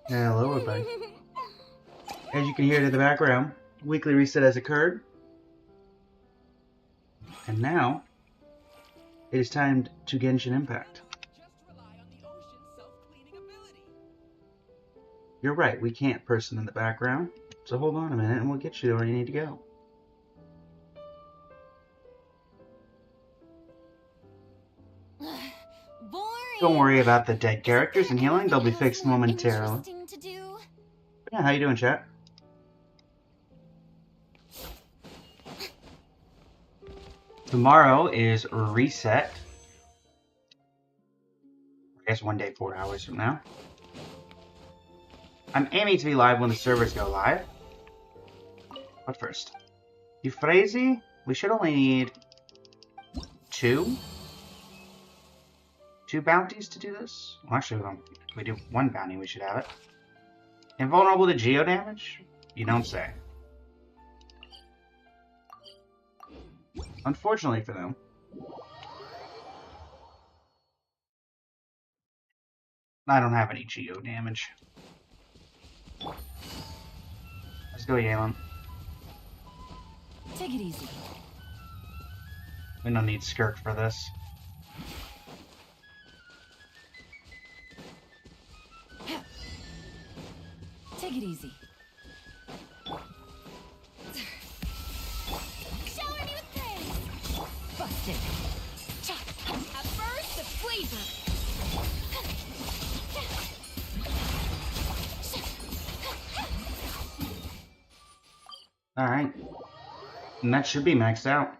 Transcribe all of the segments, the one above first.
Hello, everybody. As you can hear in the background, weekly reset has occurred. And now, it is time to Genshin Impact. You're right, we can't person in the background. So hold on a minute and we'll get you where you need to go. Don't worry about the dead characters and healing, they'll be fixed momentarily. Yeah, how you doing, chat? Tomorrow is reset. I guess one day, 4 hours from now. I'm aiming to be live when the servers go live. But first, Euphrasia, we should only need two bounties to do this. Well, actually, if we do one bounty, we should have it. Invulnerable to geo damage? You don't say. Unfortunately for them, I don't have any geo damage. Let's go, Yalen. Take it easy. We don't need Skirk for this. Take it easy. Shower me with praise. Busted. A burst of flavor. Alright. And that should be maxed out.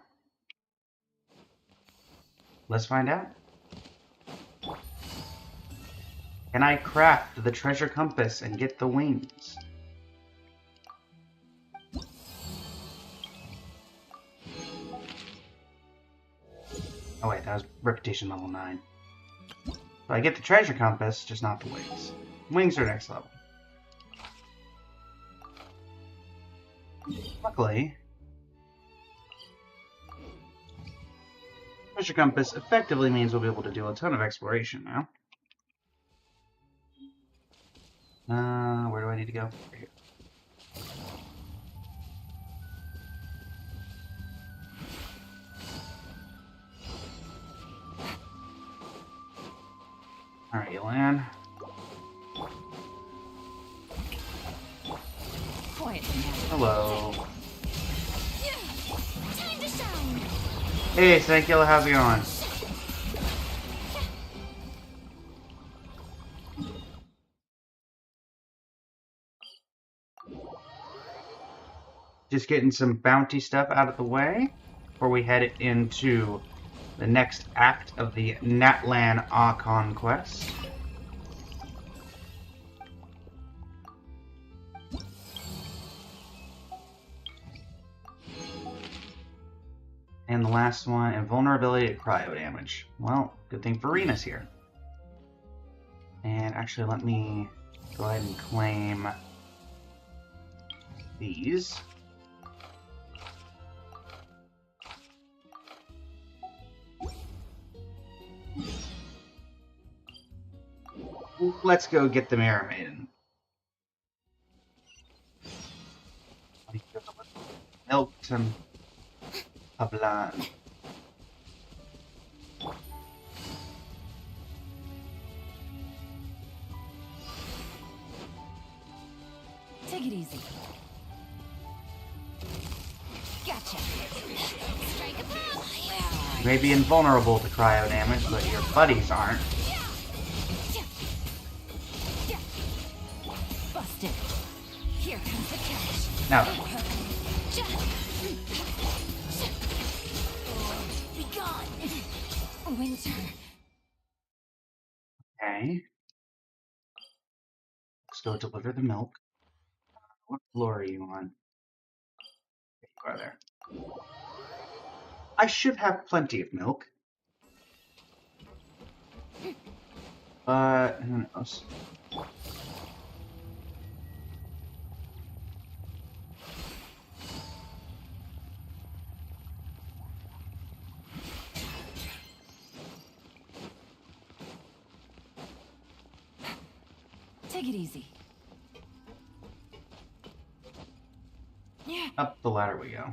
Let's find out. Can I craft the treasure compass and get the wings? Oh wait, that was reputation level 9. So I get the treasure compass, just not the wings. Wings are next level. Luckily, treasure compass effectively means we'll be able to do a ton of exploration now. Where do I need to go? Right here. Alright, Yelan. Hello. Time to shine. Hey, Sankilla, how's it going? Just getting some bounty stuff out of the way before we head into the next act of the Natlan Archon quest. And the last one, invulnerability to cryo damage. Well, good thing Farina's here. And actually, let me go ahead and claim these. Let's go get the Mirror Maiden. Welkin. Natlan. Take it easy. Gotcha. Strike a pose. You may be invulnerable to cryo damage, but your buddies aren't. Busted. Here comes the catch. Now, Be gone. Winter. okay. Let's go deliver the milk. What floor are you on? You are there. I should have plenty of milk. But who knows? Take it easy. Up the ladder we go.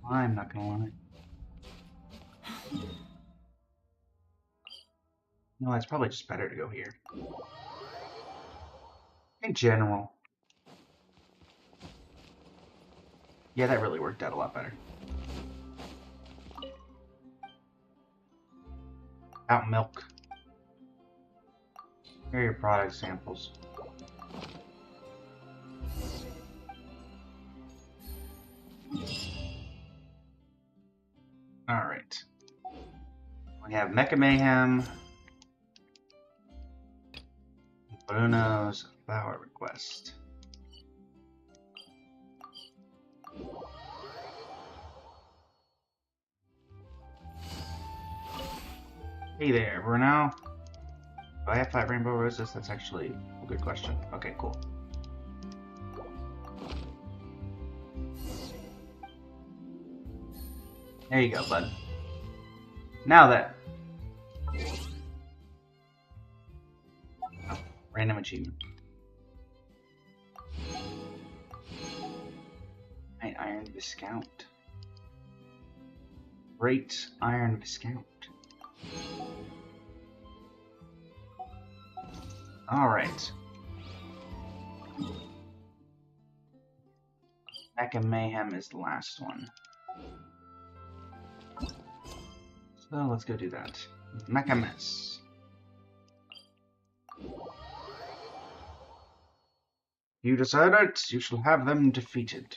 I'm not gonna lie. No, it's probably just better to go here. In general. Yeah, that really worked out a lot better. Out milk. Here are your product samples. Alright. We have Mecha Mayhem. Bruno's flower request. Hey there, Bruno. Do I have 5 rainbow roses? That's actually a good question. Okay, cool. There you go, bud. Now then. Oh, random achievement. Iron Viscount. Great Iron Viscount. Alright. Mecha Mayhem is the last one. So let's go do that. Mecha Mess. You decide it, you shall have them defeated.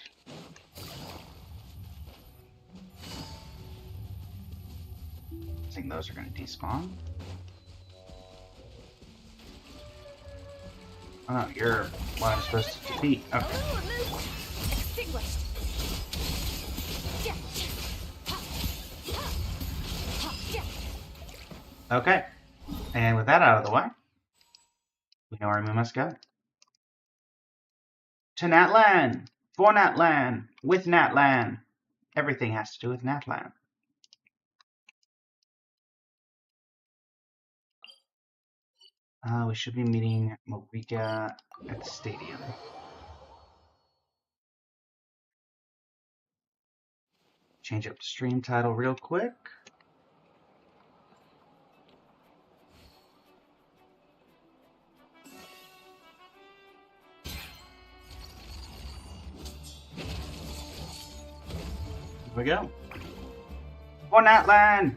I think those are going to despawn. Oh, you're what I'm supposed to defeat. Okay. Extinguished. Okay. And with that out of the way, we know where we must go. To Natlan! For Natlan! With Natlan! Everything has to do with Natlan. We should be meeting Marika at the stadium. Change up the stream title real quick. Here we go. For Natlan!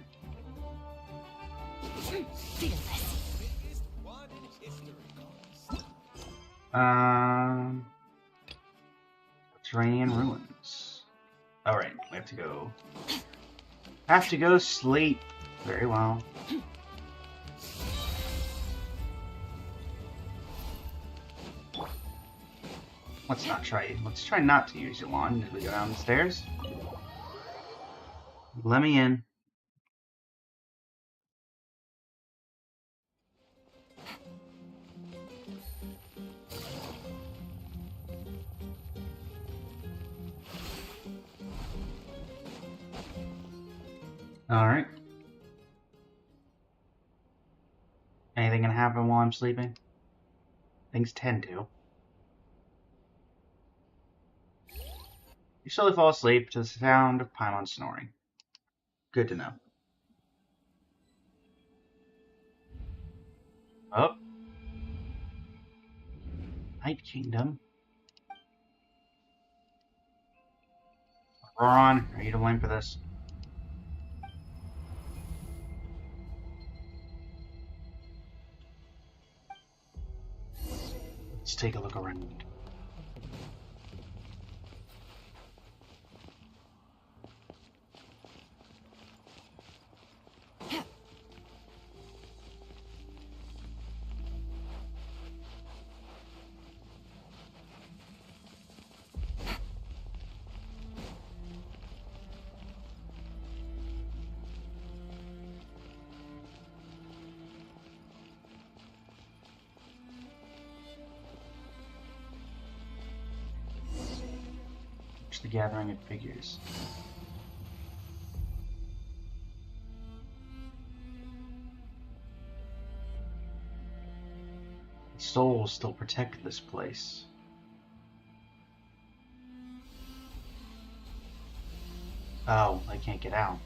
Terrain ruins. Alright, we have to go. Have to go sleep. Very well. Let's try not to use your lawn as we go down the stairs. Let me in. Alright. Anything gonna happen while I'm sleeping? Things tend to. You slowly fall asleep to the sound of Paimon snoring. Good to know. Oh. Night Kingdom. Ron, are you to blame for this? Let's take a look around. gathering of figures. Souls still protect this place. Oh, I can't get out.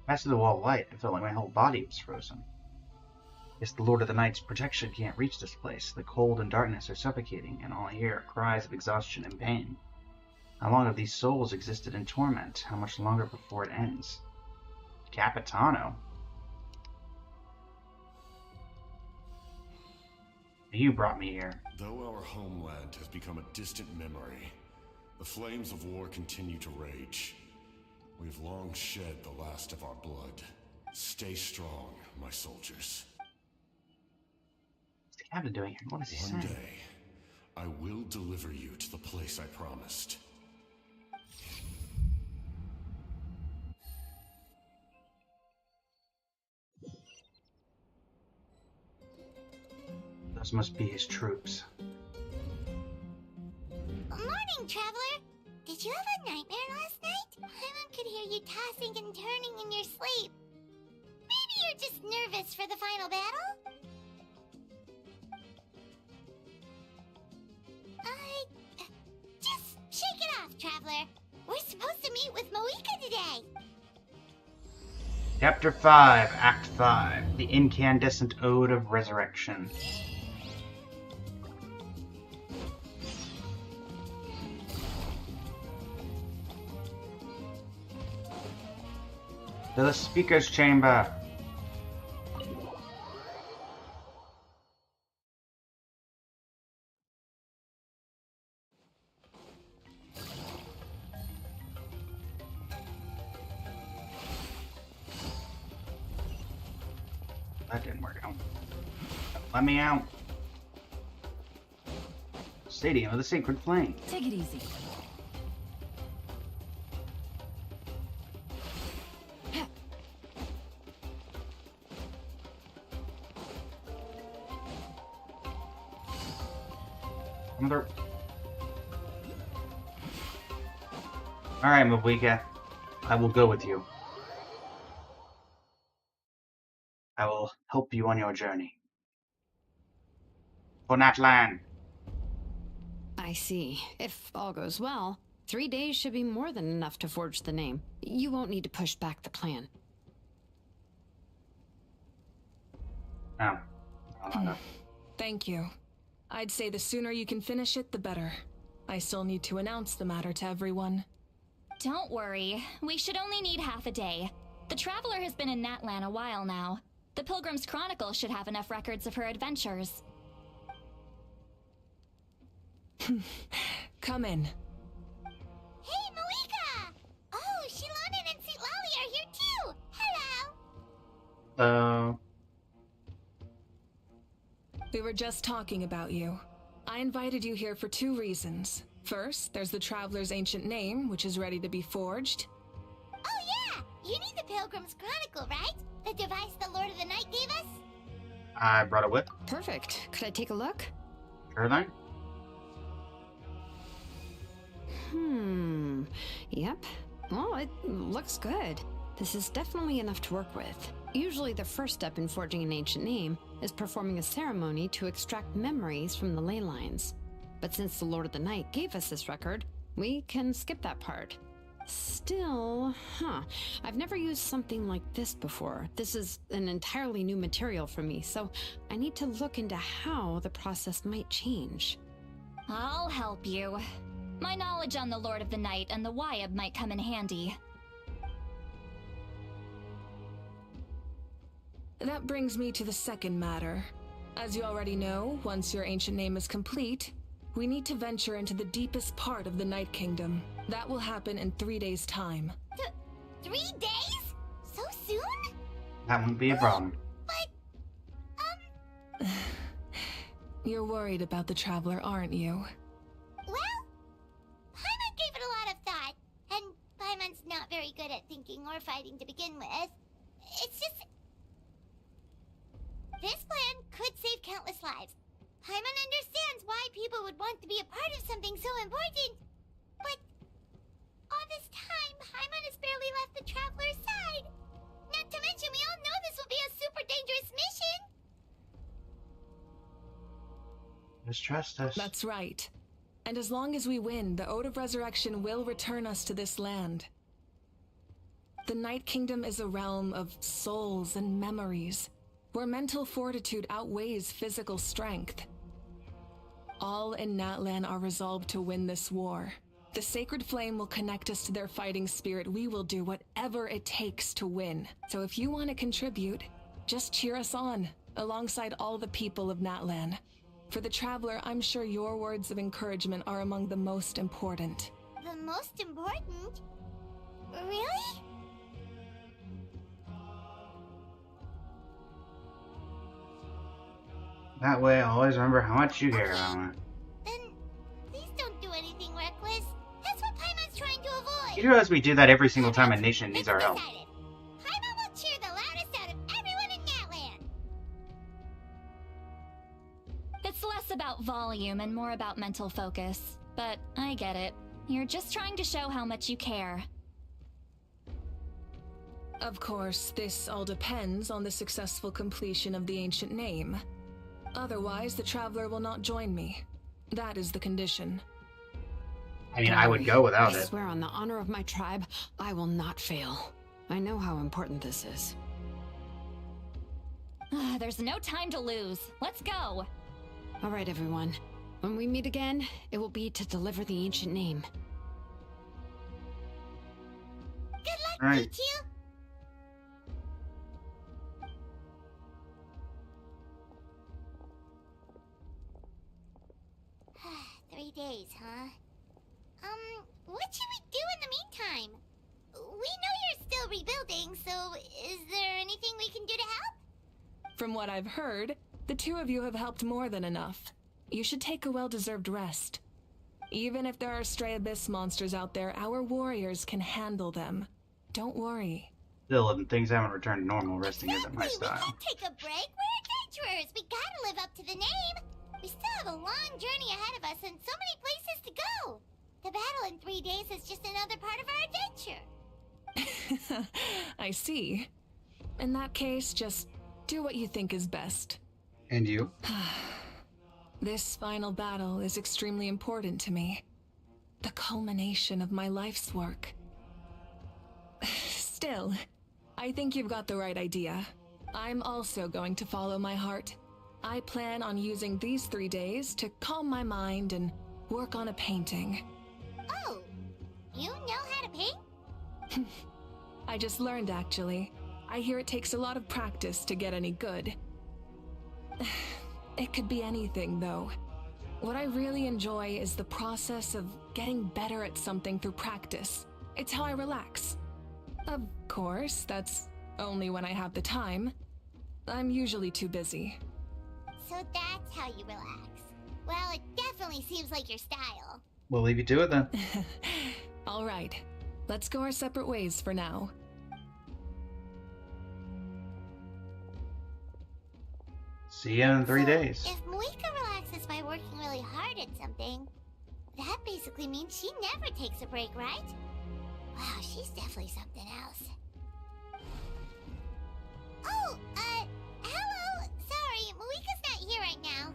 As to the wall of light, I felt like my whole body was frozen. Guess the Lord of the Night's protection can't reach this place. The cold and darkness are suffocating, and all I hear are cries of exhaustion and pain. How long have these souls existed in torment? How much longer before it ends? Capitano? You brought me here. Though our homeland has become a distant memory, the flames of war continue to rage. We've long shed the last of our blood. Stay strong, my soldiers. What's the captain doing here? What is he saying? One day, I will deliver you to the place I promised. Those must be his troops. Morning, traveler. Did you have a nightmare last night? Paimon could hear you tossing and turning in your sleep. Maybe you're just nervous for the final battle? Just shake it off, traveler. We're supposed to meet with Moika today. Chapter 5, Act 5, The Incandescent Ode of Resurrection. To the speaker's chamber. That didn't work out. Let me out. Stadium of the Sacred Flame. Take it easy. Another. Alright, Mabwika. I will go with you. I will help you on your journey. For Natlan. I see. If all goes well, 3 days should be more than enough to forge the name. You won't need to push back the plan. Oh. No. Thank you. I'd say the sooner you can finish it, the better. I still need to announce the matter to everyone. Don't worry. We should only need half a day. The Traveler has been in Natlan a while now. The Pilgrim's Chronicle should have enough records of her adventures. Come in. Hey, Moika! Oh, Shilonen and Sitlali are here too! Hello! We were just talking about you. I invited you here for 2 reasons. First, there's the Traveler's ancient name, which is ready to be forged. Oh yeah! You need the Pilgrim's Chronicle, right? The device the Lord of the Night gave us? I brought a whip. Perfect. Could I take a look? Sure thing. Yep. Well, it looks good. This is definitely enough to work with. Usually the first step in forging an ancient name is performing a ceremony to extract memories from the ley lines. But since the Lord of the Night gave us this record, we can skip that part. Still, I've never used something like this before. This is an entirely new material for me, so I need to look into how the process might change. I'll help you. My knowledge on the Lord of the Night and the Wyab might come in handy. That brings me to the second matter. As you already know, once your ancient name is complete, we need to venture into the deepest part of the Night Kingdom. That will happen in 3 days' time. 3 days? So soon? That won't be a problem. But, You're worried about the Traveler, aren't you? Well, Paimon gave it a lot of thought, and Paimon's not very good at thinking or fighting to begin with. It's just... This plan could save countless lives. Paimon understands why people would want to be a part of something so important. But all this time, Paimon has barely left the Traveler's side. Not to mention, we all know this will be a super dangerous mission. Just trust us. That's right. And as long as we win, the Ode of Resurrection will return us to this land. The Night Kingdom is a realm of souls and memories, where mental fortitude outweighs physical strength. All in Natlan are resolved to win this war. The sacred flame will connect us to their fighting spirit. We will do whatever it takes to win. So if you want to contribute, just cheer us on, alongside all the people of Natlan. For the Traveler, I'm sure your words of encouragement are among the most important. The most important? Really? That way, I'll always remember how much you care about it. Then, please don't do anything reckless. That's what Paimon's trying to avoid. You realize we do that every single time a nation needs It's our help. decided. Paimon will cheer the loudest out of everyone in Natlan. It's less about volume and more about mental focus. But I get it. You're just trying to show how much you care. Of course, this all depends on the successful completion of the ancient name. Otherwise, the Traveler will not join me. That is the condition. I mean, I would go without I it. swear on the honor of my tribe, I will not fail. I know how important this is. There's no time to lose. Let's go. All right, everyone. When we meet again, it will be to deliver the ancient name. Good luck, Right. Pichu. 3 days, huh? What should we do in the meantime? We know you're still rebuilding, so is there anything we can do to help? From what I've heard, the two of you have helped more than enough. You should take a well-deserved rest. Even if there are stray abyss monsters out there, our warriors can handle them. Don't worry. Still, if things haven't returned to normal, resting isn't my Exactly, we style. can't take a break. We're adventurers. We gotta live up to the name. We still have a long journey ahead of us and so many places to go. The battle in 3 days is just another part of our adventure. I see. In that case, just do what you think is best. And you? This final battle is extremely important to me. The culmination of my life's work. Still, I think you've got the right idea. I'm also going to follow my heart. I plan on using these 3 days to calm my mind and work on a painting. Oh, you know how to paint? I just learned, actually. I hear it takes a lot of practice to get any good. It could be anything, though. What I really enjoy is the process of getting better at something through practice. It's how I relax. Of course, that's only when I have the time. I'm usually too busy. So that's how you relax. Well, it definitely seems like your style. We'll leave you to it then. All right, let's go our separate ways for now. See you in 3 So, days. If Moika relaxes by working really hard at something, that basically means she never takes a break, right? Wow, she's definitely something else. Oh, hello! Sorry, Moika's not here right now.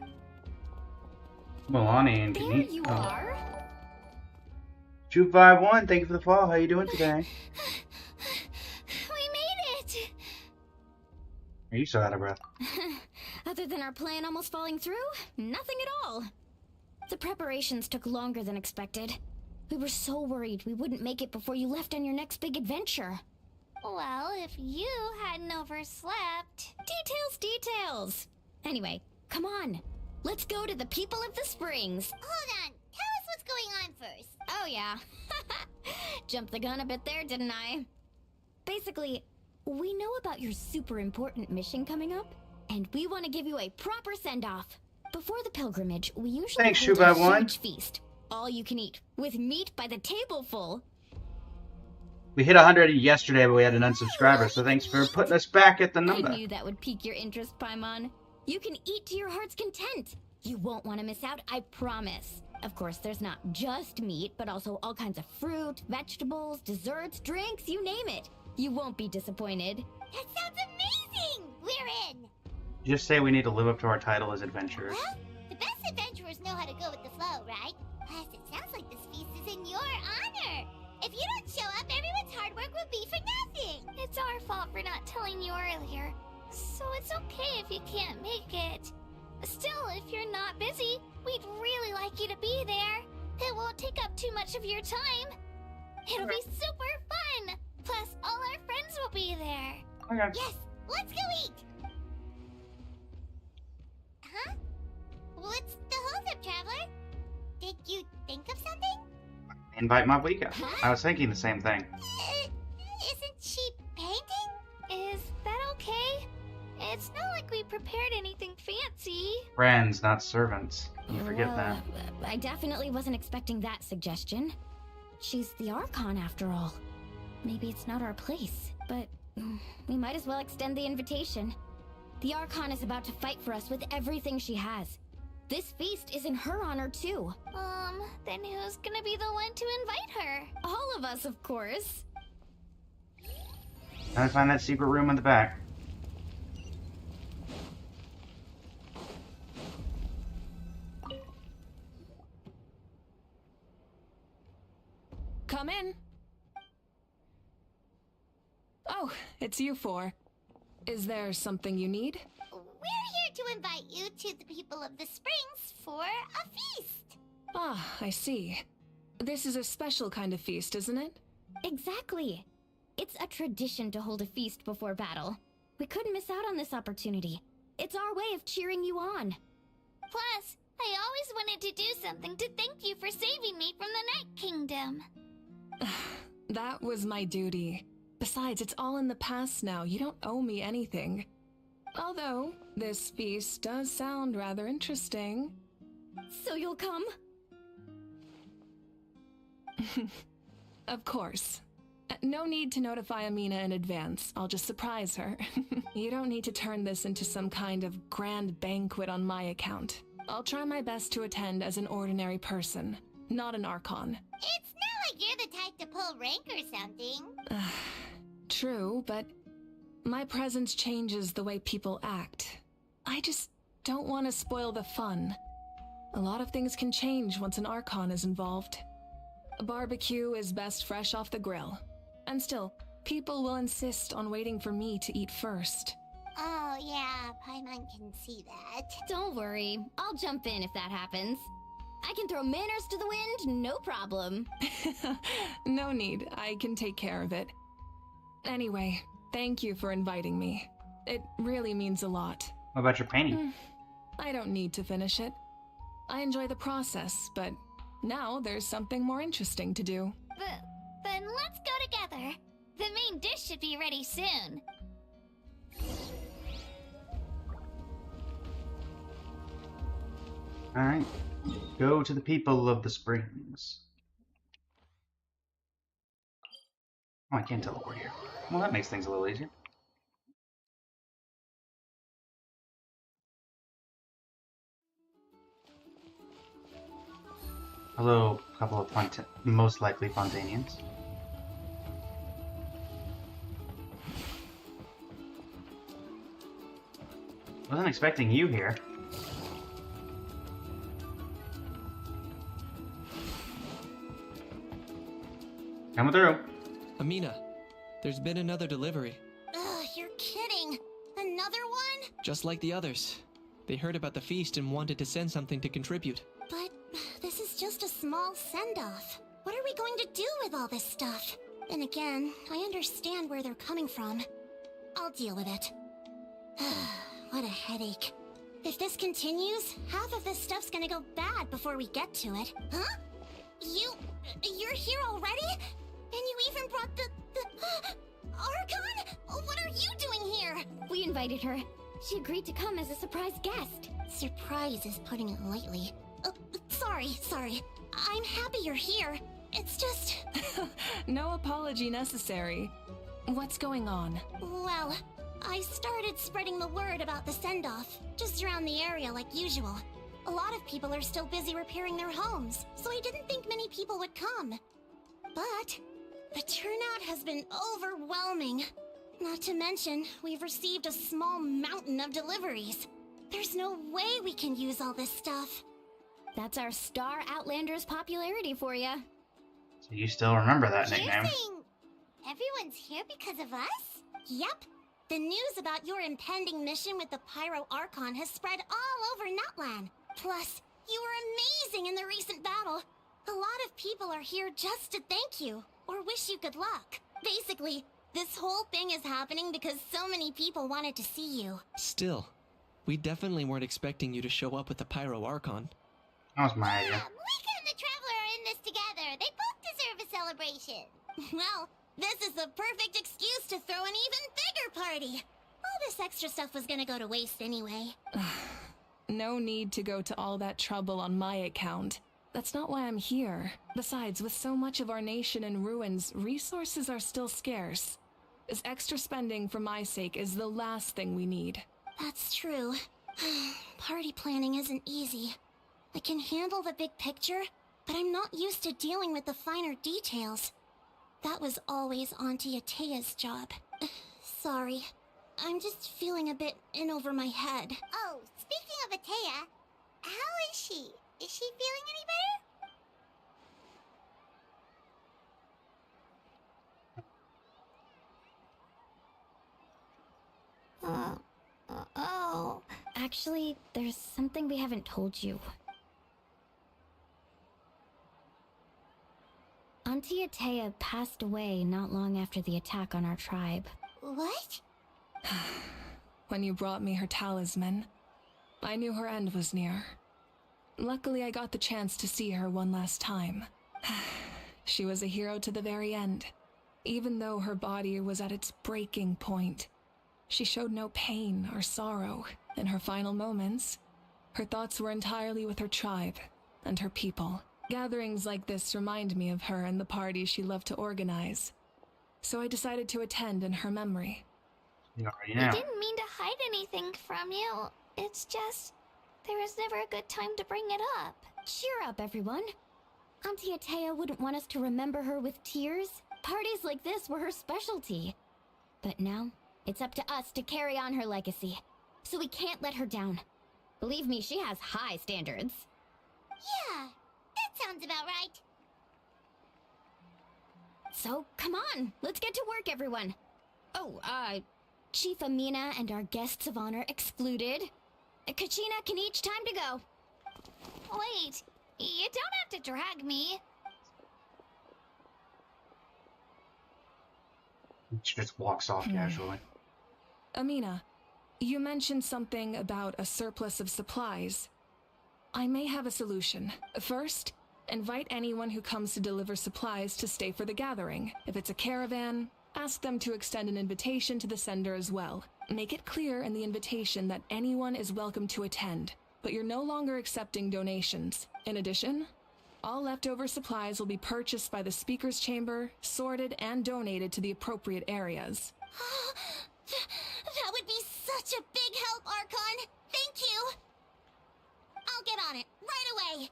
Milani and There Denise. you Oh. are. 251, thank you for the follow. How you doing today? We made it! Are you so out of breath? Other than our plan almost falling through, nothing at all. The preparations took longer than expected. We were so worried we wouldn't make it before you left on your next big adventure. Well, if you hadn't overslept... Details! Anyway, come on. Let's go to the people of the springs. Hold on, tell us what's going on first. Oh yeah. Jumped the gun a bit there, didn't I? Basically, we know about your super important mission coming up, and we want to give you a proper send-off. Before the pilgrimage, we usually Thanks, hold a Shubai-wan. huge feast. All you can eat, with meat by the tableful. We hit 100 yesterday, but we had an unsubscriber, so thanks for putting us back at the I number. knew that would pique your interest, Paimon. You can eat to your heart's content. You won't want to miss out, I promise. Of course, there's not just meat, but also all kinds of fruit, vegetables, desserts, drinks, you name it. You won't be disappointed. That sounds amazing! We're in! Just say we need to live up to our title as adventurers. Well, the best adventurers know how to go with the flow, right? Plus, it sounds like this feast is in your honor. If you don't show up, everyone's hard work will be for nothing. It's our fault for not telling you earlier, so it's okay if you can't make it. Still, if you're not busy, we'd really like you to be there. It won't take up too much of your time. It'll be super fun. Plus, all our friends will be there. Okay. Yes, let's go eat! Huh? What's the holdup, Traveler? Did you think of something? Invite Mabuika. I was thinking the same thing. Isn't she painting? Is that okay? It's not like we prepared anything fancy. Friends, not servants. You forget that. I definitely wasn't expecting that suggestion. She's the Archon, after all. Maybe it's not our place, but we might as well extend the invitation. The Archon is about to fight for us with everything she has. This feast is in her honor, too. Then who's gonna be the one to invite her? All of us, of course. Gotta find that secret room in the back. Come in. Oh, it's you four. Is there something you need? We're here to invite you to the people of the Springs for a feast. Ah, I see. This is a special kind of feast, isn't it? Exactly. It's a tradition to hold a feast before battle. We couldn't miss out on this opportunity. It's our way of cheering you on. Plus, I always wanted to do something to thank you for saving me from the Night Kingdom. That was my duty. Besides, it's all in the past now. You don't owe me anything. Although, this feast does sound rather interesting. So you'll come? Of course. No need to notify Amina in advance. I'll just surprise her. You don't need to turn this into some kind of grand banquet on my account. I'll try my best to attend as an ordinary person, not an Archon. It's not like you're the type to pull rank or something. True, but my presence changes the way people act. I just don't want to spoil the fun. A lot of things can change once an Archon is involved. A barbecue is best fresh off the grill. And still, people will insist on waiting for me to eat first. Oh yeah, Paimon can see that. Don't worry. I'll jump in if that happens. I can throw manners to the wind, no problem. No need, I can take care of it. Anyway, thank you for inviting me. It really means a lot. What about your painting? I don't need to finish it. I enjoy the process, but now there's something more interesting to do. Then let's go together. The main dish should be ready soon. Alright. Go to the people of the Springs. Oh, I can't teleport here. Well, that makes things a little easier. Hello, couple of most likely Fontanians. Wasn't expecting you here. Coming through. Amina, there's been another delivery. Ugh, you're kidding. Another one? Just like the others. They heard about the feast and wanted to send something to contribute. But this is just a small send-off. What are we going to do with all this stuff? Then again, I understand where they're coming from. I'll deal with it. What a headache. If this continues, half of this stuff's gonna go bad before we get to it. Huh? You're here already? And you even brought the Archon? What are you doing here? We invited her. She agreed to come as a surprise guest. surprise is putting it lightly. Sorry. I'm happy you're here. It's just... No apology necessary. What's going on? Well, I started spreading the word about the send-off, just around the area like usual. A lot of people are still busy repairing their homes, so I didn't think many people would come. But the turnout has been overwhelming. Not to mention, we've received a small mountain of deliveries. There's no way we can use all this stuff. That's our Star Outlander's popularity for you. So you still remember that You're nickname? saying everyone's here because of us? Yep. The news about your impending mission with the Pyro Archon has spread all over Natlan. Plus, you were amazing in the recent battle. A lot of people are here just to thank you, or wish you good luck. Basically, this whole thing is happening because so many people wanted to see you. Still, we definitely weren't expecting you to show up with the Pyro Archon. That was my idea. Malika and the Traveler are in this together. They both deserve a celebration. Well, this is the perfect excuse to throw an even bigger party. All this extra stuff was gonna go to waste anyway. No need to go to all that trouble on my account. That's not why I'm here. Besides, with so much of our nation in ruins, resources are still scarce. This extra spending for my sake is the last thing we need. That's true. Party planning isn't easy. I can handle the big picture, but I'm not used to dealing with the finer details. That was always Auntie Atea's job. Sorry. I'm just feeling a bit in over my head. Oh, speaking of Atea, how is she? Is she feeling any better? Oh. Actually, there's something we haven't told you. Auntie Atea passed away not long after the attack on our tribe. What? When you brought me her talisman, I knew her end was near. Luckily, I got the chance to see her one last time. She was a hero to the very end. Even though her body was at its breaking point, she showed no pain or sorrow. In her final moments, her thoughts were entirely with her tribe and her people. Gatherings like this remind me of her and the parties she loved to organize. So I decided to attend in her memory. You already We know. didn't mean to hide anything from you. It's just, there was never a good time to bring it up. Cheer up, everyone. Auntie Atea wouldn't want us to remember her with tears. Parties like this were her specialty. But now, it's up to us to carry on her legacy. So we can't let her down. Believe me, she has high standards. Yeah, that sounds about right. So, come on, let's get to work, everyone. Oh, Chief Amina and our guests of honor excluded. Kachina can each time to go. Wait, you don't have to drag me. She just walks off casually. Amina, you mentioned something about a surplus of supplies. I may have a solution. First, invite anyone who comes to deliver supplies to stay for the gathering. If it's a caravan, ask them to extend an invitation to the sender as well. Make it clear in the invitation that anyone is welcome to attend, but you're no longer accepting donations. In addition, all leftover supplies will be purchased by the speaker's chamber, sorted, and donated to the appropriate areas. That would be such a big help, Archon. Thank you. I'll get on it right away.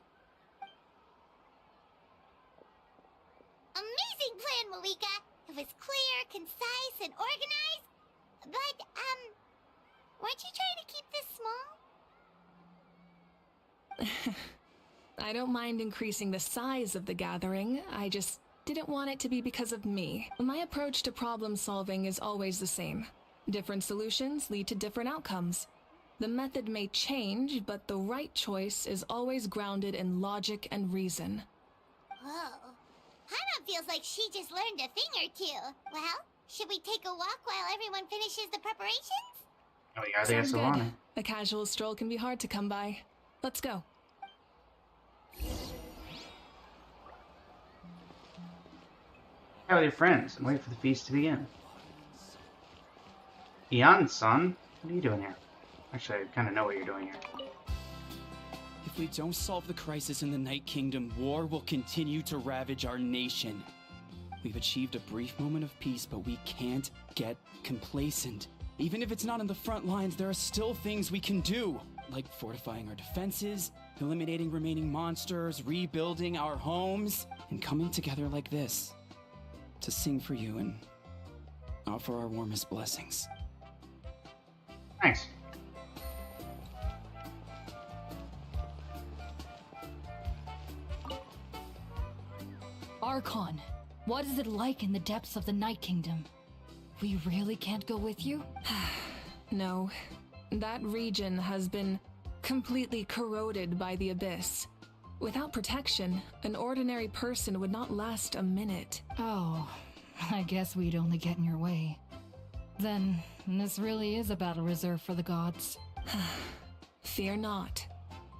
Amazing plan, Malika. It was clear, concise, and organized. But, weren't you trying to keep this small? I don't mind increasing the size of the gathering, I just didn't want it to be because of me. My approach to problem solving is always the same. Different solutions lead to different outcomes. The method may change, but the right choice is always grounded in logic and reason. Whoa. Hana feels like she just learned a thing or two. Well, should we take a walk while everyone finishes the preparations? Oh, yeah, they got Sounds so good. on it. A casual stroll can be hard to come by. Let's go. Hang out with your friends and wait for the feast to begin. Ian, son, what are you doing here? Actually, I kind of know what you're doing here. If we don't solve the crisis in the Night Kingdom, war will continue to ravage our nation. We've achieved a brief moment of peace, but we can't get complacent. Even if it's not in the front lines, there are still things we can do, like fortifying our defenses, eliminating remaining monsters, rebuilding our homes, and coming together like this to sing for you and offer our warmest blessings. Nice. Archon, what is it like in the depths of the Night Kingdom? We really can't go with you? No. That region has been completely corroded by the Abyss. Without protection, an ordinary person would not last a minute. Oh, I guess we'd only get in your way. Then, this really is a battle reserved for the gods. Fear not.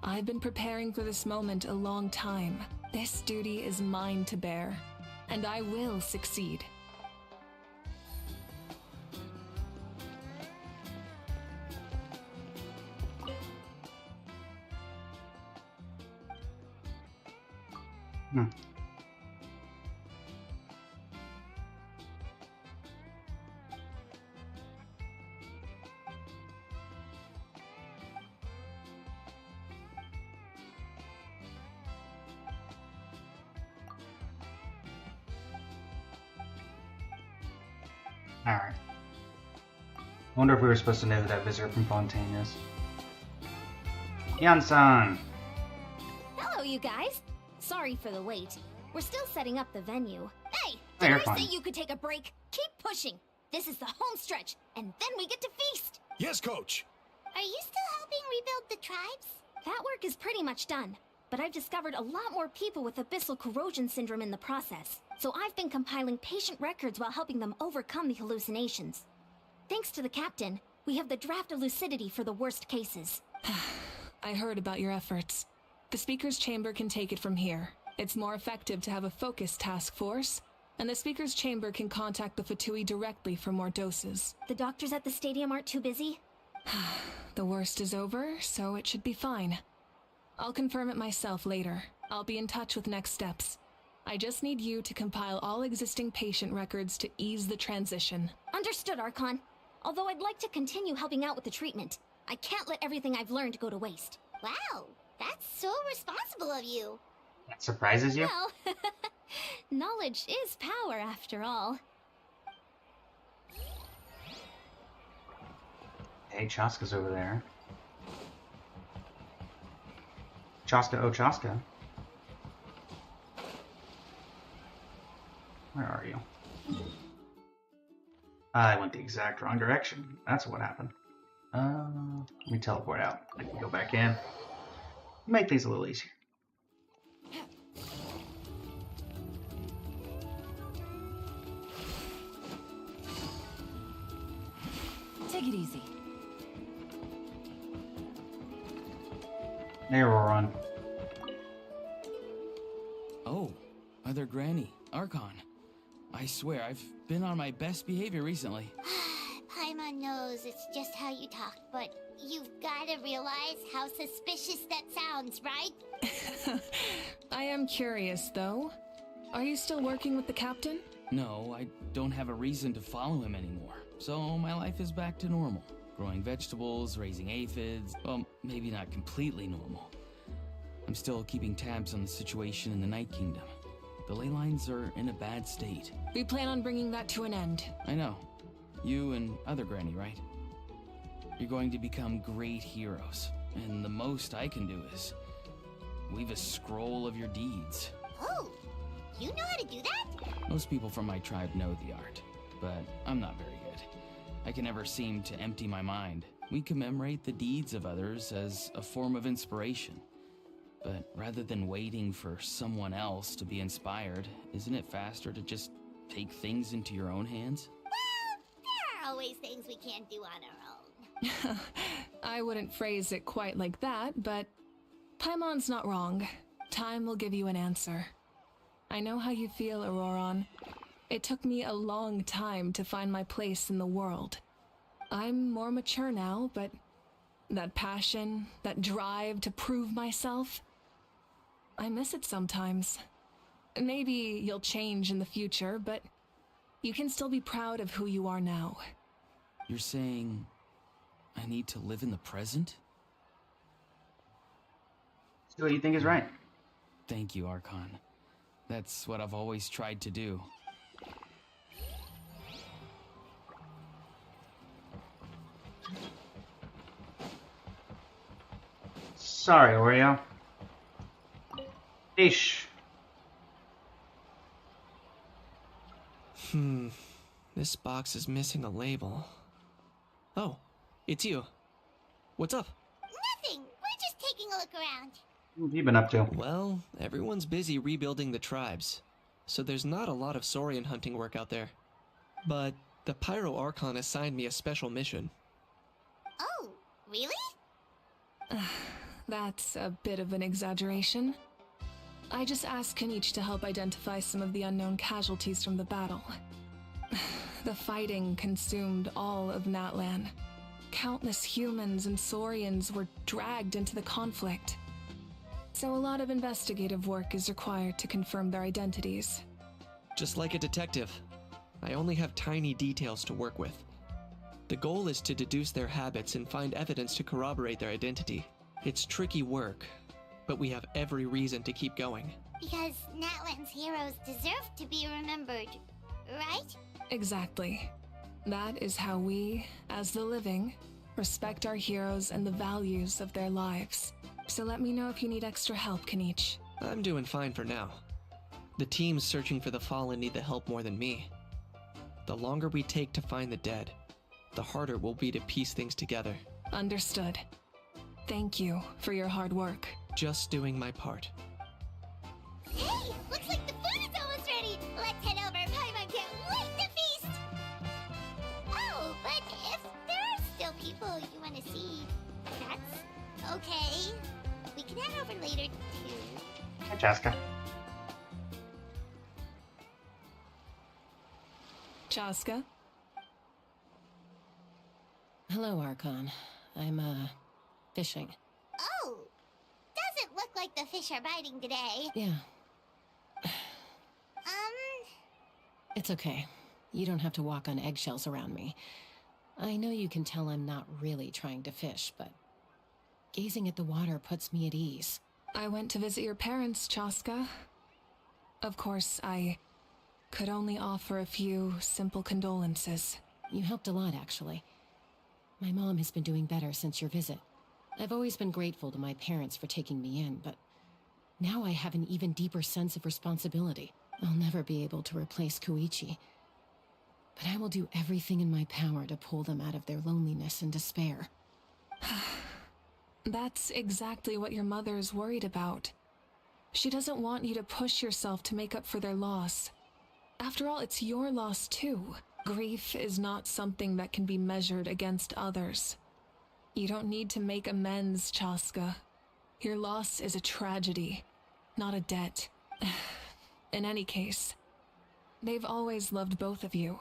I've been preparing for this moment a long time. This duty is mine to bear, and I will succeed. Alright. I wonder if we were supposed to know who that visitor from Fontaine is. Yan-san! Hello, you guys. Sorry for the wait. We're still setting up the venue. Hey, Hey, did you're I fine. say you could take a break? Keep pushing. This is the home stretch, and then we get to feast. Yes, Coach! Are you still helping rebuild the tribes? That work is pretty much done, but I've discovered a lot more people with abyssal corrosion syndrome in the process. So I've been compiling patient records while helping them overcome the hallucinations. Thanks to the captain, we have the draft of lucidity for the worst cases. I heard about your efforts. The Speaker's Chamber can take it from here. It's more effective to have a focused task force, and the Speaker's Chamber can contact the Fatui directly for more doses. The doctors at the stadium aren't too busy? The worst is over, so it should be fine. I'll confirm it myself later. I'll be in touch with next steps. I just need you to compile all existing patient records to ease the transition. Understood, Archon. Although I'd like to continue helping out with the treatment, I can't let everything I've learned go to waste. Wow, that's so responsible of you. That surprises you? Well, knowledge is power after all. Hey, Chaska's over there. Chaska, oh Chaska. Where are you? I went the exact wrong direction. That's what happened. Let me teleport out. I can go back in. Make things a little easier. Take it easy. There we'll run. Oh, Mother Granny, Archon. I swear, I've been on my best behavior recently. Paimon knows it's just how you talk, but you've gotta realize how suspicious that sounds, right? I am curious, though. Are you still working with the captain? No, I don't have a reason to follow him anymore. So my life is back to normal. Growing vegetables, raising aphids. Well, maybe not completely normal. I'm still keeping tabs on the situation in the Night Kingdom. The ley lines are in a bad state. We plan on bringing that to an end. I know. You and Other Granny, right? You're going to become great heroes. And the most I can do is weave a scroll of your deeds. Oh, you know how to do that? Most people from my tribe know the art, but I'm not very good. I can never seem to empty my mind. We commemorate the deeds of others as a form of inspiration. But rather than waiting for someone else to be inspired, isn't it faster to just take things into your own hands? Well, there are always things we can't do on our own. I wouldn't phrase it quite like that, but Paimon's not wrong. Time will give you an answer. I know how you feel, Auroron. It took me a long time to find my place in the world. I'm more mature now, but that passion, that drive to prove myself. I miss it sometimes. Maybe you'll change in the future, but you can still be proud of who you are now. You're saying I need to live in the present? Do what you think is right. Thank you, Archon. That's what I've always tried to do. Sorry, Oreo. Ish. This box is missing a label. Oh, it's you. What's up? Nothing. We're just taking a look around. What have you been up to? Well, everyone's busy rebuilding the tribes, so there's not a lot of saurian hunting work out there. But the Pyro Archon assigned me a special mission. Oh, really? That's a bit of an exaggeration. I just asked Kanichi to help identify some of the unknown casualties from the battle. The fighting consumed all of Natlan. Countless humans and saurians were dragged into the conflict. So a lot of investigative work is required to confirm their identities. Just like a detective, I only have tiny details to work with. The goal is to deduce their habits and find evidence to corroborate their identity. It's tricky work, but we have every reason to keep going. Because Natlan's heroes deserve to be remembered, right? Exactly. That is how we, as the living, respect our heroes and the values of their lives. So let me know if you need extra help, Kanichi. I'm doing fine for now. The teams searching for the fallen need the help more than me. The longer we take to find the dead, the harder it will be to piece things together. Understood. Thank you for your hard work. Just doing my part. Hey, looks like the food is almost ready. Let's head over. Paimon can't wait to feast. Oh, but if there are still people you want to see, that's okay. We can head over later too. Hi, Chaska. Chaska? Hello, Archon. I'm, fishing. Oh, doesn't look like the fish are biting today. Yeah, it's okay. You don't have to walk on eggshells around me. I know you can tell I'm not really trying to fish, but gazing at the water puts me at ease. I went to visit your parents, Chaska. Of course, I could only offer a few simple condolences. You helped a lot, actually. My mom has been doing better since your visit. I've always been grateful to my parents for taking me in, but now I have an even deeper sense of responsibility. I'll never be able to replace Koichi, but I will do everything in my power to pull them out of their loneliness and despair. That's exactly what your mother is worried about. She doesn't want you to push yourself to make up for their loss. After all, it's your loss too. Grief is not something that can be measured against others. You don't need to make amends, Chaska. Your loss is a tragedy, not a debt. In any case, they've always loved both of you.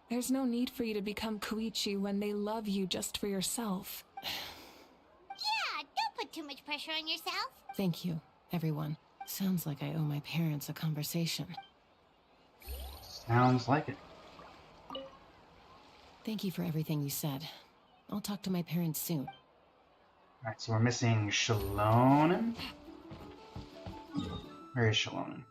There's no need for you to become Koichi when they love you just for yourself. Yeah, don't put too much pressure on yourself. Thank you, everyone. Sounds like I owe my parents a conversation. Sounds like it. Thank you for everything you said. I'll talk to my parents soon. Alright, so we're missing Shalonen. Where is Shalonen?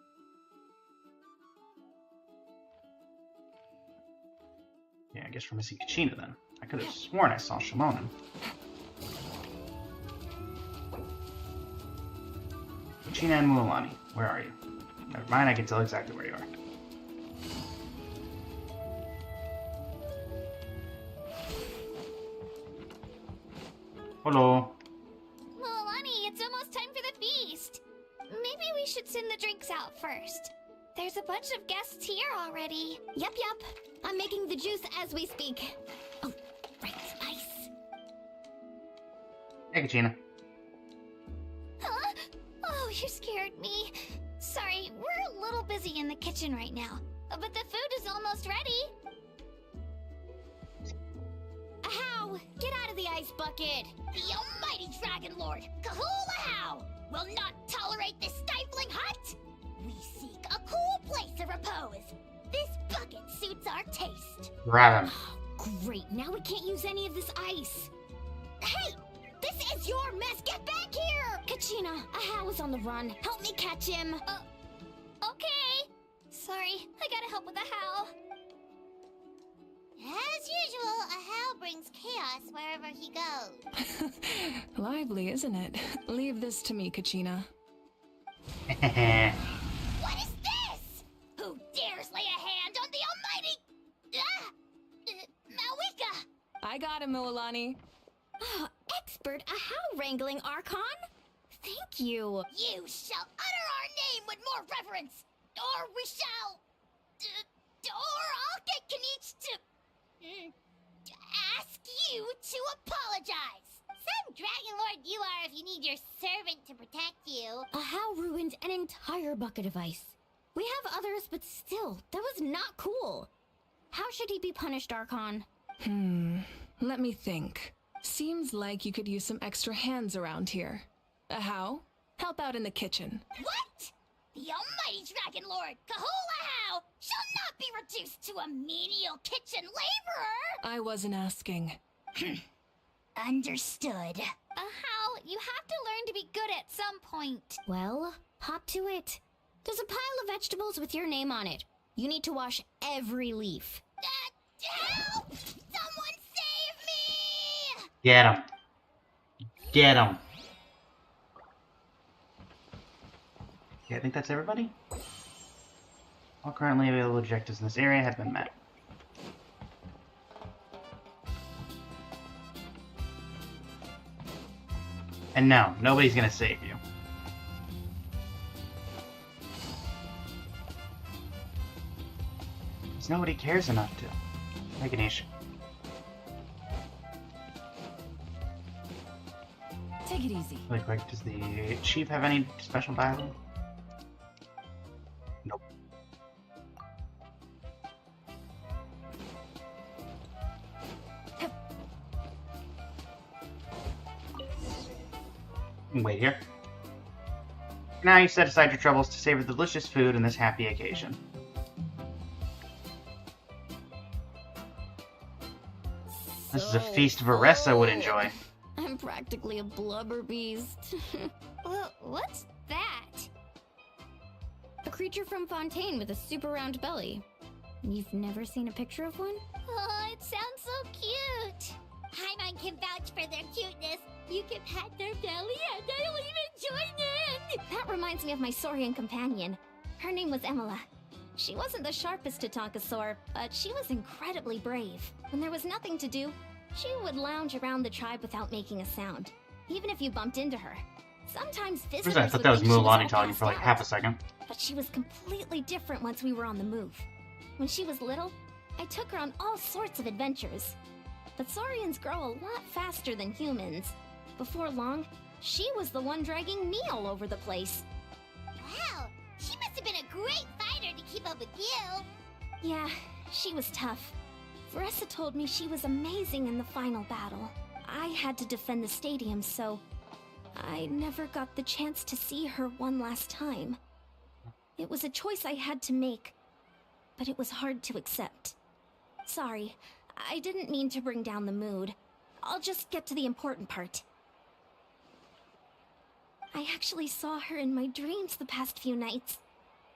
Yeah, I guess we're missing Kachina then. I could have sworn I saw Shalonen. Kachina and Mualani, where are you? Never mind, I can tell exactly where you are. Hello. Milani, it's almost time for the feast. Maybe we should send the drinks out first. There's a bunch of guests here already. Yep. I'm making the juice as we speak. Oh, right, spice. Hey, Kachina. Huh? Oh, you scared me. Sorry, we're a little busy in the kitchen right now. But the food is almost ready. How? How? Get out of the ice bucket! The almighty Dragon Lord, Kahula How, will not tolerate this stifling hut! We seek a cool place of repose. This bucket suits our taste. Grab him. Great, now we can't use any of this ice. Hey! This is your mess! Get back here! Kachina, a How is on the run. Help me catch him. Okay. Sorry, I gotta help with the How. As usual, a How brings chaos wherever he goes. Lively, isn't it? Leave this to me, Kachina. What is this? Who dares lay a hand on the almighty... Mawika? I got him, Mililani. Oh, expert a How wrangling, Archon? Thank you. You shall utter our name with more reverence, or we shall... or I'll get Kanich to ask you to apologize. Some Dragon Lord you are if you need your servant to protect you. A How ruined an entire bucket of ice. We have others, but still, that was not cool. How should he be punished, Archon? Let me think. Seems like you could use some extra hands around here. A How? Help out in the kitchen. What? The almighty Dragon Lord, Kahula How, shall not be reduced to a menial kitchen laborer! I wasn't asking. Understood. How, you have to learn to be good at some point. Well, hop to it. There's a pile of vegetables with your name on it. You need to wash every leaf. Help! Someone save me! Get him. Get him. Okay, I think that's everybody. All currently available objectives in this area have been met. And no, nobody's gonna save you. Because nobody cares enough to make an issue. Take it easy. Really quick, does the chief have any special dialogue? Nope. Wait here. Now you set aside your troubles to savor the delicious food in this happy occasion. This is a feast Varessa would enjoy. I'm practically a blubber beast. What's that? A creature from Fontaine with a super round belly. You've never seen a picture of one? Oh, it sounds so cute. Paimon can vouch for their cuteness. You can pat their belly and I'll even join in. That reminds me of my Saurian companion. Her name was Emila. She wasn't the sharpest to Tonkasaur, but she was incredibly brave. When there was nothing to do, she would lounge around the tribe without making a sound, even if you bumped into her. Sometimes visitors First I thought would that was think she was Mulan all talking for like passed half a out. second. But she was completely different once we were on the move. When she was little, I took her on all sorts of adventures. But Saurians grow a lot faster than humans. Before long, she was the one dragging me all over the place. Wow, she must have been a great fighter to keep up with you. Yeah, she was tough. Varessa told me she was amazing in the final battle. I had to defend the stadium, so I never got the chance to see her one last time. It was a choice I had to make, but it was hard to accept. Sorry, I didn't mean to bring down the mood. I'll just get to the important part. I actually saw her in my dreams the past few nights.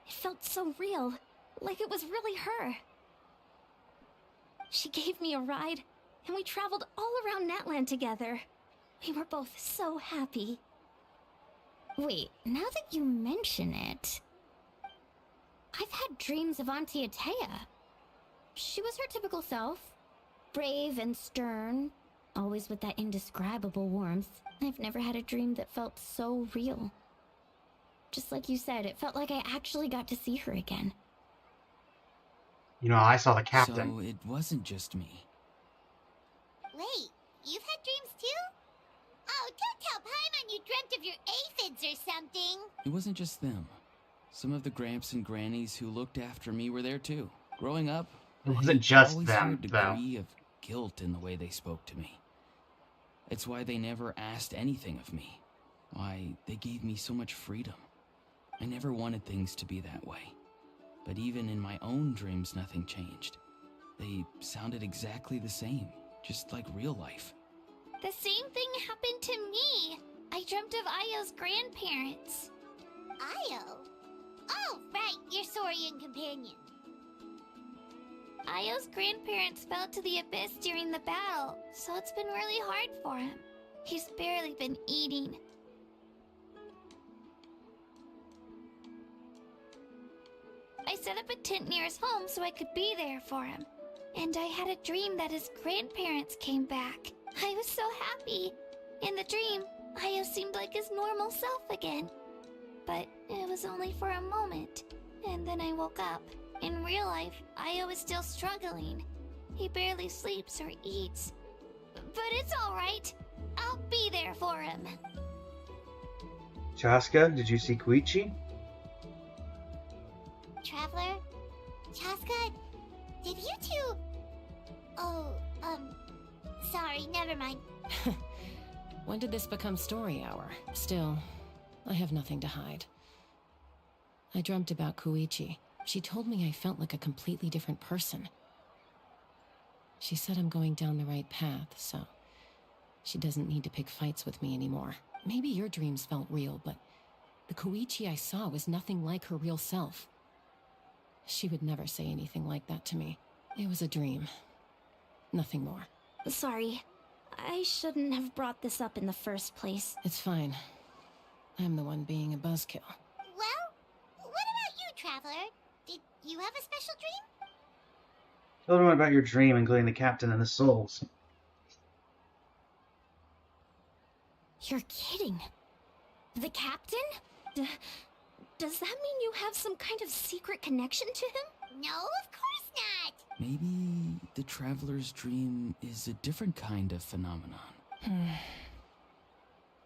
It felt so real, like it was really her. She gave me a ride, and we traveled all around Natlan together. We were both so happy. Wait, now that you mention it, I've had dreams of Auntie Atea. She was her typical self, brave and stern, always with that indescribable warmth. I've never had a dream that felt so real. Just like you said, it felt like I actually got to see her again. You know, I saw the captain. So it wasn't just me. Wait, you've had dreams too? Oh, don't tell Paimon you dreamt of your aphids or something. It wasn't just them. Some of the Gramps and Grannies who looked after me were there too. Growing up, It wasn't I just always them, heard a though. degree of guilt in the way they spoke to me. It's why they never asked anything of me. Why they gave me so much freedom. I never wanted things to be that way. But even in my own dreams, nothing changed. They sounded exactly the same, just like real life. The same thing happened to me. I dreamt of Io's grandparents. Io? Oh, right, your Saurian companion. Io's grandparents fell to the abyss during the battle, so it's been really hard for him. He's barely been eating. I set up a tent near his home so I could be there for him. And I had a dream that his grandparents came back. I was so happy. In the dream, Io seemed like his normal self again. But it was only for a moment. And then I woke up. In real life, Io is still struggling. He barely sleeps or eats. But it's alright. I'll be there for him. Chaska, did you see Koichi? Traveler? Chaska? Did you two... Oh, sorry, never mind. When did this become story hour? Still, I have nothing to hide. I dreamt about Koichi. She told me I felt like a completely different person. She said I'm going down the right path, so she doesn't need to pick fights with me anymore. Maybe your dreams felt real, but the Koichi I saw was nothing like her real self. She would never say anything like that to me. It was a dream. Nothing more. Sorry. I shouldn't have brought this up in the first place. It's fine. I'm the one being a buzzkill. Well, what about you, Traveler? Did you have a special dream? Tell everyone about your dream, including the captain and the souls. You're kidding. The captain? Does that mean you have some kind of secret connection to him? No, of course not. Maybe the traveler's dream is a different kind of phenomenon.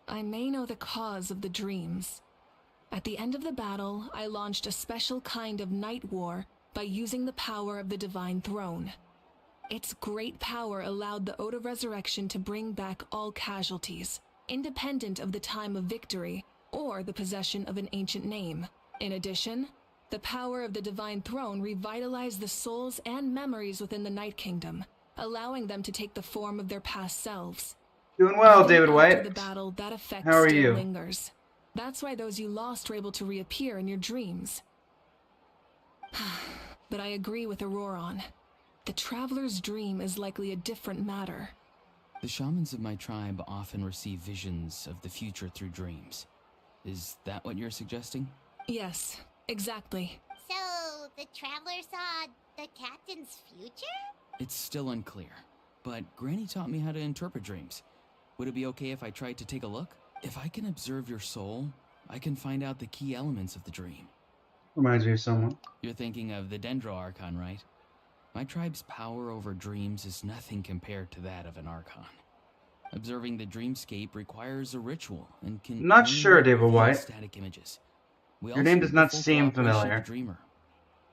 I may know the cause of the dreams. At the end of the battle, I launched a special kind of night war by using the power of the Divine Throne. Its great power allowed the Ode of Resurrection to bring back all casualties, independent of the time of victory or the possession of an ancient name. In addition, the power of the Divine Throne revitalized the souls and memories within the Night Kingdom, allowing them to take the form of their past selves. Doing well, David After White. the battle, that effect How are still you? lingers. That's why those you lost were able to reappear in your dreams. But I agree with Auroron. The Traveler's dream is likely a different matter. The shamans of my tribe often receive visions of the future through dreams. Is that what you're suggesting? Yes, exactly. So, the Traveler saw the captain's future? It's still unclear, but Granny taught me how to interpret dreams. Would it be okay if I tried to take a look? If I can observe your soul, I can find out the key elements of the dream. Reminds me of someone. You're thinking of the Dendro Archon, right? My tribe's power over dreams is nothing compared to that of an Archon. Observing the dreamscape requires a ritual and can Not only sure, David reveal White. static images. We Your also name does need not the full seem cooperation of familiar. the dreamer.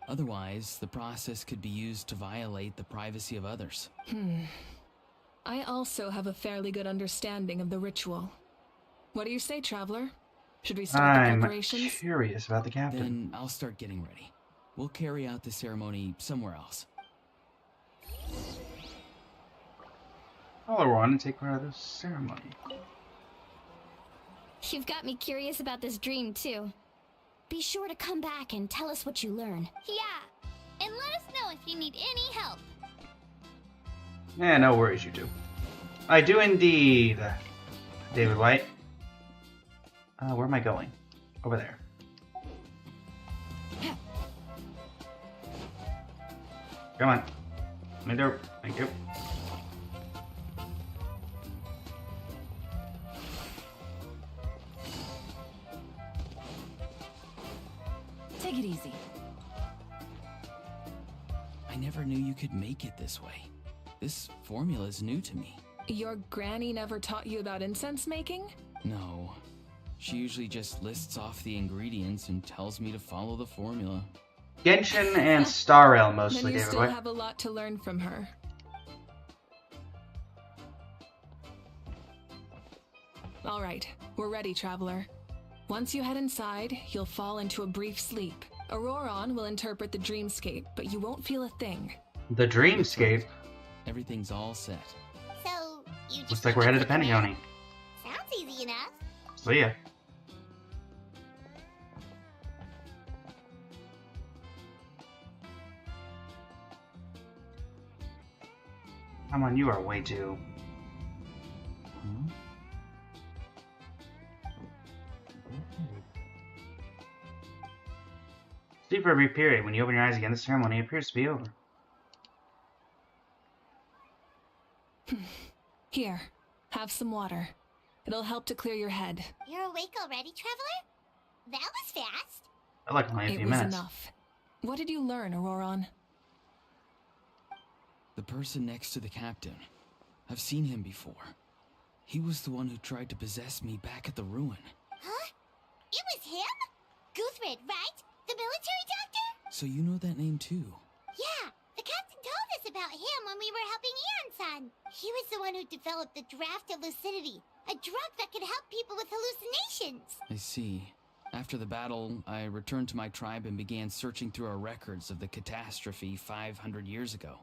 Otherwise, the process could be used to violate the privacy of others. I also have a fairly good understanding of the ritual. What do you say, Traveler? Should we start the I'm preparations? curious about the captain. Then I'll start getting ready. We'll carry out the ceremony somewhere else. Follow her on and take part of the ceremony. You've got me curious about this dream, too. Be sure to come back and tell us what you learn. Yeah, and let us know if you need any help. Yeah, no worries, you do. I do indeed, David White. Where am I going? Over there. Come on. Let me do. Thank you. Take it easy. I never knew you could make it this way. This formula is new to me. Your granny never taught you about incense making? No. She usually just lists off the ingredients and tells me to follow the formula. Genshin and Star Rail Then mostly, you David still White. have a lot to learn from her. All right, we're ready, Traveler. Once you head inside, you'll fall into a brief sleep. Auroron will interpret the dreamscape, but you won't feel a thing. The dreamscape? Everything's all set. So, you just Looks like we're headed to Pentagon. Sounds easy enough. So yeah. Come on, you are way too... Sleep for a brief period. When you open your eyes again, the ceremony appears to be over. Here, have some water. It'll help to clear your head. You're awake already, Traveler? That was fast. I like only a few It was minutes. enough. What did you learn, Auroron? The person next to the captain. I've seen him before. He was the one who tried to possess me back at the ruin. Huh? It was him? Guthred, right? The military doctor? So you know that name too? Yeah, the captain told us about him when we were helping Eon-san. He was the one who developed the draft of lucidity, a drug that could help people with hallucinations. I see. After the battle, I returned to my tribe and began searching through our records of the catastrophe 500 years ago.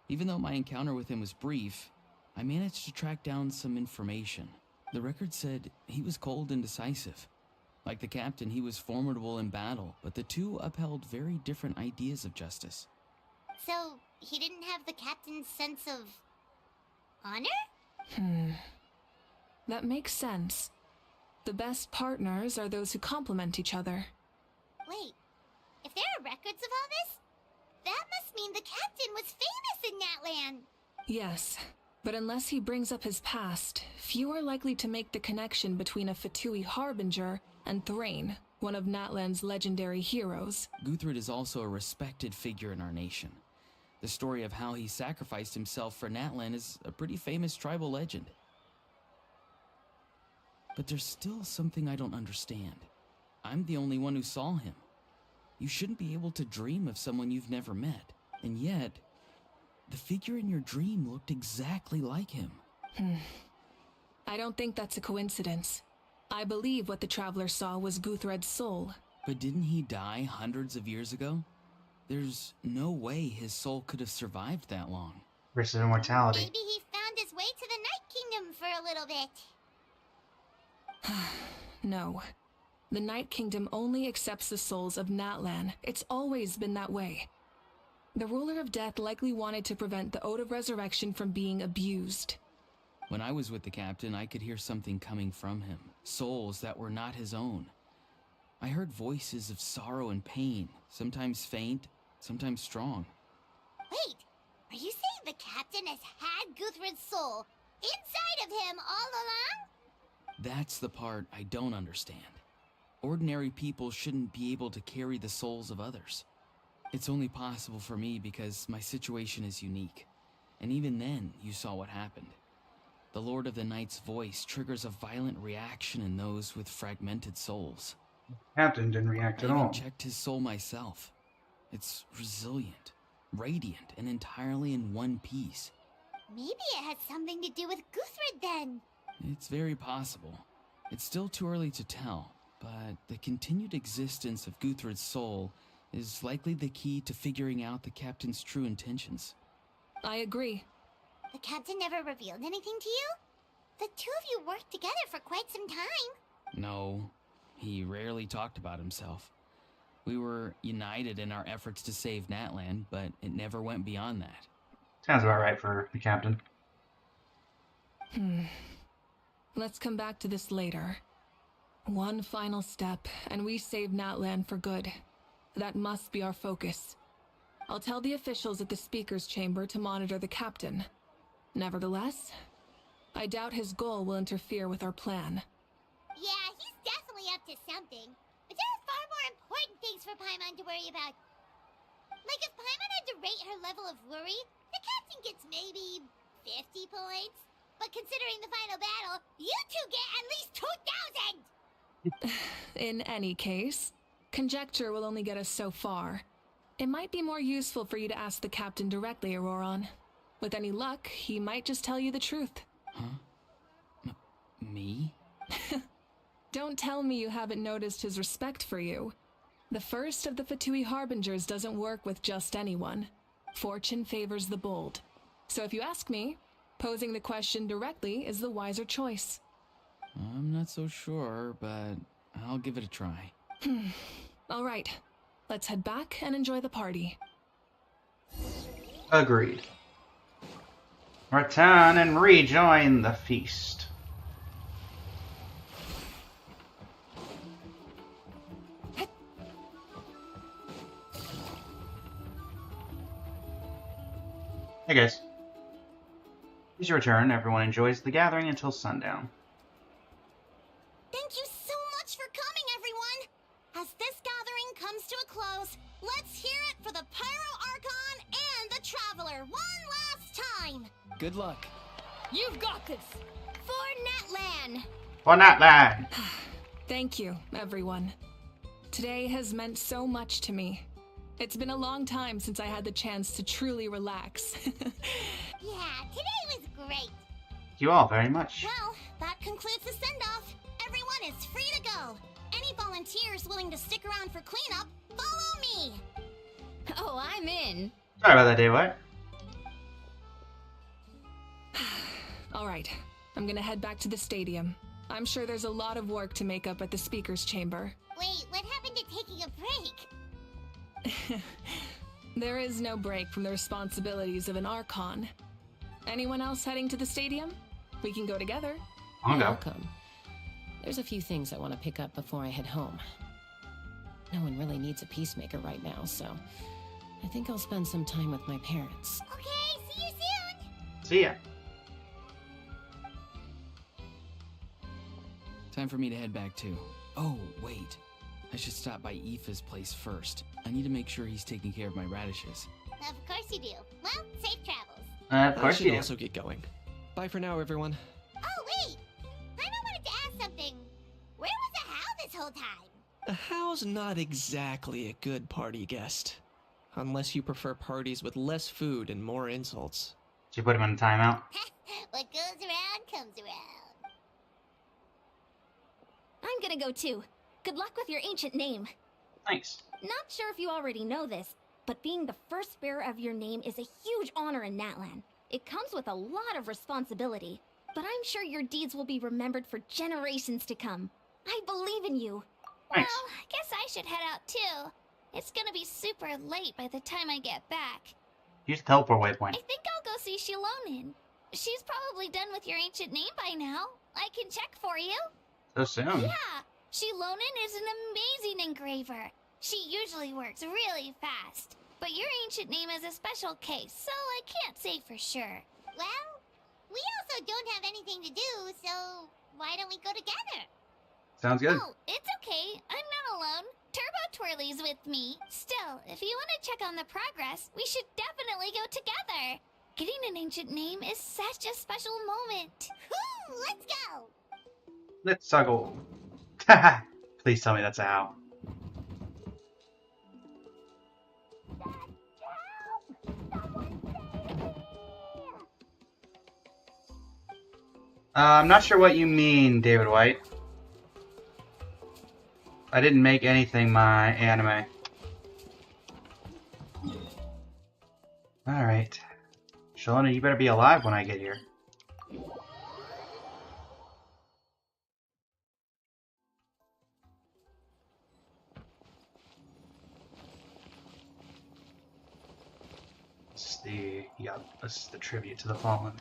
Even though my encounter with him was brief, I managed to track down some information. The record said he was cold and decisive. Like the captain, he was formidable in battle, but the two upheld very different ideas of justice. So, he didn't have the captain's sense of... honor? That makes sense. The best partners are those who complement each other. Wait, if there are records of all this, that must mean the captain was famous in Natlan. Yes, but unless he brings up his past, few are likely to make the connection between a Fatui harbinger and Thrain, one of Natlan's legendary heroes. Guthred is also a respected figure in our nation. The story of how he sacrificed himself for Natlan is a pretty famous tribal legend. But there's still something I don't understand. I'm the only one who saw him. You shouldn't be able to dream of someone you've never met. And yet, the figure in your dream looked exactly like him. I don't think that's a coincidence. I believe what the Traveler saw was Guthred's soul. But didn't he die hundreds of years ago? There's no way his soul could have survived that long. Versus immortality. Maybe he found his way to the Night Kingdom for a little bit. No. The Night Kingdom only accepts the souls of Natlan. It's always been that way. The Ruler of Death likely wanted to prevent the Ode of Resurrection from being abused. When I was with the captain, I could hear something coming from him. Souls that were not his own. I heard voices of sorrow and pain, sometimes faint, sometimes strong. Wait, are you saying the captain has had Guthred's soul inside of him all along? That's the part I don't understand. Ordinary people shouldn't be able to carry the souls of others. It's only possible for me because my situation is unique. And even then, you saw what happened. The Lord of the Night's voice triggers a violent reaction in those with fragmented souls. Captain didn't react at I even all. checked his soul myself. It's resilient, radiant, and entirely in one piece. Maybe it has something to do with Guthred then. It's very possible. It's still too early to tell, but the continued existence of Guthred's soul is likely the key to figuring out the captain's true intentions. I agree. The captain never revealed anything to you? The two of you worked together for quite some time. No, he rarely talked about himself. We were united in our efforts to save Natlan, but it never went beyond that. Sounds about right for the captain. Let's come back to this later. One final step, and we save Natlan for good. That must be our focus. I'll tell the officials at the speaker's chamber to monitor the captain. Nevertheless, I doubt his goal will interfere with our plan. Yeah, he's definitely up to something. But there are far more important things for Paimon to worry about. Like if Paimon had to rate her level of worry, the captain gets maybe 50 points. But considering the final battle, you two get at least 2,000! In any case, conjecture will only get us so far. It might be more useful for you to ask the captain directly, Auroron. With any luck, he might just tell you the truth. Huh? Me? Don't tell me you haven't noticed his respect for you. The first of the Fatui Harbingers doesn't work with just anyone. Fortune favors the bold. So if you ask me, posing the question directly is the wiser choice. I'm not so sure, but I'll give it a try. All right, let's head back and enjoy the party. Agreed. Return and rejoin the feast. Hey guys. As you return, everyone enjoys the gathering until sundown. Thank you so much for coming, everyone! As this gathering comes to a close, let's hear it for the Pyro Archon and the Traveler one last time! Good luck. You've got this! For Natlan! For Natlan! Thank you, everyone. Today has meant so much to me. It's been a long time since I had the chance to truly relax. Yeah, today was great. Thank you all very much. Well, that concludes the send-off. Everyone is free to go. Any volunteers willing to stick around for cleanup, follow me. Oh, I'm in. Sorry about that, Dave White. All right, I'm gonna head back to the stadium. I'm sure there's a lot of work to make up at the speaker's chamber. Wait, what happened to taking a break? There is no break from the responsibilities of an Archon. Anyone else heading to the stadium? We can go together. I'll go. I'll come. There's a few things I want to pick up before I head home. No one really needs a peacemaker right now, so I think I'll spend some time with my parents. Okay, see you soon. See ya. Time for me to head back too. Oh, wait. I should stop by Aoife's place first. I need to make sure he's taking care of my radishes. Of course you do. Well, safe travels. Of I course should you do. also get going. Bye for now, everyone. Oh, wait! I wanted to ask something. Where was the How this whole time? The How's not exactly a good party guest. Unless you prefer parties with less food and more insults. Did you put him in a timeout? What goes around comes around. I'm gonna go too. Good luck with your ancient name. Thanks. Not sure if you already know this, but being the first bearer of your name is a huge honor in Natlan. It comes with a lot of responsibility, but I'm sure your deeds will be remembered for generations to come. I believe in you. Thanks. Well, I guess I should head out too. It's gonna be super late by the time I get back. Use the teleport waypoint. I think I'll go see Shilonin. She's probably done with your ancient name by now. I can check for you. So soon. Yeah, Shilonin is an amazing engraver. She usually works really fast. But your ancient name is a special case, so I can't say for sure. Well, we also don't have anything to do, so why don't we go together? Sounds good. Oh, it's okay. I'm not alone. Turbo Twirly's with me. Still, if you want to check on the progress, we should definitely go together. Getting an ancient name is such a special moment. Woo, let's go! Let's go. Please tell me that's a How. I'm not sure what you mean, David White. I didn't make anything my anime. Alright. Shalona, you better be alive when I get here. This is the tribute to the fallen.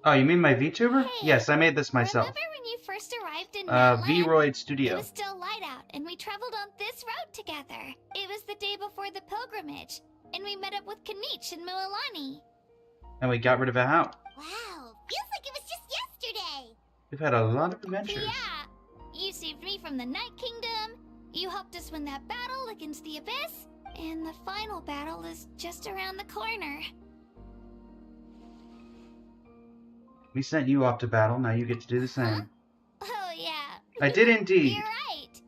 Oh, you mean my VTuber? Hey, Yes, I made this myself. Remember when you first arrived in Natlan? V-Roid It Studio. was still light out, and we traveled on this road together. It was the day before the pilgrimage, and we met up with Kanich and Mualani. And we got rid of a How. Wow, feels like it was just yesterday. We've had a lot of adventures. Yeah, you saved me from the Night Kingdom, you helped us win that battle against the Abyss, and the final battle is just around the corner. We sent you off to battle, now you get to do the same. Oh yeah. I did indeed. You're right.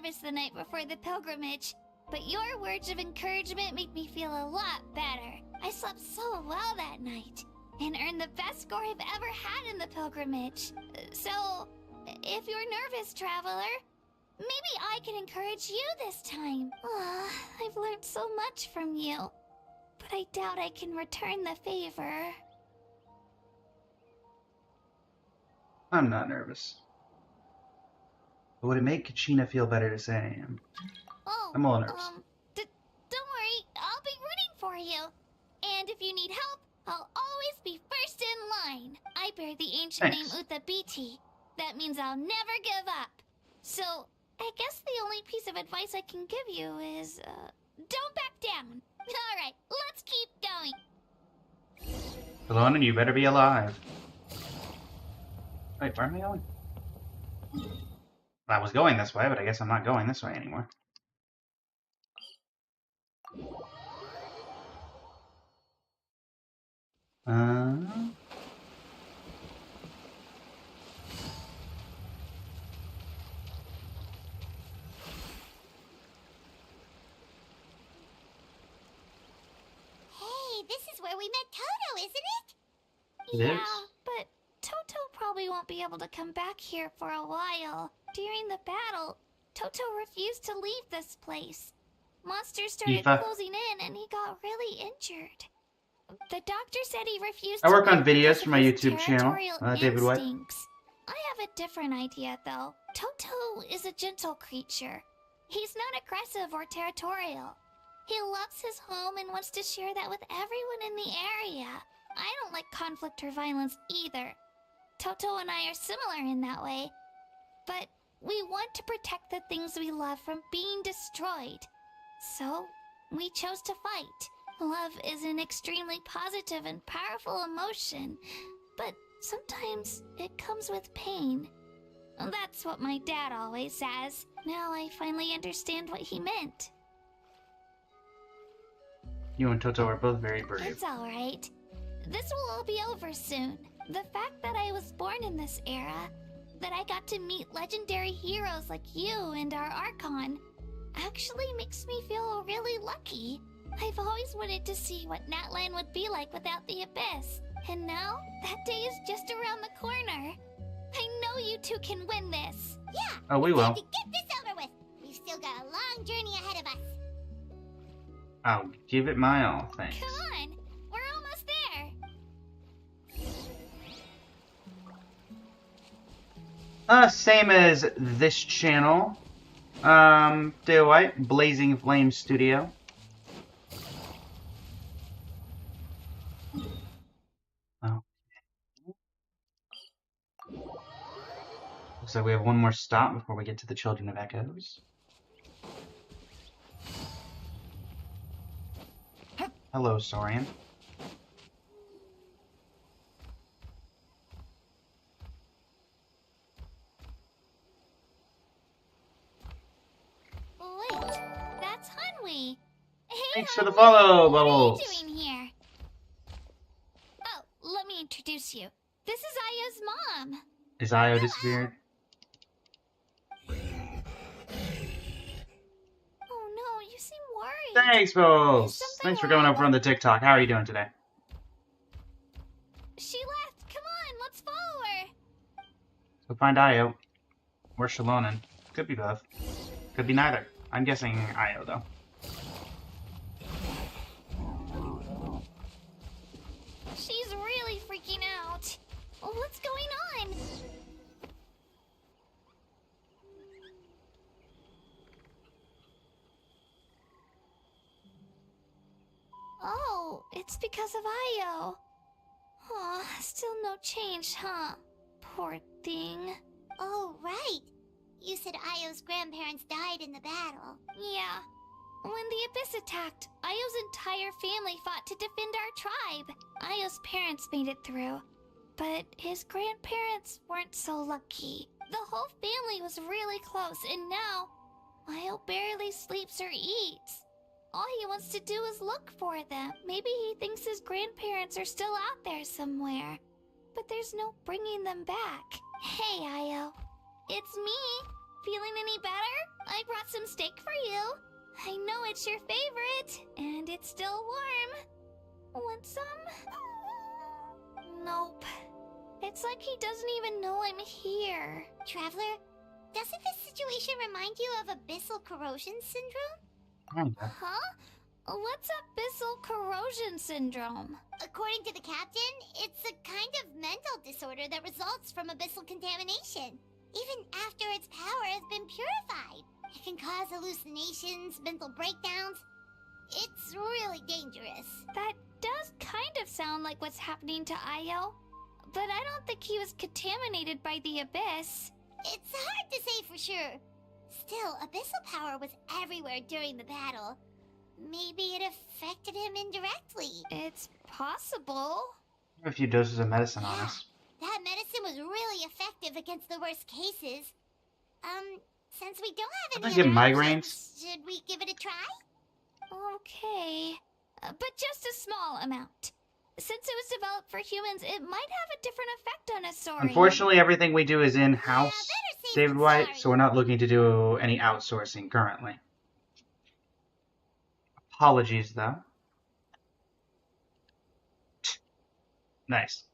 nervous the night before the pilgrimage, but your words of encouragement made me feel a lot better. I slept so well that night, and earned the best score I've ever had in the pilgrimage. So, if you're nervous, traveler, maybe I can encourage you this time. I've learned so much from you, but I doubt I can return the favor. I'm not nervous. But would it make Kachina feel better to say I am? Oh, I'm a little nervous. Don't worry, I'll be rooting for you. And if you need help, I'll always be first in line. I bear the ancient name Utha Biti. That means I'll never give up. So, I guess the only piece of advice I can give you is, don't back down. Alright, let's keep going. Shallonen, you better be alive. Wait, where am I going? I was going this way, but I guess I'm not going this way anymore. Hey, this is where we met Toto, isn't it? It Yeah, is. but Toto probably won't be able to come back here for a while. During the battle, Toto refused to leave this place. Monsters started Aoife. closing in and he got really injured. The doctor said he refused I to work on leave because videos for of my his YouTube channel, territorial David White. instincts. I have a different idea, though. Toto is a gentle creature. He's not aggressive or territorial. He loves his home and wants to share that with everyone in the area. I don't like conflict or violence either. Toto and I are similar in that way. But we want to protect the things we love from being destroyed. So, we chose to fight. Love is an extremely positive and powerful emotion, but sometimes it comes with pain. That's what my dad always says. Now I finally understand what he meant. You and Toto are both very brave. It's alright. This will all be over soon. The fact that I was born in this era, that I got to meet legendary heroes like you and our Archon, actually makes me feel really lucky. I've always wanted to see what Natlan would be like without the Abyss. And now, that day is just around the corner. I know you two can win this. Yeah. Oh, we it's time will. to get this over with. We've still got a long journey ahead of us. I'll give it my all, thanks. Come on, we're almost there. Same as this channel. David White, Blazing Flame Studio. Oh. Looks like we have one more stop before we get to the Children of Echoes. Hello, Saurian. Wait, that's Hunwi. Hey, Thanks for the Hunwi, follow, what Bubbles. are you doing here? Oh, let me introduce you. This is Aya's mom. Is Io disappeared? Oh no, you seem worried. Thanks, Bubbles. Is something Thanks for coming wrong? over on the TikTok. How are you doing today? She left. Come on, let's follow her. So find Io. Or Shallonen. Could be both. Could be neither. I'm guessing Io, though. She's really freaking out. What's going on? Oh, it's because of Io. Aw, still no change, huh? Poor thing. Oh, right. You said Io's grandparents died in the battle. Yeah. When the Abyss attacked, Io's entire family fought to defend our tribe. Io's parents made it through, but his grandparents weren't so lucky. The whole family was really close, and now Io barely sleeps or eats. All he wants to do is look for them. Maybe he thinks his grandparents are still out there somewhere, but there's no bringing them back. Hey, Io. It's me. Feeling any better? I brought some steak for you. I know it's your favorite, and it's still warm. Want some? Nope. It's like he doesn't even know I'm here. Traveler, doesn't this situation remind you of abyssal corrosion syndrome? Kinda. Huh? What's abyssal corrosion syndrome? According to the captain, it's a kind of mental disorder that results from abyssal contamination. Even after its power has been purified, it can cause hallucinations, mental breakdowns. It's really dangerous. That does kind of sound like what's happening to Io, but I don't think he was contaminated by the abyss. It's hard to say for sure. Still, abyssal power was everywhere during the battle. Maybe it affected him indirectly. It's possible. A few doses of medicine on us. That medicine was really effective against the worst cases. Since we don't have Don't any they give other migraines? options, should we give it a try? Okay. But just a small amount. Since it was developed for humans, it might have a different effect on a saurian. Unfortunately, everything we do is in-house, better safe David than White, sorry. so we're not looking to do any outsourcing currently. Apologies, though. Nice.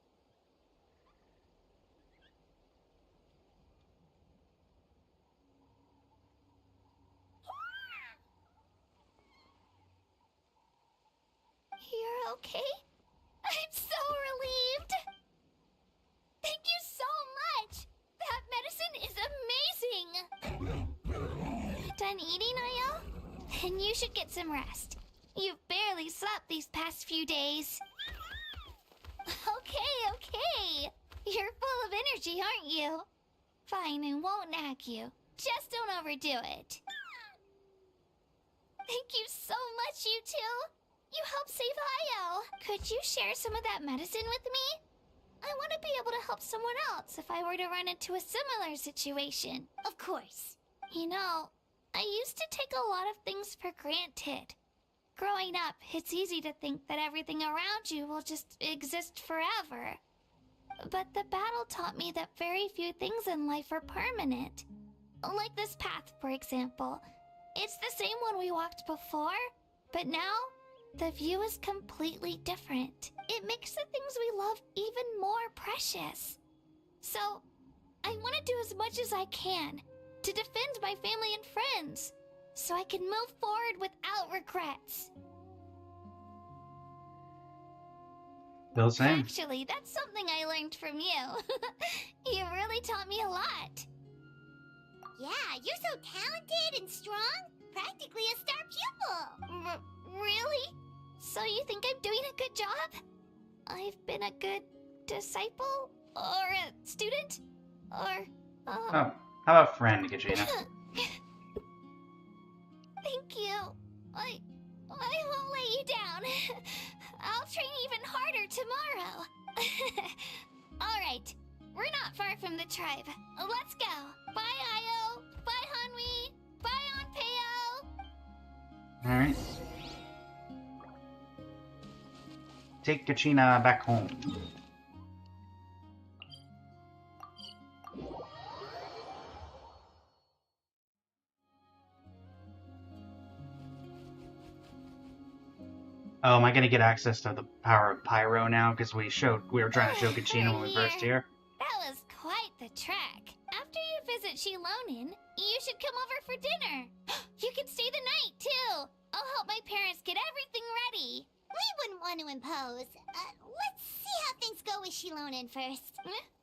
You're okay? I'm so relieved! Thank you so much! That medicine is amazing! Done eating, Io? Then you should get some rest. You've barely slept these past few days. Okay. You're full of energy, aren't you? Fine, I won't nag you. Just don't overdo it. Thank you so much, you two. You helped save Io. Could you share some of that medicine with me? I want to be able to help someone else if I were to run into a similar situation. Of course. You know, I used to take a lot of things for granted. Growing up, it's easy to think that everything around you will just exist forever. But the battle taught me that very few things in life are permanent. Like this path, for example. It's the same one we walked before, but now the view is completely different. It makes the things we love even more precious. So, I want to do as much as I can to defend my family and friends, so I can move forward without regrets. Still the same. Actually, that's something I learned from you. You really taught me a lot. Yeah, you're so talented and strong. Practically a star pupil. Really? So you think I'm doing a good job? I've been a good disciple? Or a student? Or, Oh, how about friend, Katrina? Thank you. I won't let you down. I'll train even harder tomorrow. Alright, we're not far from the tribe. Let's go. Bye, Io. Bye, Hanwi. Bye, Onpeo. Alright. Take Katrina back home. Oh, am I gonna get access to the power of Pyro now? Because we were trying to show Katrina when we first here. That was quite the trek. After you visit Shilonin, you should come over for dinner. You can stay the night, too. I'll help my parents get everything ready. We wouldn't want to impose. Let's see how things go with Shilonin first.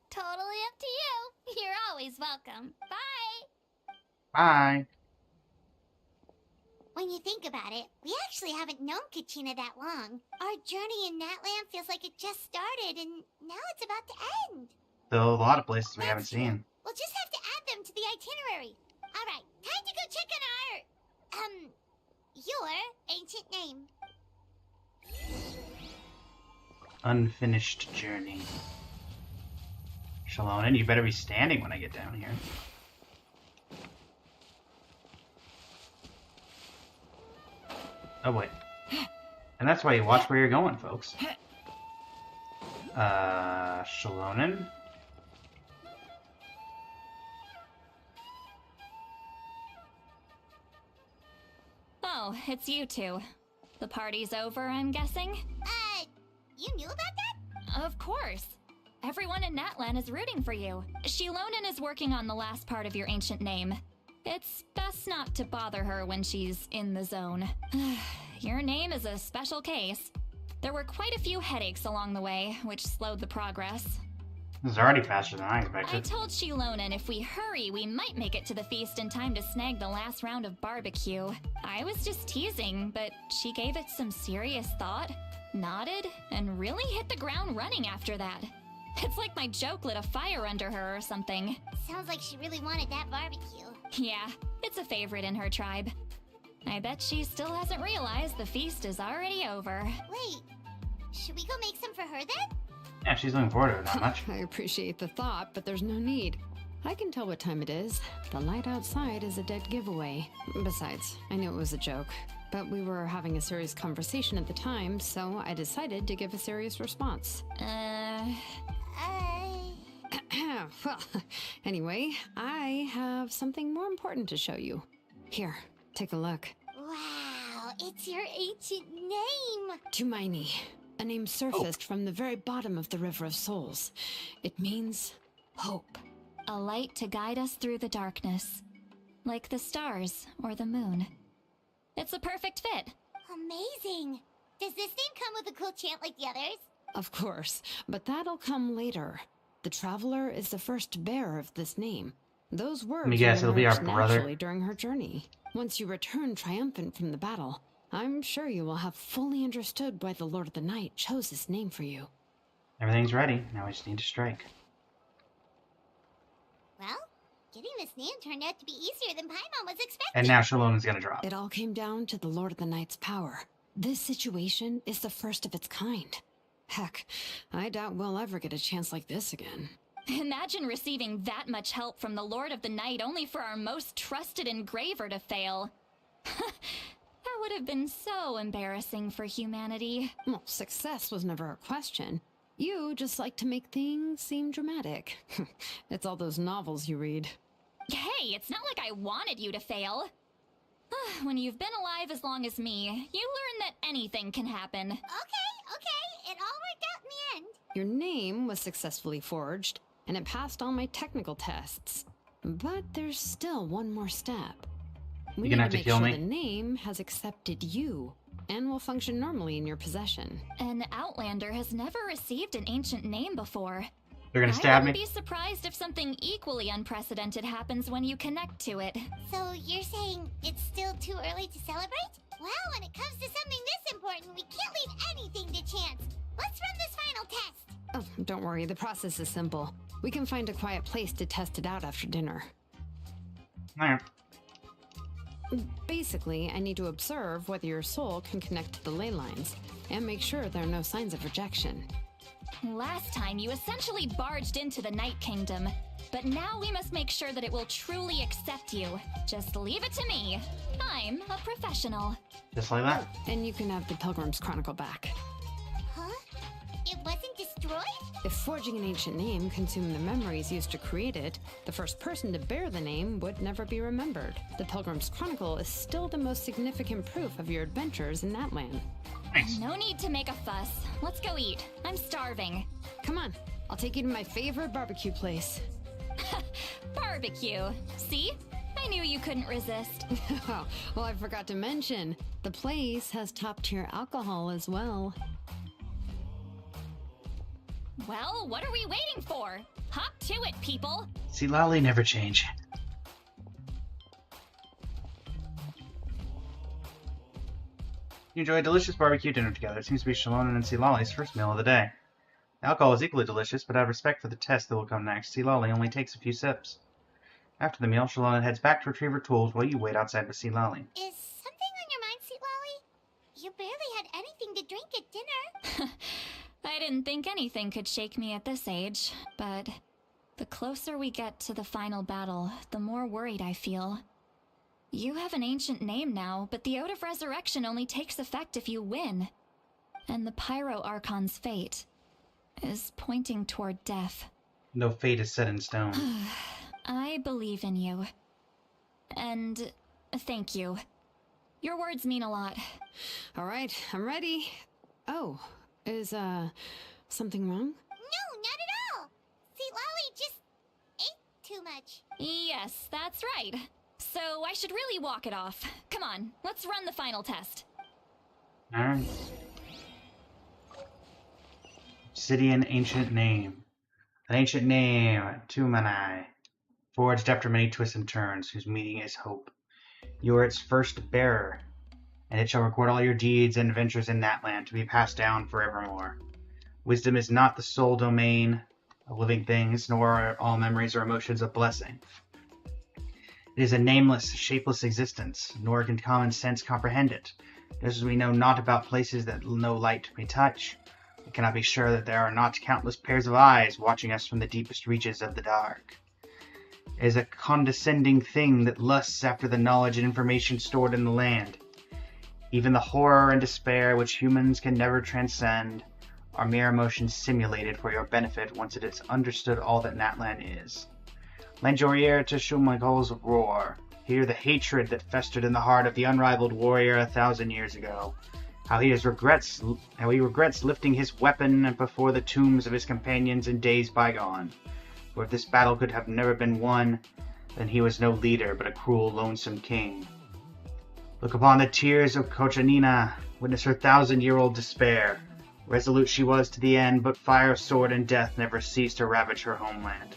Totally up to you. You're always welcome. Bye. Bye. When you think about it, we actually haven't known Katrina that long. Our journey in Natlan feels like it just started, and now it's about to end. Still a lot of places we haven't That's true. seen. We'll just have to add them to the itinerary. All right, time to go check on your ancient name. Unfinished journey. Shilonin, you better be standing when I get down here. Oh, wait. And that's why you watch where you're going, folks. Shilonin? Oh, it's you two. The party's over, I'm guessing? You knew about that? Of course. Everyone in Natlan is rooting for you. Shilonen is working on the last part of your ancient name. It's best not to bother her when she's in the zone. Your name is a special case. There were quite a few headaches along the way, which slowed the progress. This is already faster than I I expected. told Shilonen if we hurry, we might make it to the feast in time to snag the last round of barbecue. I was just teasing, but she gave it some serious thought, nodded, and really hit the ground running after that. It's like my joke lit a fire under her or something. Sounds like she really wanted that barbecue. Yeah, it's a favorite in her tribe. I bet she still hasn't realized the feast is already over. Wait, should we go make some for her then? Yeah, she's looking forward to it that much. I appreciate the thought, but there's no need. I can tell what time it is. The light outside is a dead giveaway. Besides, I knew it was a joke. But we were having a serious conversation at the time, so I decided to give a serious response. Well, anyway, I have something more important to show you. Here, take a look. Wow, it's your ancient name! Tumaini, a name surfaced from the very bottom of the River of Souls. It means hope. A light to guide us through the darkness. Like the stars or the moon. It's a perfect fit. Amazing! Does this name come with a cool chant like the others? Of course, but that'll come later. The Traveler is the first bearer of this name. Those words Let me guess, it'll be our emerged brother. naturally during her journey. Once you return triumphant from the battle, I'm sure you will have fully understood why the Lord of the Night chose this name for you. Everything's ready. Now we just need to strike. Well, getting this name turned out to be easier than Paimon was expecting. And now Shalonen's gonna drop. It all came down to the Lord of the Night's power. This situation is the first of its kind. Heck, I doubt we'll ever get a chance like this again. Imagine receiving that much help from the Lord of the Night only for our most trusted engraver to fail. That would have been so embarrassing for humanity. Well, success was never a question. You just like to make things seem dramatic. It's all those novels you read. Hey, it's not like I wanted you to fail. When you've been alive as long as me, you learn that anything can happen. Okay, it all worked out in the end. Your name was successfully forged, and it passed all my technical tests. But there's still one more step. We You gonna need have to make kill sure me? the name has accepted you, and will function normally in your possession. An Outlander has never received an ancient name before. They're gonna I stab wouldn't me. be surprised if something equally unprecedented happens when you connect to it. So you're saying it's still too early to celebrate? Well, when it comes to something this important, we can't leave anything to chance. Let's run this final test. Oh, don't worry, the process is simple. We can find a quiet place to test it out after dinner. Alright. Basically, I need to observe whether your soul can connect to the ley lines, and make sure there are no signs of rejection. Last time, you essentially barged into the Night Kingdom. But now we must make sure that it will truly accept you. Just leave it to me. I'm a professional. Just like that. And you can have the Pilgrim's Chronicle back. Huh? It wasn't destroyed? If forging an ancient name consumed the memories used to create it, the first person to bear the name would never be remembered. The Pilgrim's Chronicle is still the most significant proof of your adventures in Natlan. Nice. No need to make a fuss. Let's go eat. I'm starving. Come on, I'll take you to my favorite barbecue place. Barbecue. See? I knew you couldn't resist. Well, I forgot to mention, the place has top-tier alcohol as well. Well, what are we waiting for? Hop to it, people. See, Lolly never change. You enjoy a delicious barbecue dinner together. It seems to be Shallonen and Lolly's first meal of the day. The alcohol is equally delicious, but out of respect for the test that will come next, Lolly only takes a few sips. After the meal, Shallonen heads back to retrieve her tools while you wait outside with Lolly. Is something on your mind, Sweet Lolly? You barely had anything to drink at dinner. I didn't think anything could shake me at this age, but the closer we get to the final battle, the more worried I feel. You have an ancient name now, but the Oath of Resurrection only takes effect if you win. And the Pyro Archon's fate is pointing toward death. No fate is set in stone. I believe in you. And thank you. Your words mean a lot. All right, I'm ready. Oh, is, something wrong? No, not at all. See, Lolly just ate too much. Yes, that's right. So I should really walk it off. Come on, let's run the final test. Alright. Obsidian ancient name. An ancient name, Tumanai, forged after many twists and turns, whose meaning is hope. You are its first bearer, and it shall record all your deeds and adventures in Natlan to be passed down forevermore. Wisdom is not the sole domain of living things, nor are all memories or emotions a blessing. It is a nameless, shapeless existence, nor can common sense comprehend it. Just as we know not about places that no light may touch, we cannot be sure that there are not countless pairs of eyes watching us from the deepest reaches of the dark. It is a condescending thing that lusts after the knowledge and information stored in the land. Even the horror and despair which humans can never transcend are mere emotions simulated for your benefit once it is understood all that Natlan is. Lend your ear to Shumakol's roar. Hear the hatred that festered in the heart of the unrivaled warrior 1,000 years ago. How he regrets lifting his weapon before the tombs of his companions in days bygone. For if this battle could have never been won, then he was no leader, but a cruel, lonesome king. Look upon the tears of Kochanina, witness her 1,000-year-old despair. Resolute she was to the end, but fire, sword, and death never ceased to ravage her homeland.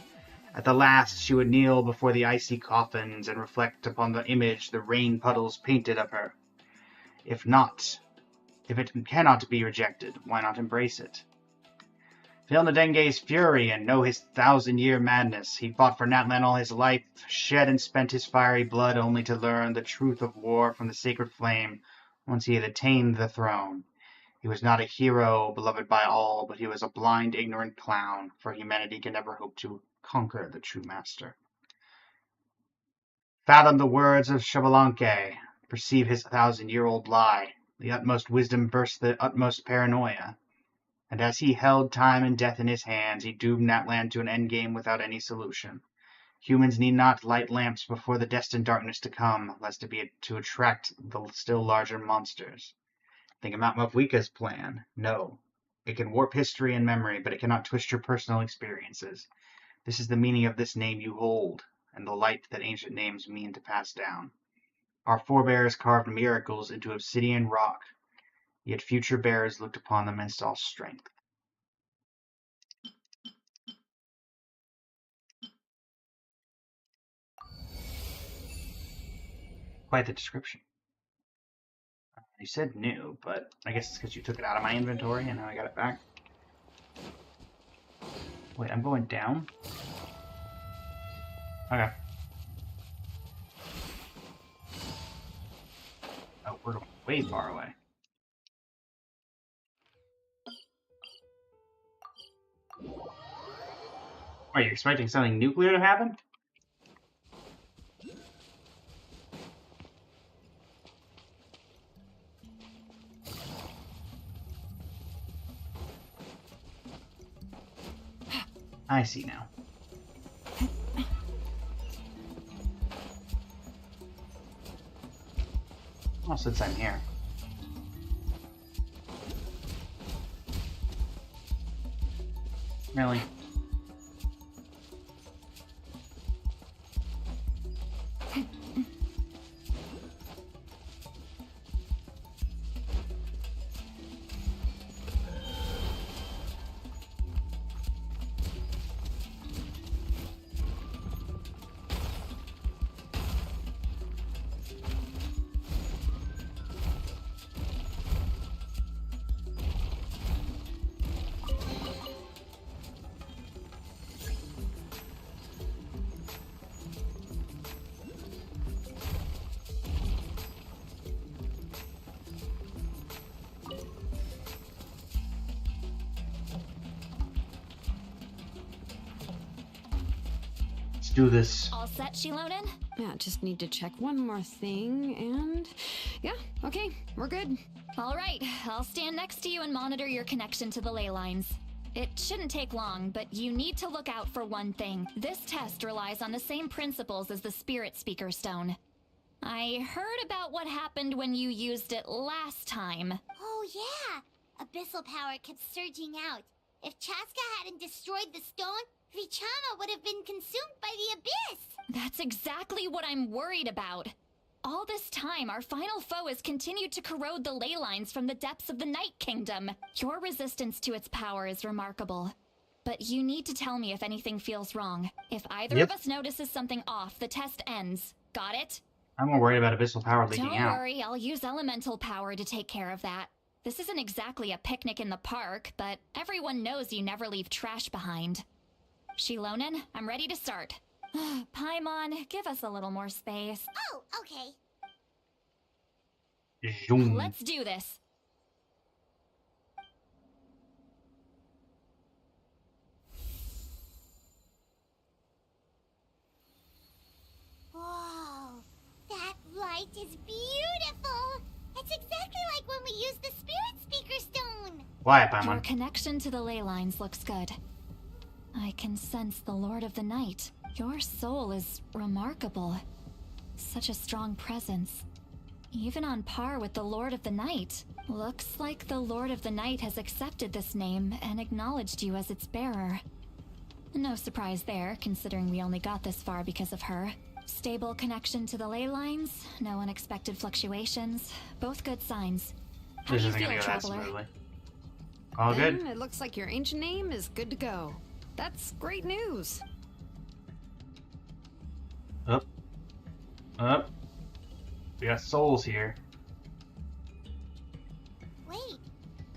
At the last she would kneel before the icy coffins and reflect upon the image the rain puddles painted of her. If it cannot be rejected, why not embrace it? Feel Nadenge's fury and know his 1,000-year madness. He fought for Natlan all his life, shed and spent his fiery blood only to learn the truth of war from the sacred flame once he had attained the throne. He was not a hero beloved by all, but he was a blind, ignorant clown, for humanity can never hope to conquer the true master. Fathom the words of Xbalanque, perceive his 1,000-year-old lie. The utmost wisdom burst the utmost paranoia. And as he held time and death in his hands, he doomed Natlan to an endgame without any solution. Humans need not light lamps before the destined darkness to come, lest it be to attract the still larger monsters. Think about Mavwika's plan. No. It can warp history and memory, but it cannot twist your personal experiences. This is the meaning of this name you hold, and the light that ancient names mean to pass down. Our forebears carved miracles into obsidian rock, yet future bearers looked upon them and saw strength. Quite the description. You said new, but I guess it's because you took it out of my inventory and now I got it back. Wait, I'm going down? Okay. Oh, we're going way far away. Are you expecting something nuclear to happen? I see now. Well, since I'm here. Really? Do this. All set, Shilonen? Yeah, just need to check one more thing, and yeah, okay, we're good. All right, I'll stand next to you and monitor your connection to the ley lines. It shouldn't take long, but you need to look out for one thing. This test relies on the same principles as the Spirit Speaker Stone. I heard about what happened when you used it last time. Oh yeah! Abyssal power kept surging out. If Chaska hadn't destroyed the stone, Vichama would have been consumed by the abyss! That's exactly what I'm worried about. All this time, our final foe has continued to corrode the ley lines from the depths of the Night Kingdom. Your resistance to its power is remarkable. But you need to tell me if anything feels wrong. If either of us notices something off, the test ends. Got it? I'm more worried about abyssal power leaking Don't out. worry, I'll use elemental power to take care of that. This isn't exactly a picnic in the park, but everyone knows you never leave trash behind. Shilonen, I'm ready to start. Paimon, give us a little more space. Oh, okay. Zoom. Let's do this. Whoa, that light is beautiful! It's exactly like when we used the Spirit Speaker Stone! Why, Your Paimon? connection to the ley lines looks good. I can sense the Lord of the Night. Your soul is remarkable. Such a strong presence. Even on par with the Lord of the Night. Looks like the Lord of the Night has accepted this name and acknowledged you as its bearer. No surprise there, considering we only got this far because of her. Stable connection to the ley lines, no unexpected fluctuations, both good signs. How This do you isn't feel, gonna go that Traveler? smoothly. All Then good. it looks like your ancient name is good to go. That's great news. Up. Up. We got souls here. Wait,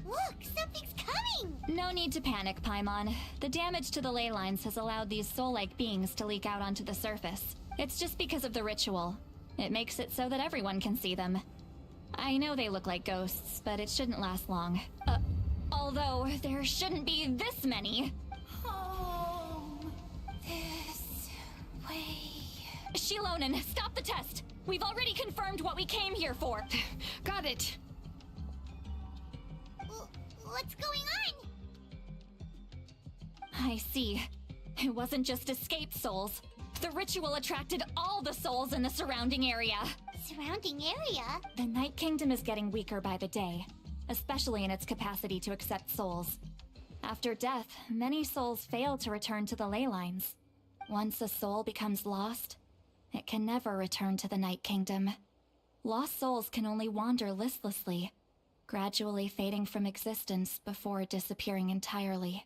look, something's coming! No need to panic, Paimon. The damage to the ley lines has allowed these soul-like beings to leak out onto the surface. It's just because of the ritual. It makes it so that everyone can see them. I know they look like ghosts, but it shouldn't last long. Although, there shouldn't be this many. Home. This way. Shilonen, stop the test! We've already confirmed what we came here for. Got it. What's going on? I see. It wasn't just escaped souls. The ritual attracted all the souls in the surrounding area. Surrounding area? The Night Kingdom is getting weaker by the day, especially in its capacity to accept souls. After death, many souls fail to return to the ley lines. Once a soul becomes lost, it can never return to the Night Kingdom. Lost souls can only wander listlessly, gradually fading from existence before disappearing entirely.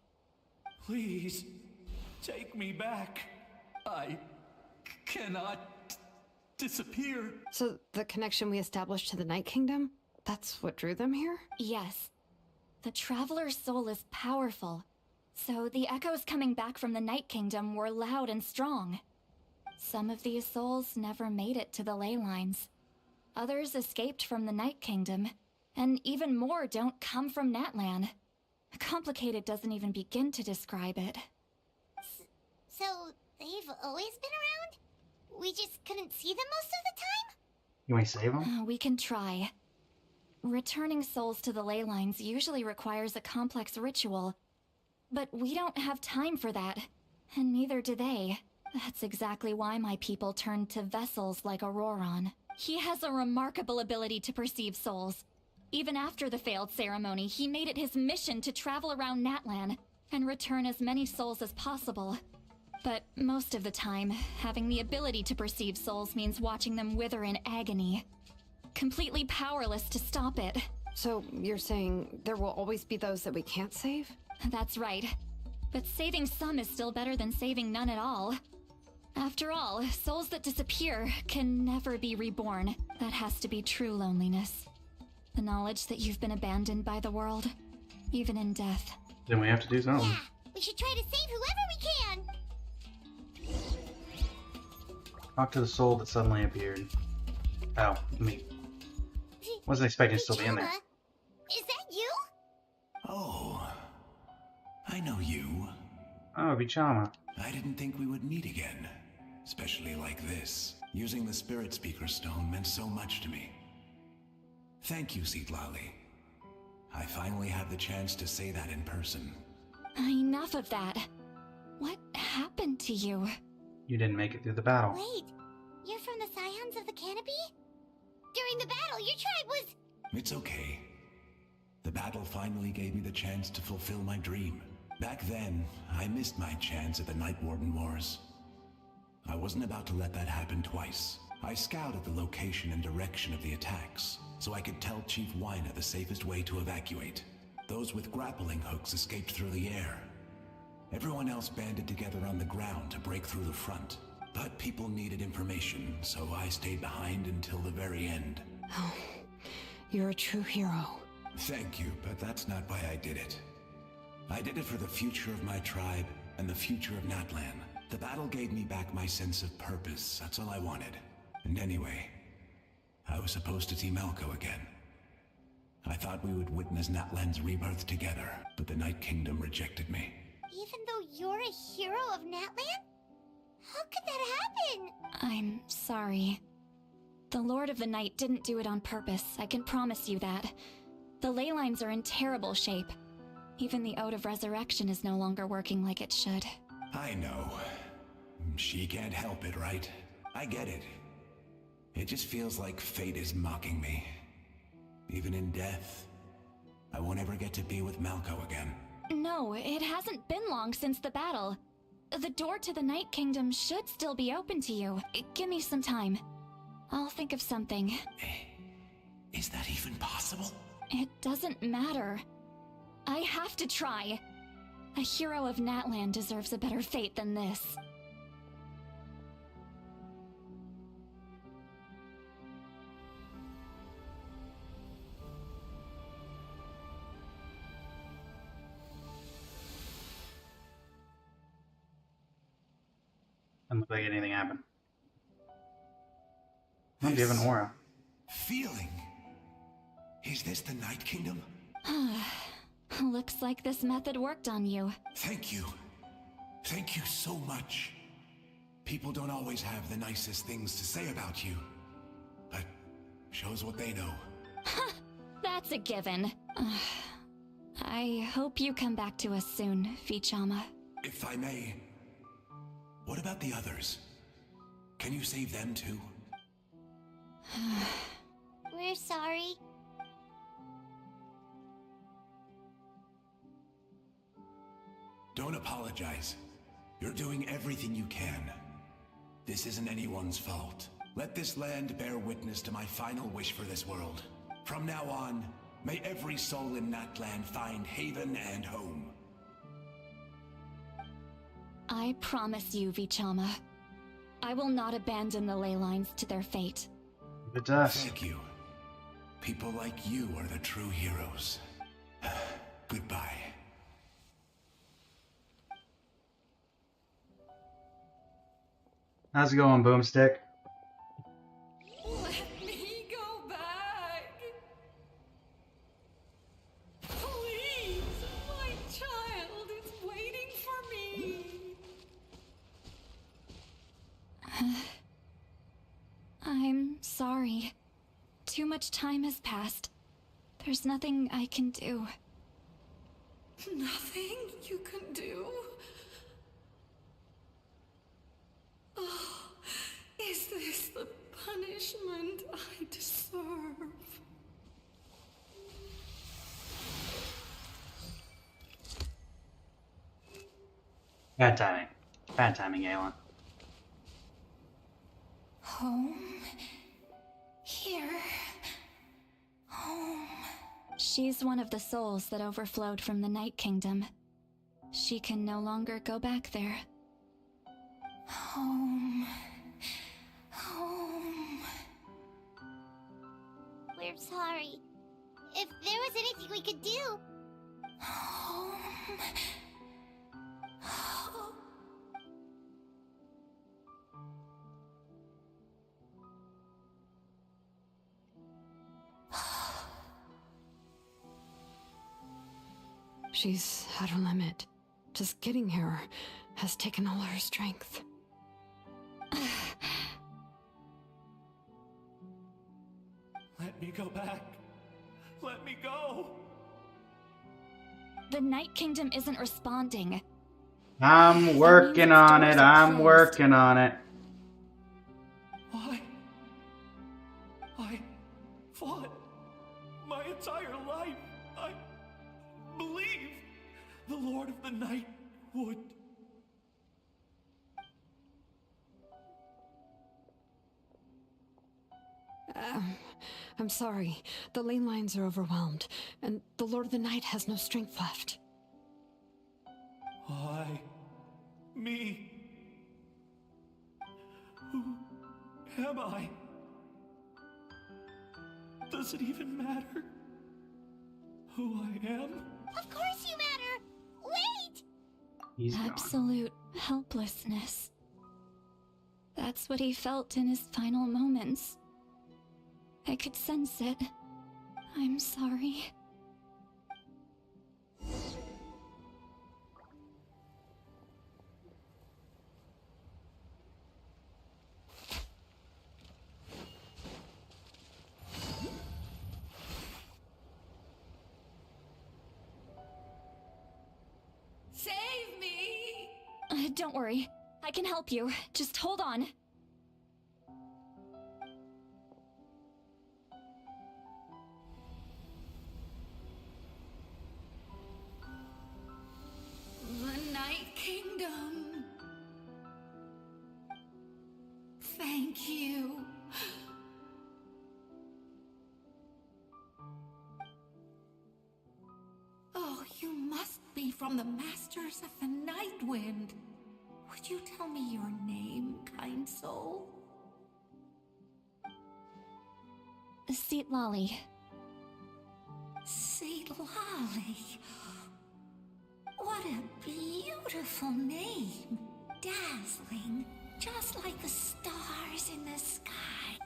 Please, take me back. I cannot disappear. So the connection we established to the Night Kingdom, that's what drew them here? Yes. The Traveler's soul is powerful, so the echoes coming back from the Night Kingdom were loud and strong. Some of these souls never made it to the ley lines. Others escaped from the Night Kingdom, and even more don't come from Natlan. Complicated doesn't even begin to describe it. So, they've always been around? We just couldn't see them most of the time? You want to save them? We can try. Returning souls to the ley lines usually requires a complex ritual, but we don't have time for that, and neither do they. That's exactly why my people turned to vessels like Auroron. He has a remarkable ability to perceive souls. Even after the failed ceremony, he made it his mission to travel around Natlan and return as many souls as possible. But most of the time, having the ability to perceive souls means watching them wither in agony. Completely powerless to stop it. So you're saying there will always be those that we can't save? That's right. But saving some is still better than saving none at all. After all, souls that disappear can never be reborn. That has to be true loneliness. The knowledge that you've been abandoned by the world, even in death. Then we have to do something. Yeah, we should try to save whoever we can! Talk to the soul that suddenly appeared. Oh, me. Wasn't expecting to still be in there. Is that you? Oh, I know you. Oh, Vichama. I didn't think we would meet again, especially like this. Using the Spirit Speaker Stone meant so much to me. Thank you, Seatlali. I finally had the chance to say that in person. Enough of that. What happened to you? You didn't make it through the battle. Wait, you're from the Scions of the Canopy? your tribe was... It's okay. The battle finally gave me the chance to fulfill my dream. Back then, I missed my chance at the Night Warden Wars. I wasn't about to let that happen twice. I scouted the location and direction of the attacks, so I could tell Chief Wyna the safest way to evacuate. Those with grappling hooks escaped through the air. Everyone else banded together on the ground to break through the front. But people needed information, so I stayed behind until the very end. Oh, you're a true hero. Thank you, but that's not why I did it. I did it for the future of my tribe and the future of Natlan. The battle gave me back my sense of purpose, that's all I wanted. And anyway, I was supposed to see Malco again. I thought we would witness Natlan's rebirth together, but the Night Kingdom rejected me. Even though you're a hero of Natlan? How could that happen? I'm sorry. The Lord of the Night didn't do it on purpose, I can promise you that. The ley lines are in terrible shape. Even the Ode of Resurrection is no longer working like it should. I know. She can't help it, right? I get it. It just feels like fate is mocking me. Even in death, I won't ever get to be with Malco again. No, it hasn't been long since the battle. The door to the Night Kingdom should still be open to you. Give me some time. I'll think of something. Is that even possible? It doesn't matter. I have to try. A hero of Natlan deserves a better fate than this. Doesn't look like anything happened. Oh, you have an aura. Feeling. Is this the Night Kingdom? Looks like this method worked on you. Thank you. Thank you so much. People don't always have the nicest things to say about you, but shows what they know. That's a given. I hope you come back to us soon, Vichama. If I may, what about the others? Can you save them too? We're sorry. Don't apologize. You're doing everything you can. This isn't anyone's fault. Let this land bear witness to my final wish for this world. From now on, may every soul in Natlan find haven and home. I promise you, Vichama. I will not abandon the ley lines to their fate. It does. Thank you. People like you are the true heroes. Goodbye. How's it going, Boomstick? Let me go back. Please, my child is waiting for me. I'm sorry. Too much time has passed. There's nothing I can do. Nothing you can do? Oh, is this the punishment I deserve? Bad timing. Bad timing, Aelin. Home. Here. Home. She's one of the souls that overflowed from the Night Kingdom. She can no longer go back there. Home. Home. We're sorry. If there was anything we could do... Home. Home. She's at her limit. Just getting here has taken all her strength. Let me go back. Let me go. The Night Kingdom isn't responding. I'm working on it. I'm working on it. Why? Lord of the Night would. I'm sorry. The ley lines are overwhelmed, and the Lord of the Night has no strength left. Why? Me? Who am I? Does it even matter who I am? Of course you matter! Wait! He's gone. Absolute helplessness. That's what he felt in his final moments. I could sense it. I'm sorry. Save me! Don't worry. I can help you. Just hold on. The Night Kingdom. Thank you. Oh, you must be from the Masters of the Night Wind. Would you tell me your name, kind soul? Seat Lolly. Seat Lolly. What a beautiful name. Dazzling, just like the stars in the sky.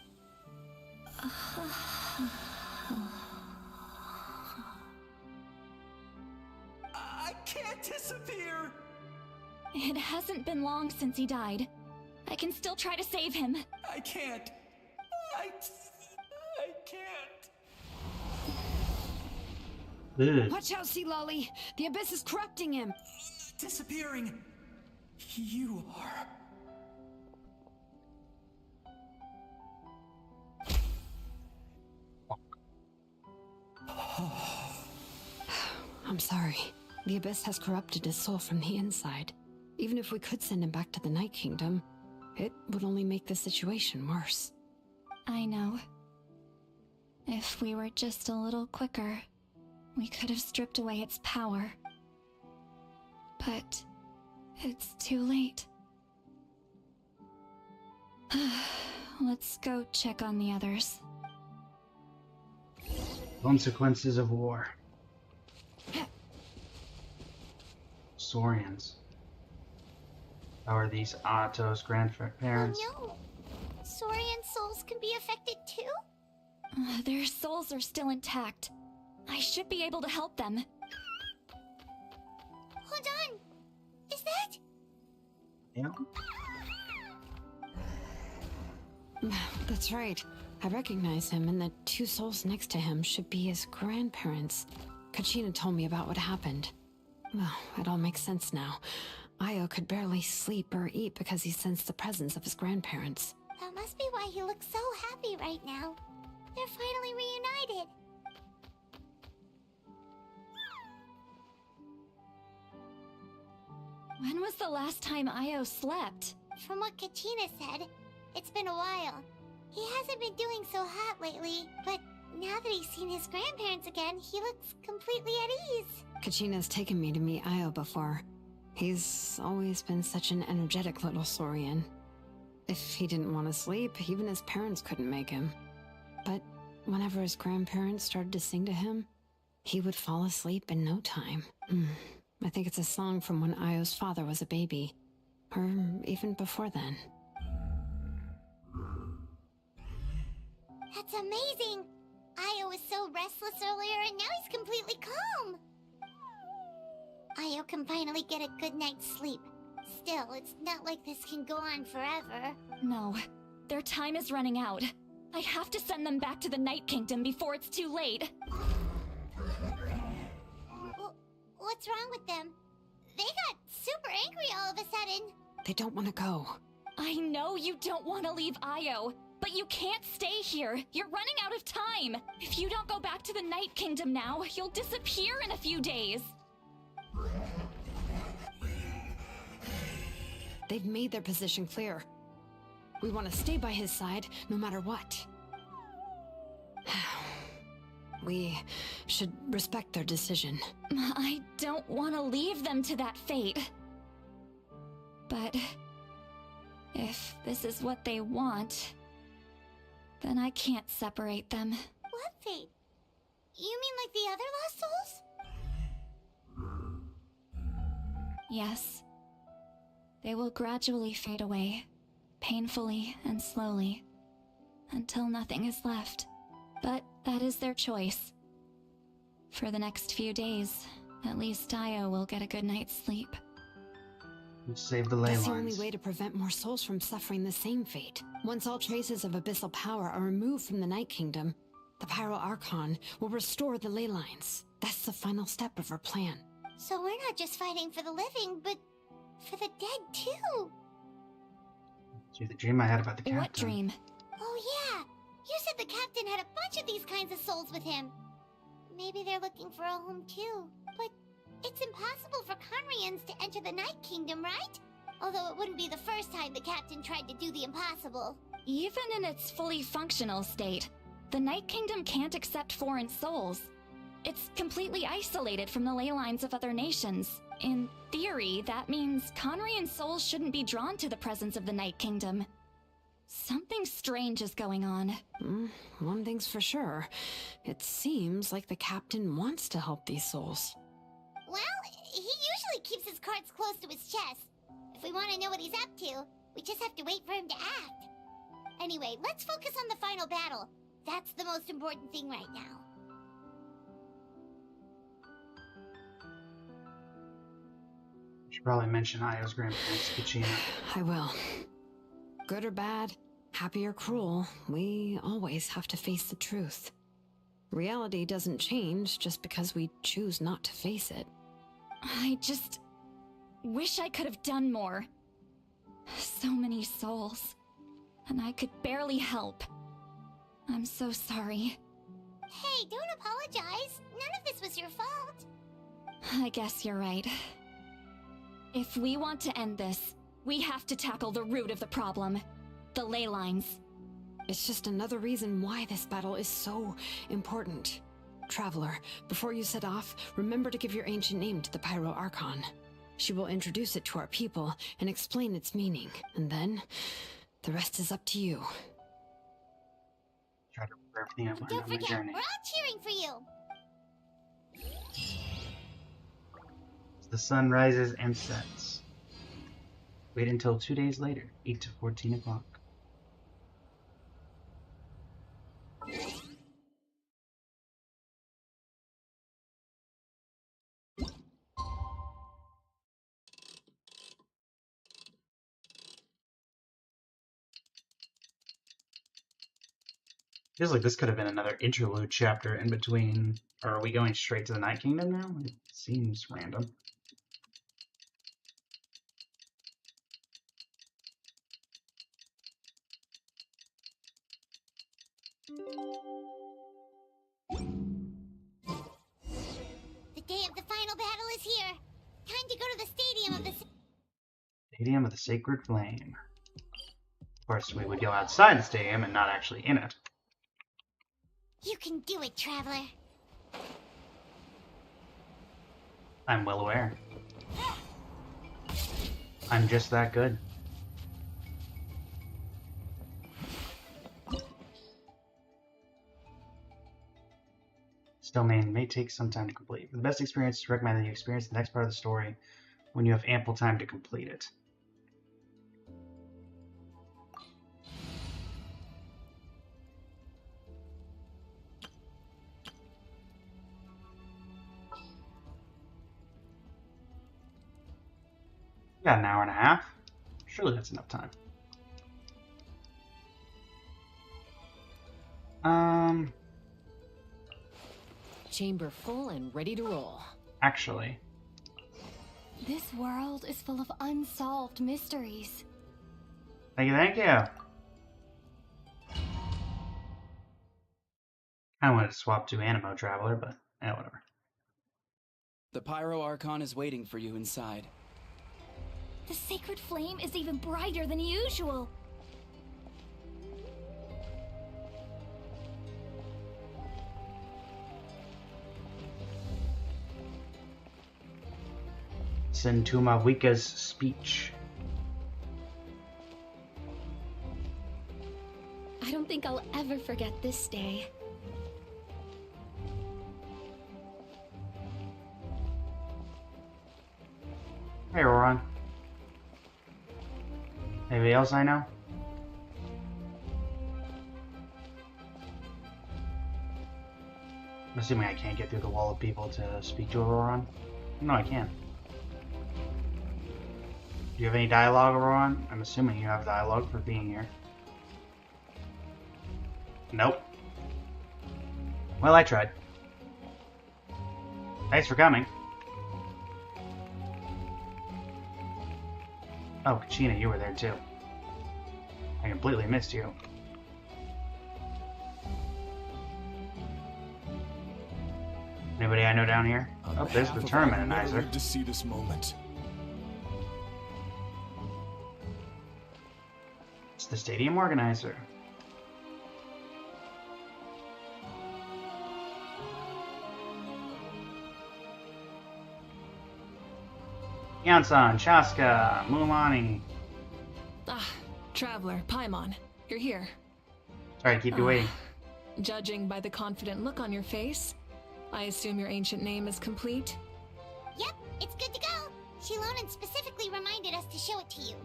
I can't disappear! It hasn't been long since he died. I can still try to save him. I can't. I can't. Ugh. Watch out, Sea Lolly! The abyss is corrupting him! Disappearing. You are. I'm sorry. The abyss has corrupted his soul from the inside. Even if we could send him back to the Night Kingdom, it would only make the situation worse. I know. If we were just a little quicker, we could have stripped away its power. But it's too late. Let's go check on the others. Consequences of war. Saurians. How are these Ato's grandparents? Oh no! Saurian souls can be affected too? Their souls are still intact. I should be able to help them. Hold on! Is that? Yeah. That's right. I recognize him, and the two souls next to him should be his grandparents. Kachina told me about what happened. Well, it all makes sense now. Io could barely sleep or eat because he sensed the presence of his grandparents. That must be why he looks so happy right now. They're finally reunited. When was the last time Io slept? From what Kachina said, it's been a while. He hasn't been doing so hot lately, but now that he's seen his grandparents again, he looks completely at ease. Kachina's taken me to meet Io before. He's always been such an energetic little saurian. If he didn't want to sleep, even his parents couldn't make him. But whenever his grandparents started to sing to him, he would fall asleep in no time. I think it's a song from when Io's father was a baby. Or even before then. That's amazing! Io was so restless earlier and now he's completely calm! Io can finally get a good night's sleep. Still, it's not like this can go on forever. No, their time is running out. I have to send them back to the Night Kingdom before it's too late. What's wrong with them? They got super angry all of a sudden. They don't want to go. I know you don't want to leave Io, but you can't stay here. You're running out of time. If you don't go back to the Night Kingdom now, you'll disappear in a few days. They've made their position clear. We want to stay by his side, no matter what. We should respect their decision. I don't want to leave them to that fate. But if this is what they want, then I can't separate them. What fate? You mean like the other lost souls? Yes. They will gradually fade away, painfully and slowly, until nothing is left. But that is their choice. For the next few days, at least Dio will get a good night's sleep. Save the ley That's lines. the only way to prevent more souls from suffering the same fate. Once all traces of abyssal power are removed from the Night Kingdom, the Pyro Archon will restore the ley lines. That's the final step of our plan. So we're not just fighting for the living, but for the dead too. See the dream I had about the captain. What dream? Oh yeah, you said the captain had a bunch of these kinds of souls with him. Maybe they're looking for a home too. But it's impossible for Conrians to enter the Night Kingdom, right? Although it wouldn't be the first time the captain tried to do the impossible. Even in its fully functional state, the Night Kingdom can't accept foreign souls. It's completely isolated from the ley lines of other nations. In theory, that means Conrian souls shouldn't be drawn to the presence of the Night Kingdom. Something strange is going on. One thing's for sure. It seems like the captain wants to help these souls. Well, he usually keeps his cards close to his chest. If we want to know what he's up to, we just have to wait for him to act. Anyway, let's focus on the final battle. That's the most important thing right now. Should probably mention Io's grandparents, Kachina. I will. Good or bad, happy or cruel, we always have to face the truth. Reality doesn't change just because we choose not to face it. I just wish I could have done more. So many souls, and I could barely help. I'm so sorry. Hey, don't apologize. None of this was your fault. I guess you're right. If we want to end this, we have to tackle the root of the problem. The ley lines. It's just another reason why this battle is so important. Traveler, before you set off, remember to give your ancient name to the Pyro Archon. She will introduce it to our people and explain its meaning. And then, the rest is up to you. Try to remember everything I've learned Don't on my forget, journey. we're all cheering for you. The sun rises and sets. Wait until 2 days later, 8 to 14 o'clock. Feels like this could have been another interlude chapter in between. Or are we going straight to the Night Kingdom now? It seems random. The day of the final battle is here. Time to go to the Stadium of the... Stadium of the Sacred Flame. Of course, we would go outside the stadium and not actually in it. You can do it, Traveler. I'm well aware. I'm just that good. This domain may take some time to complete. For the best experience, recommend that you experience the next part of the story when you have ample time to complete it. Got an hour and a half. Surely that's enough time. Chamber full and ready to roll. Actually, This world is full of unsolved mysteries. thank you, thank you. I wanted to swap to Animo Traveler, but whatever. The Pyro Archon is waiting for you inside. The sacred flame is even brighter than usual. Sintumawika's speech. I don't think I'll ever forget this day. Hey, Roran. Anybody else I know? I'm assuming I can't get through the wall of people to speak to Roran. No, I can. Do you have any dialogue, Roran? I'm assuming you have dialogue for being here. Nope. Well, I tried. Thanks for coming. Oh, Kachina, you were there too. I completely missed you. Anybody I know down here? Oh, there's the tournament organizer. To see this moment. It's the stadium organizer. Yansan, Chaska, Mulani. Ah, Traveler, Paimon, you're here. Sorry, keep you waiting. Judging by the confident look on your face, I assume your ancient name is complete? Yep, it's good to go. Shilonan specifically reminded us to show it to you.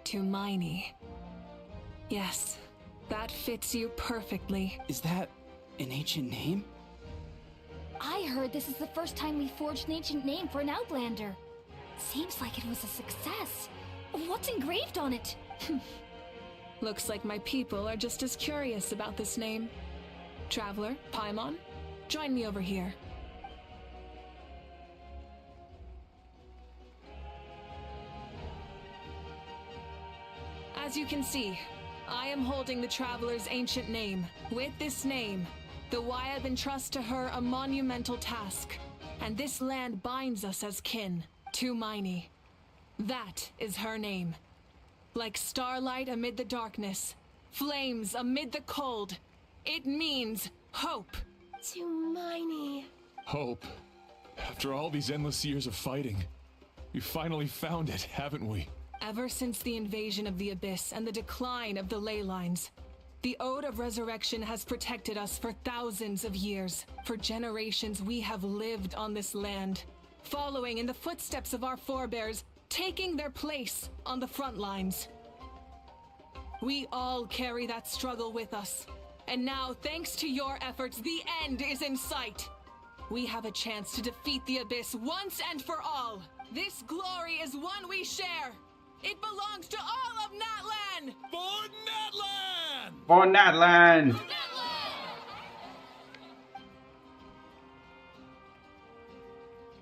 Tumaini. Yes, that fits you perfectly. Is that an ancient name? I heard this is the first time we forged an ancient name for an Outlander. Seems like it was a success. What's engraved on it? Looks like my people are just as curious about this name. Traveler, Paimon, join me over here. As you can see, I am holding the Traveler's ancient name. With this name, the Wyab entrust to her a monumental task, and this land binds us as kin, Tumaini. That is her name. Like starlight amid the darkness, flames amid the cold, it means hope. Tumaini. Hope. After all these endless years of fighting, we finally found it, haven't we? Ever since the invasion of the Abyss and the decline of the ley lines, the Ode of Resurrection has protected us for thousands of years. For generations we have lived on this land, following in the footsteps of our forebears, taking their place on the front lines. We all carry that struggle with us, and now, thanks to your efforts, the end is in sight. We have a chance to defeat the Abyss once and for all. This glory is one we share. It belongs to all of Natlan! For Natlan! For Natlan!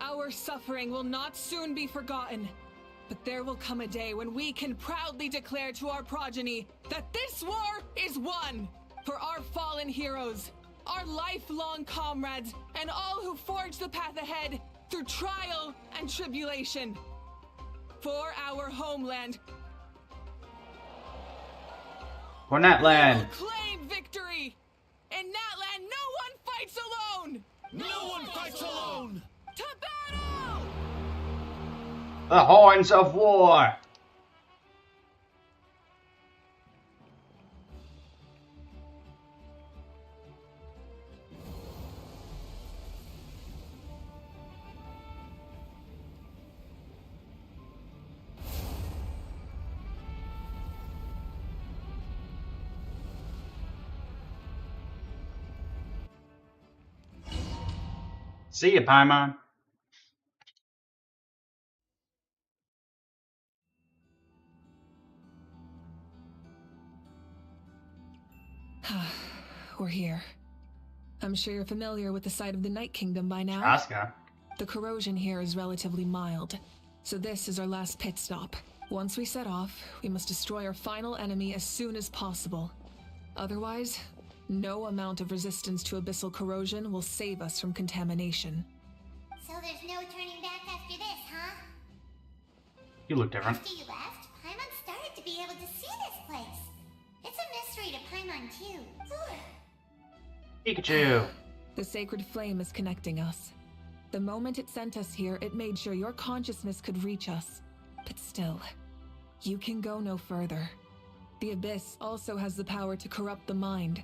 Our suffering will not soon be forgotten, but there will come a day when we can proudly declare to our progeny that this war is won! For our fallen heroes, our lifelong comrades, and all who forge the path ahead through trial and tribulation. For our homeland. For Natlan! Claim victory! In Natlan, no one fights alone! No one fights alone! To battle! The horns of war! See ya, Paimon. We're here. I'm sure you're familiar with the site of the Night Kingdom by now. Asuka. The corrosion here is relatively mild, so this is our last pit stop. Once we set off, we must destroy our final enemy as soon as possible. Otherwise, no amount of resistance to abyssal corrosion will save us from contamination. So there's no turning You look different. After you left, Paimon started to be able to see this place. It's a mystery to Paimon too. Pikachu! The sacred flame is connecting us. The moment it sent us here, it made sure your consciousness could reach us. But still, you can go no further. The Abyss also has the power to corrupt the mind.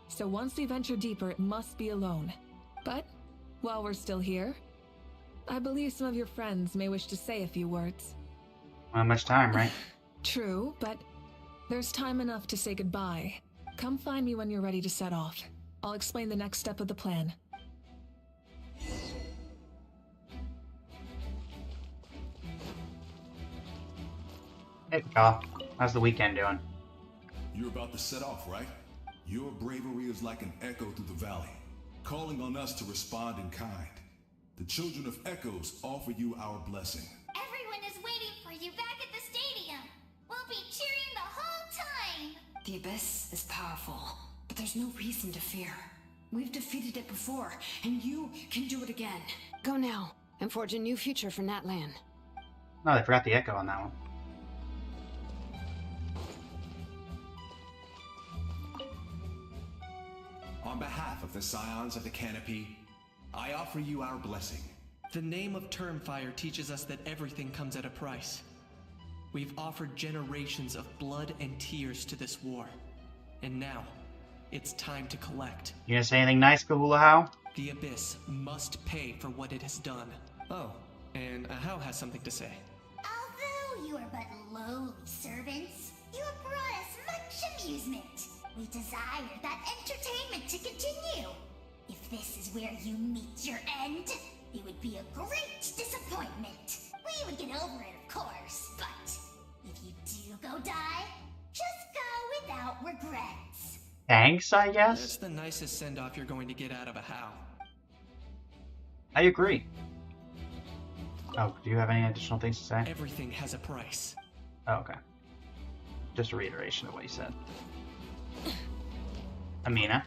So once we venture deeper, it must be alone. But while we're still here, I believe some of your friends may wish to say a few words. Not much time, right? True, but there's time enough to say goodbye. Come find me when you're ready to set off. I'll explain the next step of the plan. Hey, Papa. How's the weekend doing? You're about to set off, right? Your bravery is like an echo through the valley, calling on us to respond in kind. The children of Echoes offer you our blessing. Everyone is waiting for you back at the stadium. We'll be cheering the whole time. The Abyss is powerful, but there's no reason to fear. We've defeated it before, and you can do it again. Go now, and forge a new future for Natlan. No, they forgot the echo on that one. On behalf of the Scions of the Canopy, I offer you our blessing. The name of Termfire teaches us that everything comes at a price. We've offered generations of blood and tears to this war. And now, it's time to collect. You gonna say anything nice, Kahula How? The Abyss must pay for what it has done. Oh, and Ahau has something to say. Although you are but lowly servants, you have brought us much amusement. We desire that entertainment to continue. If this is where you meet your end, it would be a great disappointment. We would get over it, of course, but if you do go die, just go without regrets. Thanks, I That's guess? the nicest send-off you're going to get out of Ahau. I agree. Oh, do you have any additional things to say? Everything has a price. Oh, okay. Just a reiteration of what you said. Amina?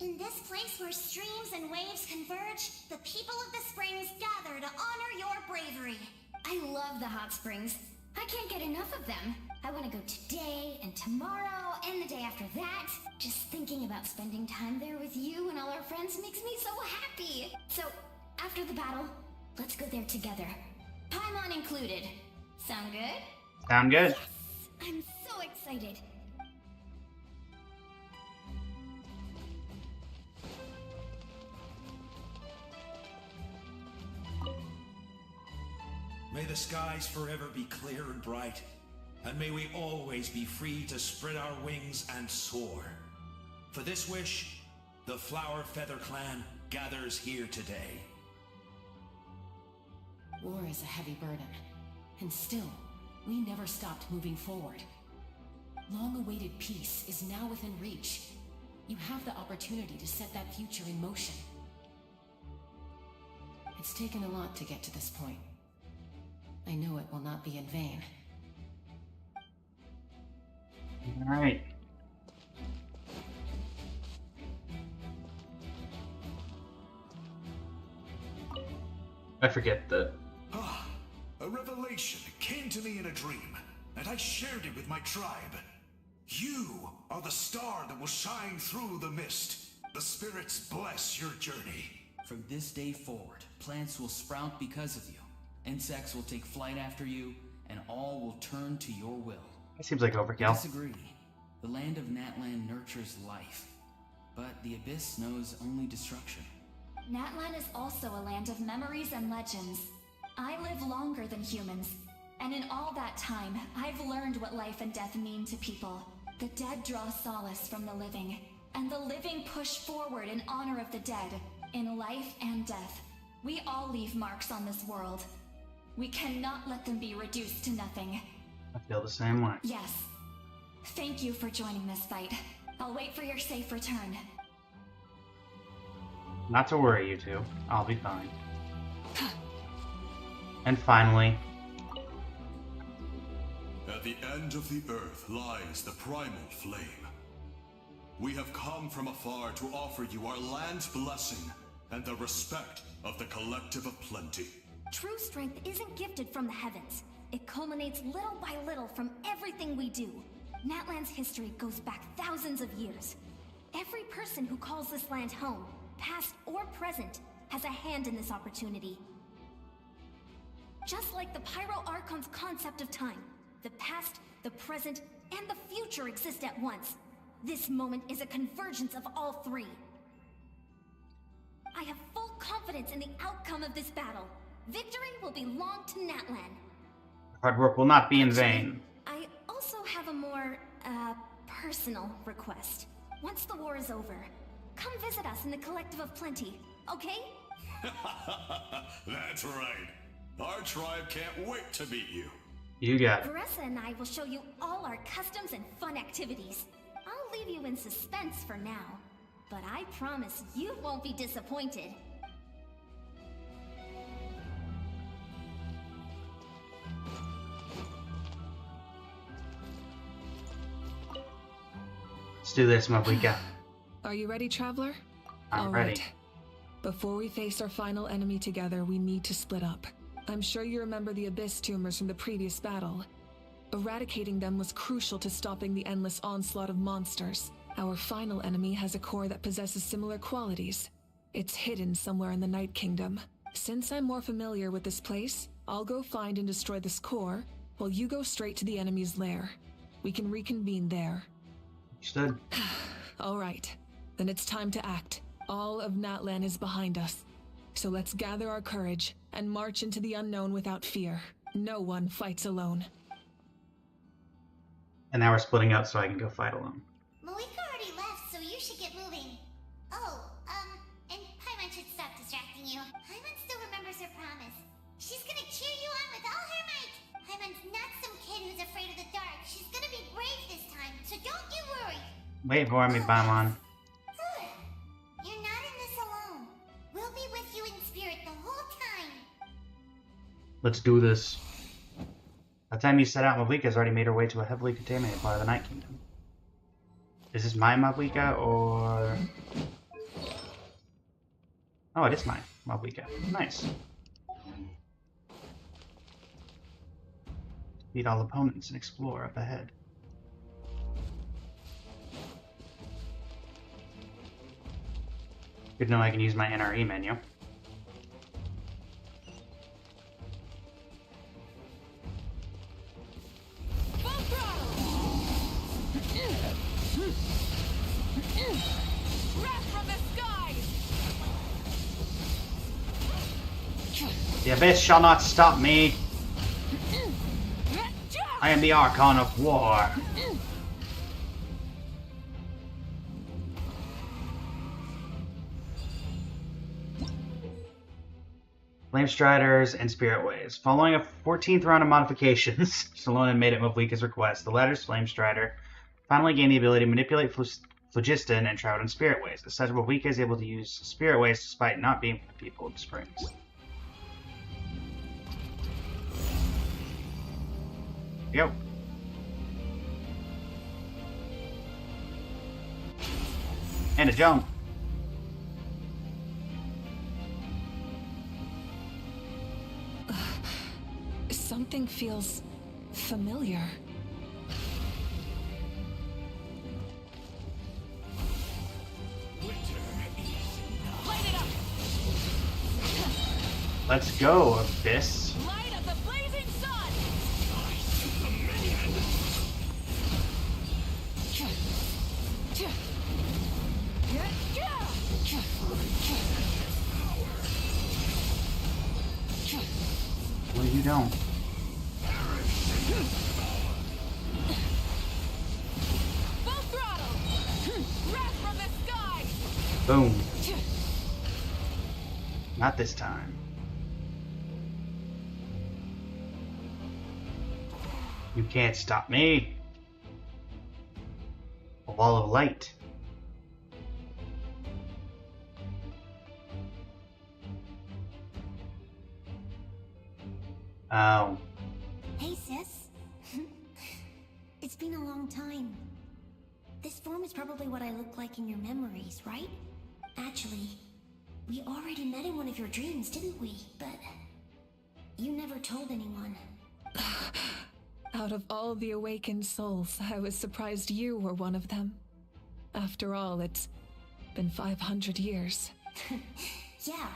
In this place where streams and waves converge, the people of the springs gather to honor your bravery. I love the hot springs. I can't get enough of them. I want to go today and tomorrow and the day after that. Just thinking about spending time there with you and all our friends makes me so happy. So, after the battle, let's go there together. Paimon included. Sound good? Sound good? I'm so excited. May the skies forever be clear and bright, and may we always be free to spread our wings and soar. For this wish, the Flower Feather Clan gathers here today. War is a heavy burden, and still, we never stopped moving forward. Long-awaited peace is now within reach. You have the opportunity to set that future in motion. It's taken a lot to get to this point. I know it will not be in vain. Alright. I forget that. Ah, a revelation came to me in a dream, and I shared it with my tribe. You are the star that will shine through the mist. The spirits bless your journey. From this day forward, plants will sprout because of you. Insects will take flight after you, and all will turn to your will. It seems like overkill. I disagree. The land of Natlan nurtures life, but the Abyss knows only destruction. Natlan is also a land of memories and legends. I live longer than humans, and in all that time, I've learned what life and death mean to people. The dead draw solace from the living, and the living push forward in honor of the dead. In life and death, we all leave marks on this world. We cannot let them be reduced to nothing. I feel the same way. Yes. Thank you for joining this fight. I'll wait for your safe return. Not to worry, you two. I'll be fine. And finally... At the end of the earth lies the primal flame. We have come from afar to offer you our land's blessing and the respect of the Collective of Plenty. True strength isn't gifted from the heavens. It culminates little by little from everything we do. Natlan's history goes back thousands of years. Every person who calls this land home, past or present, has a hand in this opportunity. Just like the Pyro Archon's concept of time, the past, the present, and the future exist at once. This moment is a convergence of all three. I have full confidence in the outcome of this battle. Victory will belong to Natlan. Hard work will not be in vain. I also have a more, personal request. Once the war is over, come visit us in the Collective of Plenty, okay? That's right. Our tribe can't wait to meet you. You got it. Veressa and I will show you all our customs and fun activities. I'll leave you in suspense for now, but I promise you won't be disappointed. Let's do this, Mablika. Are you ready, Traveler? I'm All ready. right. Before we face our final enemy together, we need to split up. I'm sure you remember the Abyss tumors from the previous battle. Eradicating them was crucial to stopping the endless onslaught of monsters. Our final enemy has a core that possesses similar qualities. It's hidden somewhere in the Night Kingdom. Since I'm more familiar with this place, I'll go find and destroy this core, while you go straight to the enemy's lair. We can reconvene there. Understood. All right. Then it's time to act. All of Natlan is behind us. So let's gather our courage and march into the unknown without fear. No one fights alone. And now we're splitting up so I can go fight alone. Malika already left, so you should get moving. Oh, and Paimon should stop distracting you. Paimon still remembers her promise. She's gonna cheer you on with all her might. Paimon's not some kid who's afraid of the dark. She's gonna be brave this time, so don't you worry. Wait for me, Paimon. You're not in this alone. We'll be with you in spirit the whole time. Let's do this. By the time you set out, Mablika's already made her way to a heavily contaminated part of the Night Kingdom. Is this my Mablika, or... Oh, it is my Mablika. Nice. Beat all opponents and explore up ahead. Good to know I can use my NRE menu. The Abyss shall not stop me. I am the Archon of War. Flame Striders and Spirit Waves. Following a 14th round of modifications, Stallone made at Mablika's request, the latter's Flame Strider finally gained the ability to manipulate Phlogiston and Trout in Spirit Waves. As such, Mablika is able to use Spirit Waves despite not being from the people of the Springs. Yo. And a jump. Something feels familiar. Let's go, Abyss. Light of the blazing sun. Well, you don't. Full throttle. Wrath from the sky. Boom. Not this time. You can't stop me. A wall of light. Oh. Hey, sis. It's been a long time. This form is probably what I look like in your memories, right? Actually, we already met in one of your dreams, didn't we? But never told anyone. Out of all the awakened souls, I was surprised you were one of them. After all, it's been 500 years. Yeah.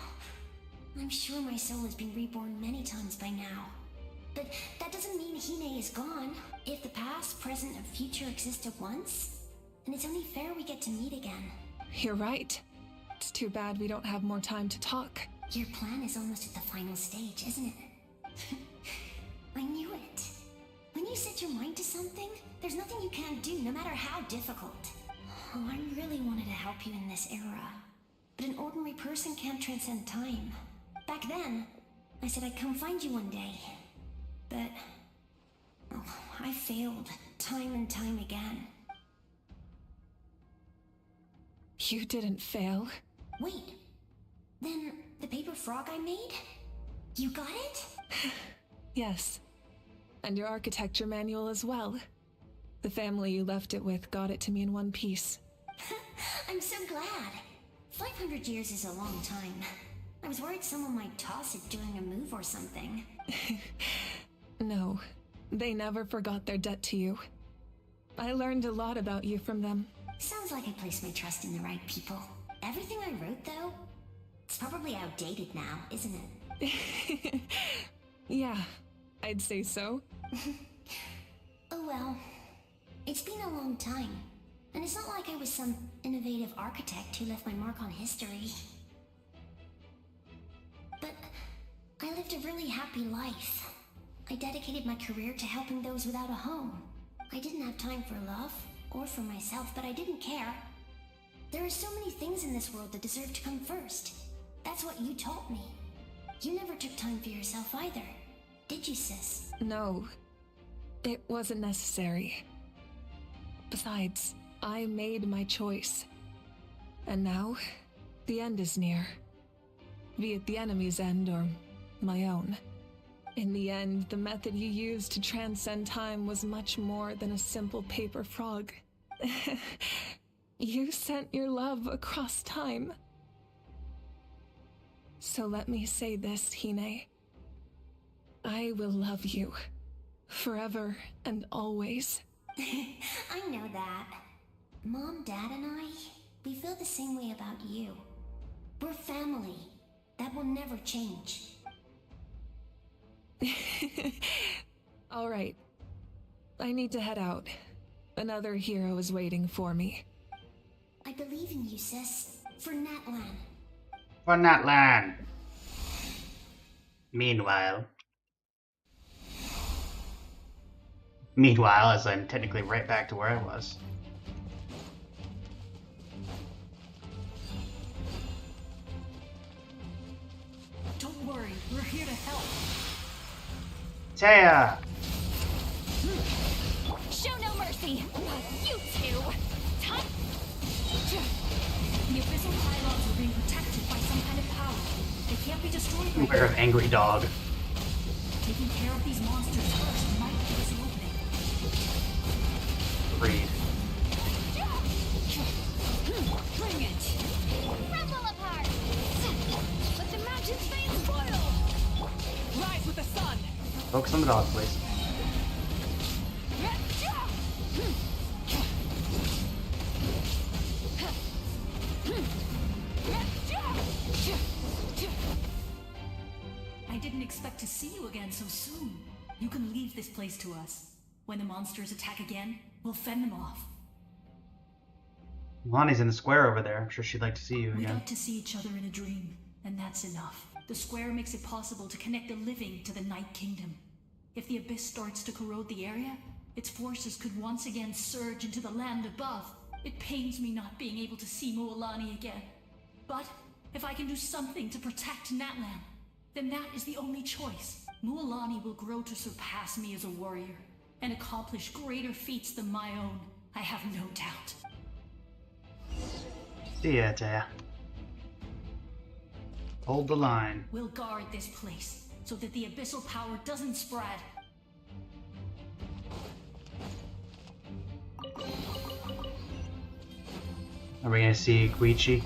I'm sure my soul has been reborn many times by now. But that doesn't mean Hine is gone. If the past, present, and future exist at once, then it's only fair we get to meet again. You're right. It's too bad we don't have more time to talk. Your plan is almost at the final stage, isn't it? I knew it. When you set your mind to something, there's nothing you can't do, no matter how difficult. Oh, I really wanted to help you in this era. But an ordinary person can't transcend time. Back then, I said I'd come find you one day. But... oh, I failed, time and time again. You didn't fail. Wait, then the paper frog I made? You got it? Yes. And your architecture manual as well. The family you left it with got it to me in one piece. I'm so glad. 500 years is a long time. I was worried someone might toss it during a move or something. No, they never forgot their debt to you. I learned a lot about you from them. Sounds like I placed my trust in the right people. Everything I wrote, though, it's probably outdated now, isn't it? Yeah, I'd say so. Oh well. It's been a long time. And it's not like I was some innovative architect who left my mark on history. But I lived a really happy life. I dedicated my career to helping those without a home. I didn't have time for love, or for myself, but I didn't care. There are so many things in this world that deserve to come first. That's what you taught me. You never took time for yourself either, did you, sis? No, it wasn't necessary. Besides, I made my choice. And now, the end is near. Be it the enemy's end or my own. In the end, the method you used to transcend time was much more than a simple paper frog. You sent your love across time. So let me say this, Hine. I will love you. Forever and always. I know that. Mom, Dad, and I, we feel the same way about you. We're family. That will never change. All right. I need to head out. Another hero is waiting for me. I believe in you, sis. For Natlan. For Natlan. Meanwhile, as I'm technically right back to where I was. Don't worry, we're here to help. Taya! Show no mercy! You two! The abyssal pylons are being protected by some kind of power. They can't be destroyed right Beware of angry dog. Taking care of these monsters first might give us an opening. Agreed. Bring it! Rumble apart! Let the mountains veins boil! Rise with the sun! Focus on the dog, please. I didn't expect to see you again so soon. You can leave this place to us. When the monsters attack again, we'll fend them off. Lonnie's in the square over there. I'm sure she'd like to see you We again. got to see each other in a dream, and that's enough. The square makes it possible to connect the living to the Night Kingdom. If the abyss starts to corrode the area, its forces could once again surge into the land above. It pains me not being able to see Mualani again. But if I can do something to protect Natlan, then that is the only choice. Mualani will grow to surpass me as a warrior, and accomplish greater feats than my own. I have no doubt. See ya, Taya. Hold the line. We'll guard this place, so that the abyssal power doesn't spread. Are we gonna see Guichi?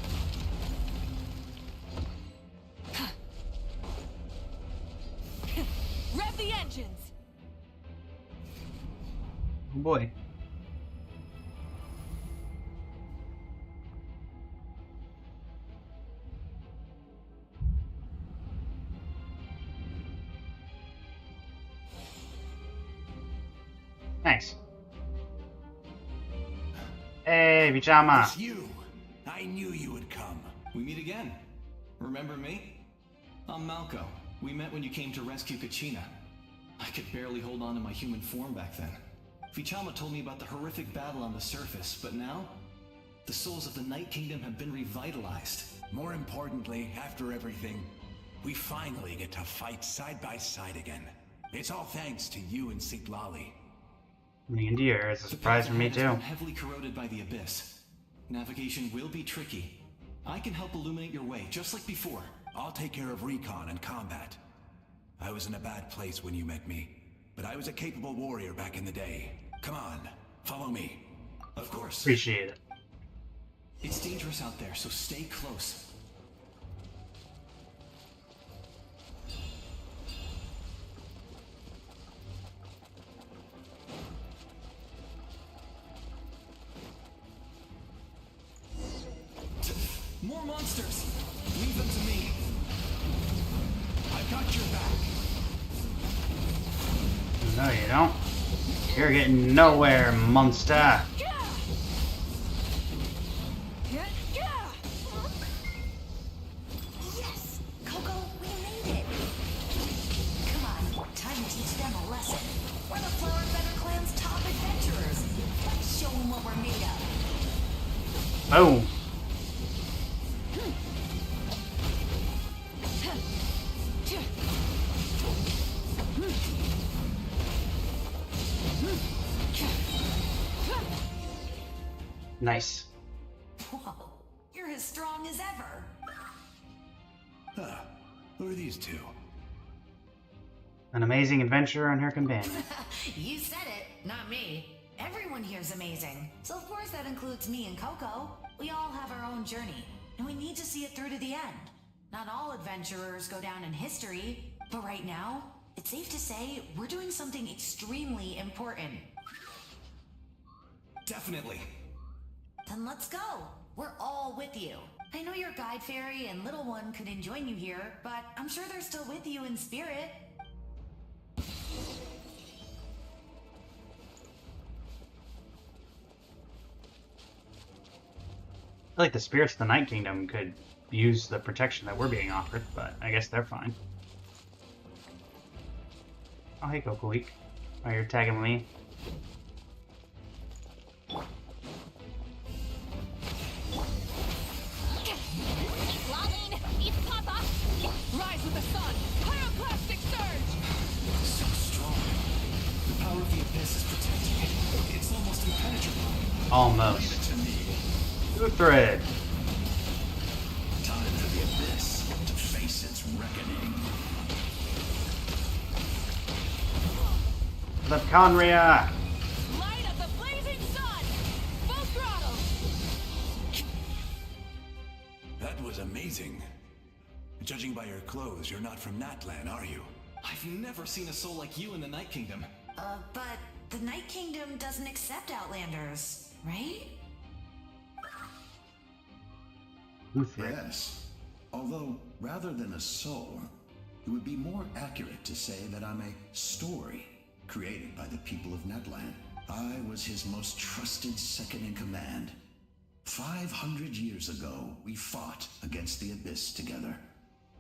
vengeance! Oh boy. Nice. Hey, Pajama. It's you. I knew you would come. We meet again. Remember me? I'm Malco. We met when you came to rescue Kachina. I could barely hold on to my human form back then. Vichama told me about the horrific battle on the surface, but now, the souls of the Night Kingdom have been revitalized. More importantly, after everything, we finally get to fight side by side again. It's all thanks to you and Citlali. The India is a surprise for me The path ahead has too. been heavily corroded by the Abyss. Navigation will be tricky. I can help illuminate your way, just like before. I'll take care of recon and combat. I was in a bad place when you met me, but I was a capable warrior back in the day. Come on, follow me. Of course. Appreciate it. It's dangerous out there, so stay close. More monsters! Leave them to me. I've got your back. No, you don't. You're getting nowhere, monster. Yes! Coco, we made it! Come on, time to teach them a lesson. We're the Flower Feather Clan's top adventurers. Let's show them what we're made of. Boom. Nice. Whoa, you're as strong as ever. Huh. Who are these two? An amazing adventurer and her companion. You said it, not me. Everyone here's amazing. So of course that includes me and Coco. We all have our own journey, and we need to see it through to the end. Not all adventurers go down in history, but right now, it's safe to say we're doing something extremely important. Definitely. Then let's go. We're all with you. I know your guide fairy and little one couldn't join you here, but I'm sure they're still with you in spirit. I feel like the spirits of the Night Kingdom could use the protection that we're being offered, but I guess they're fine. Oh, hey, Coco Week. Oh, you're tagging me. Lolling, eat Papa! Rise with the sun! Pyroclastic surge! So strong. The power of the Abyss is protecting it. It's almost impenetrable. Almost. To me, Two thread. time for the Abyss to face its reckoning. The Conria. Light of the blazing sun! Full throttle! That was amazing. Judging by your clothes, you're not from Natlan, are you? I've never seen a soul like you in the Night Kingdom. But the Night Kingdom doesn't accept Outlanders, right? Yes. Although, rather than a soul, it would be more accurate to say that I'm a story created by the people of Natlan. I was his most trusted second-in-command. 500 years ago, we fought against the Abyss together,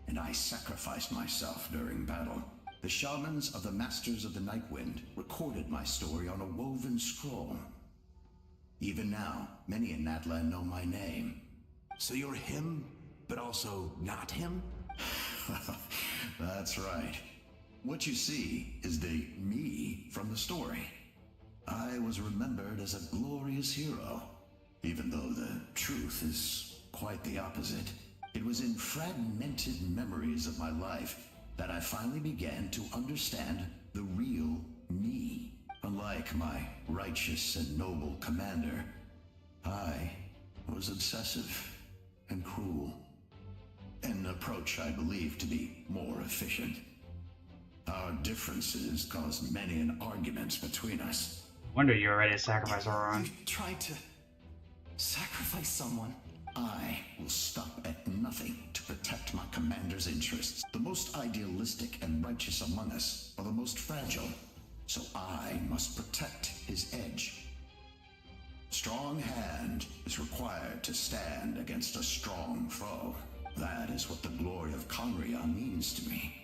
and I sacrificed myself during battle. The shamans of the Masters of the Night Wind recorded my story on a woven scroll. Even now, many in Natlan know my name. So you're him, but also not him? That's right. What you see is the me from the story. I was remembered as a glorious hero, even though the truth is quite the opposite. It was in fragmented memories of my life that I finally began to understand the real me. Unlike my righteous and noble commander, I was obsessive and cruel. An approach I believe to be more efficient. Our differences caused many an arguments between us. Wonder you were ready to sacrifice Auron. You tried to sacrifice someone. I will stop at nothing to protect my commander's interests. The most idealistic and righteous among us are the most fragile, so I must protect his edge. Strong hand is required to stand against a strong foe. That is what the glory of Conria means to me.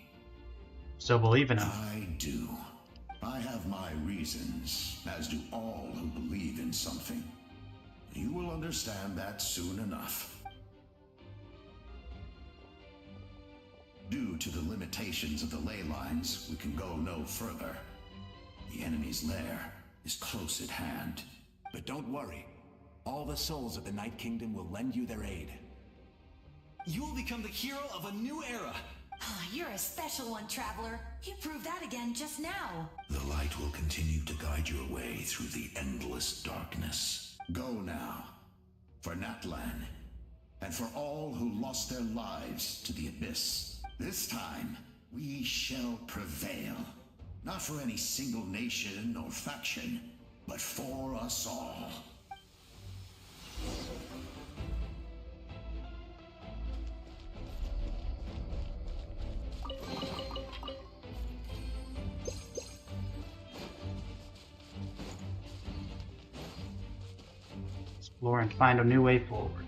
So believe in him. I do. I have my reasons, as do all who believe in something. You will understand that soon enough. Due to the limitations of the ley lines, we can go no further. The enemy's lair is close at hand. But don't worry. All the souls of the Night Kingdom will lend you their aid. You will become the hero of a new era. You're a special one, Traveler. You proved that again just now. The light will continue to guide your way through the endless darkness. Go now, for Natlan, and for all who lost their lives to the Abyss. This time, we shall prevail. Not for any single nation or faction, but for us all. Explore and find a new way forward.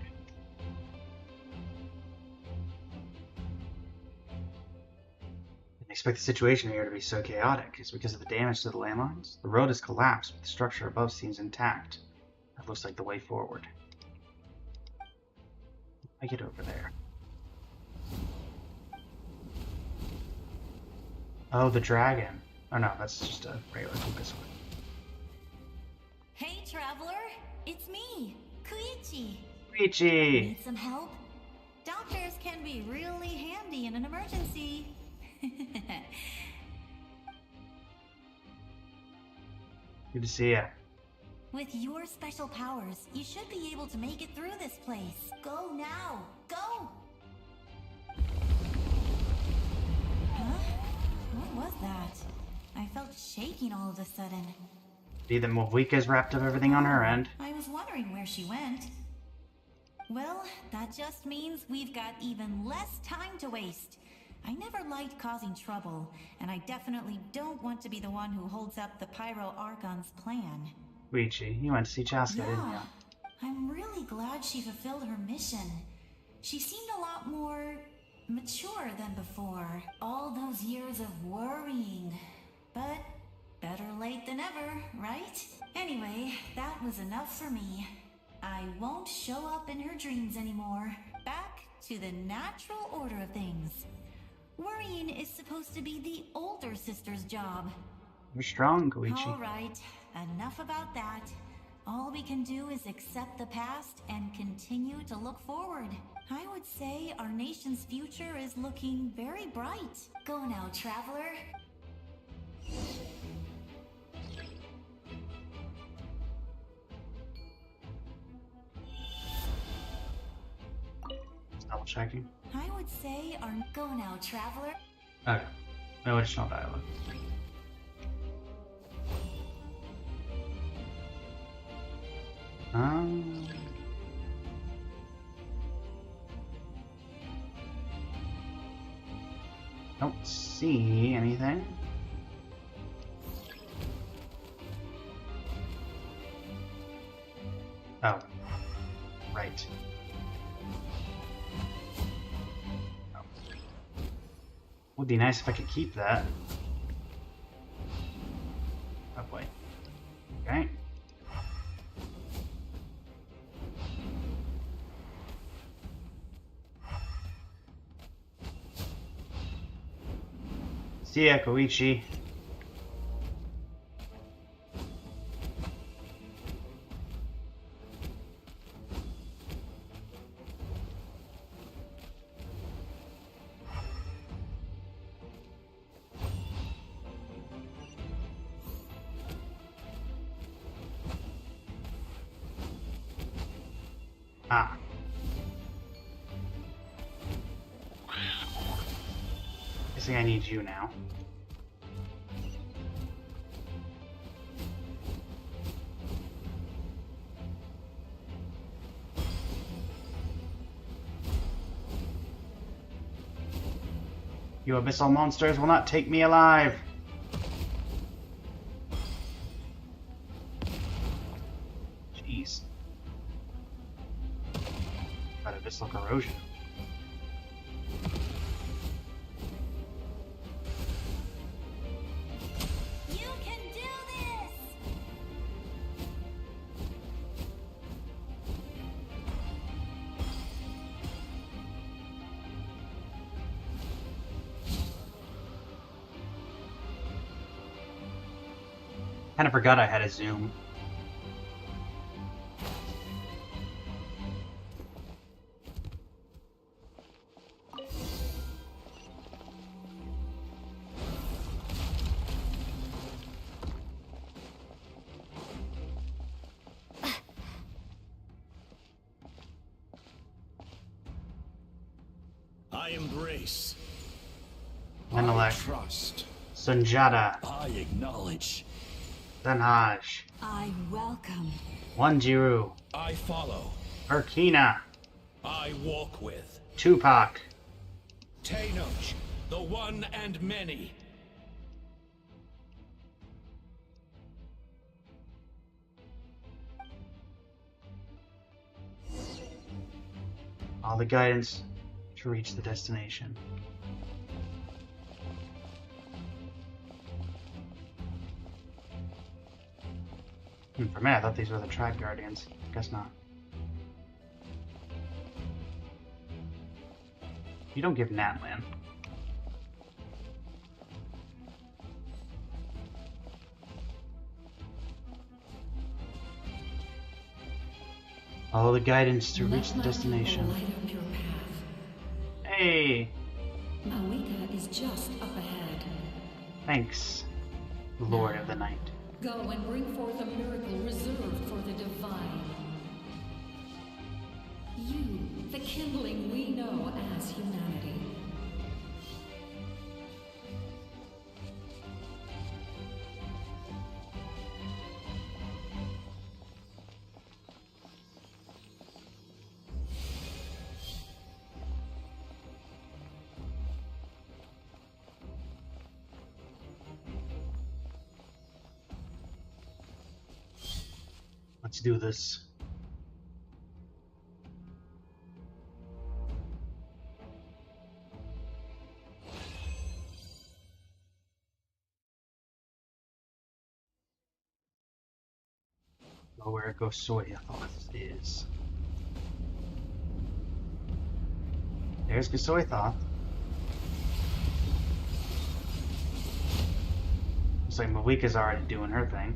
Didn't expect the situation here to be so chaotic. It's because of the damage to the landlines. The road has collapsed, but the structure above seems intact. That looks like the way forward. I get over there. Oh, the dragon. Oh no, that's just a regular focus one. Hey, Traveler! It's me, Koichi. Koichi! Need some help? Doctors can be really handy in an emergency. Good to see ya. With your special powers, you should be able to make it through this place. Go now! Go! Huh? What was that? I felt shaking all of a sudden. Either Mwika's wrapped up everything on her end. I was wondering where she went. Well, that just means we've got even less time to waste. I never liked causing trouble, and I definitely don't want to be the one who holds up the Pyro Archon's plan. Koichi, you went to see Chaska, didn't you? I'm really glad she fulfilled her mission. She seemed a lot more mature than before. All those years of worrying. But better late than ever, right? Anyway, that was enough for me. I won't show up in her dreams anymore. Back to the natural order of things. Worrying is supposed to be the older sister's job. You're strong, Koichi. All right, enough about that. All we can do is accept the past and continue to look forward. I would say our nation's future is looking very bright. Go now, Traveler. Double checking. I would say our go now, Traveler. Okay. No additional dialogue. Don't see anything. Oh, right. Oh. Would be nice if I could keep that. Oh boy. Okay. See ya, Koichi. Ah. Guessing I need you now. You abyssal monsters will not take me alive! Jeez. Got abyssal corrosion. You can do this! Kinda forgot I had a zoom. I embrace. Menelek. Trust. Sunjata. I acknowledge. Zanhaj. I welcome. Wanjiru. I follow. Urkina. I walk with. Tupac. Tenoch, the one and many. All the guidance to reach the destination. For me, I thought these were the track guardians. Guess not. You don't give Natlan. Follow the guidance to reach the destination. Hey! Mawika is just up ahead. Thanks, Lord of the Night. Go and bring forth a miracle reserved for the divine. You, the kindling we know as humanity. Let's do this. Go where Gosoya is. There's Gosoya. Looks like Mawika's already doing her thing.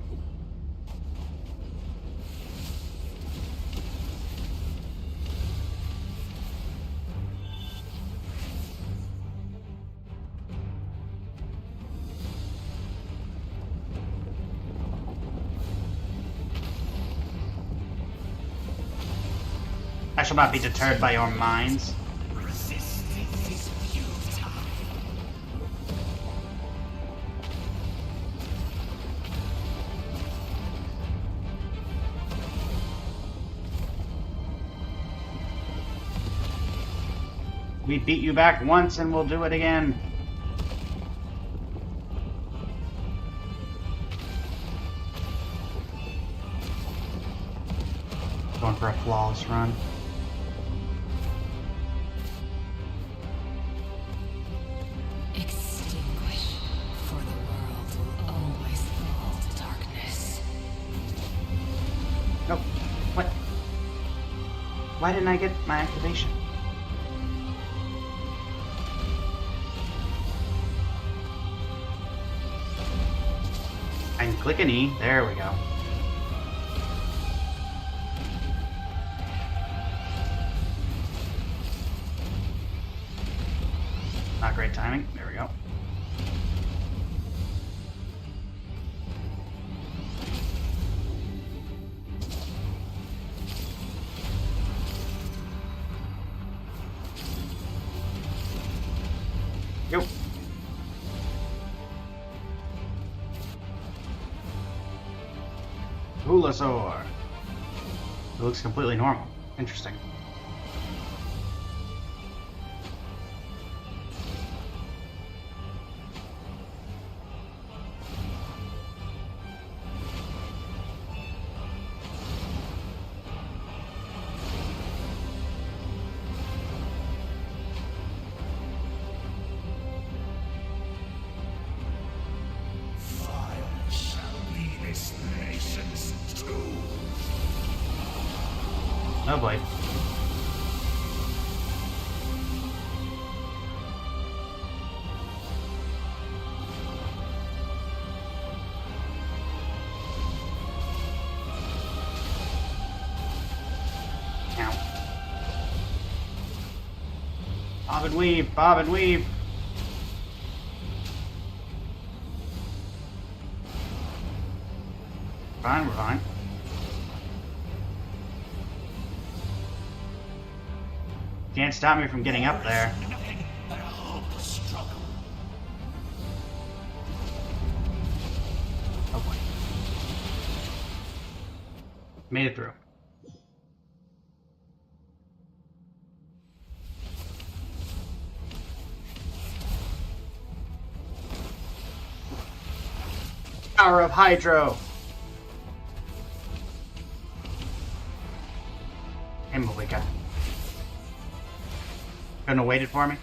I shall not be deterred by your minds. Resistance is futile. We beat you back once and we'll do it again. Going for a flawless run. Extinguish, for the world will always fall to darkness. Nope. What? Why didn't I get my activation? I can click an E. There we go. Not great timing. There we go. Yo. Ulasaur. It looks completely normal. Interesting. Oh boy. Bob and weave, bob and weave. Fine, we're fine. Can't stop me from getting up there. Oh boy. Made it through. Power of Hydro. Hey, Malika. Couldn't have waited for me?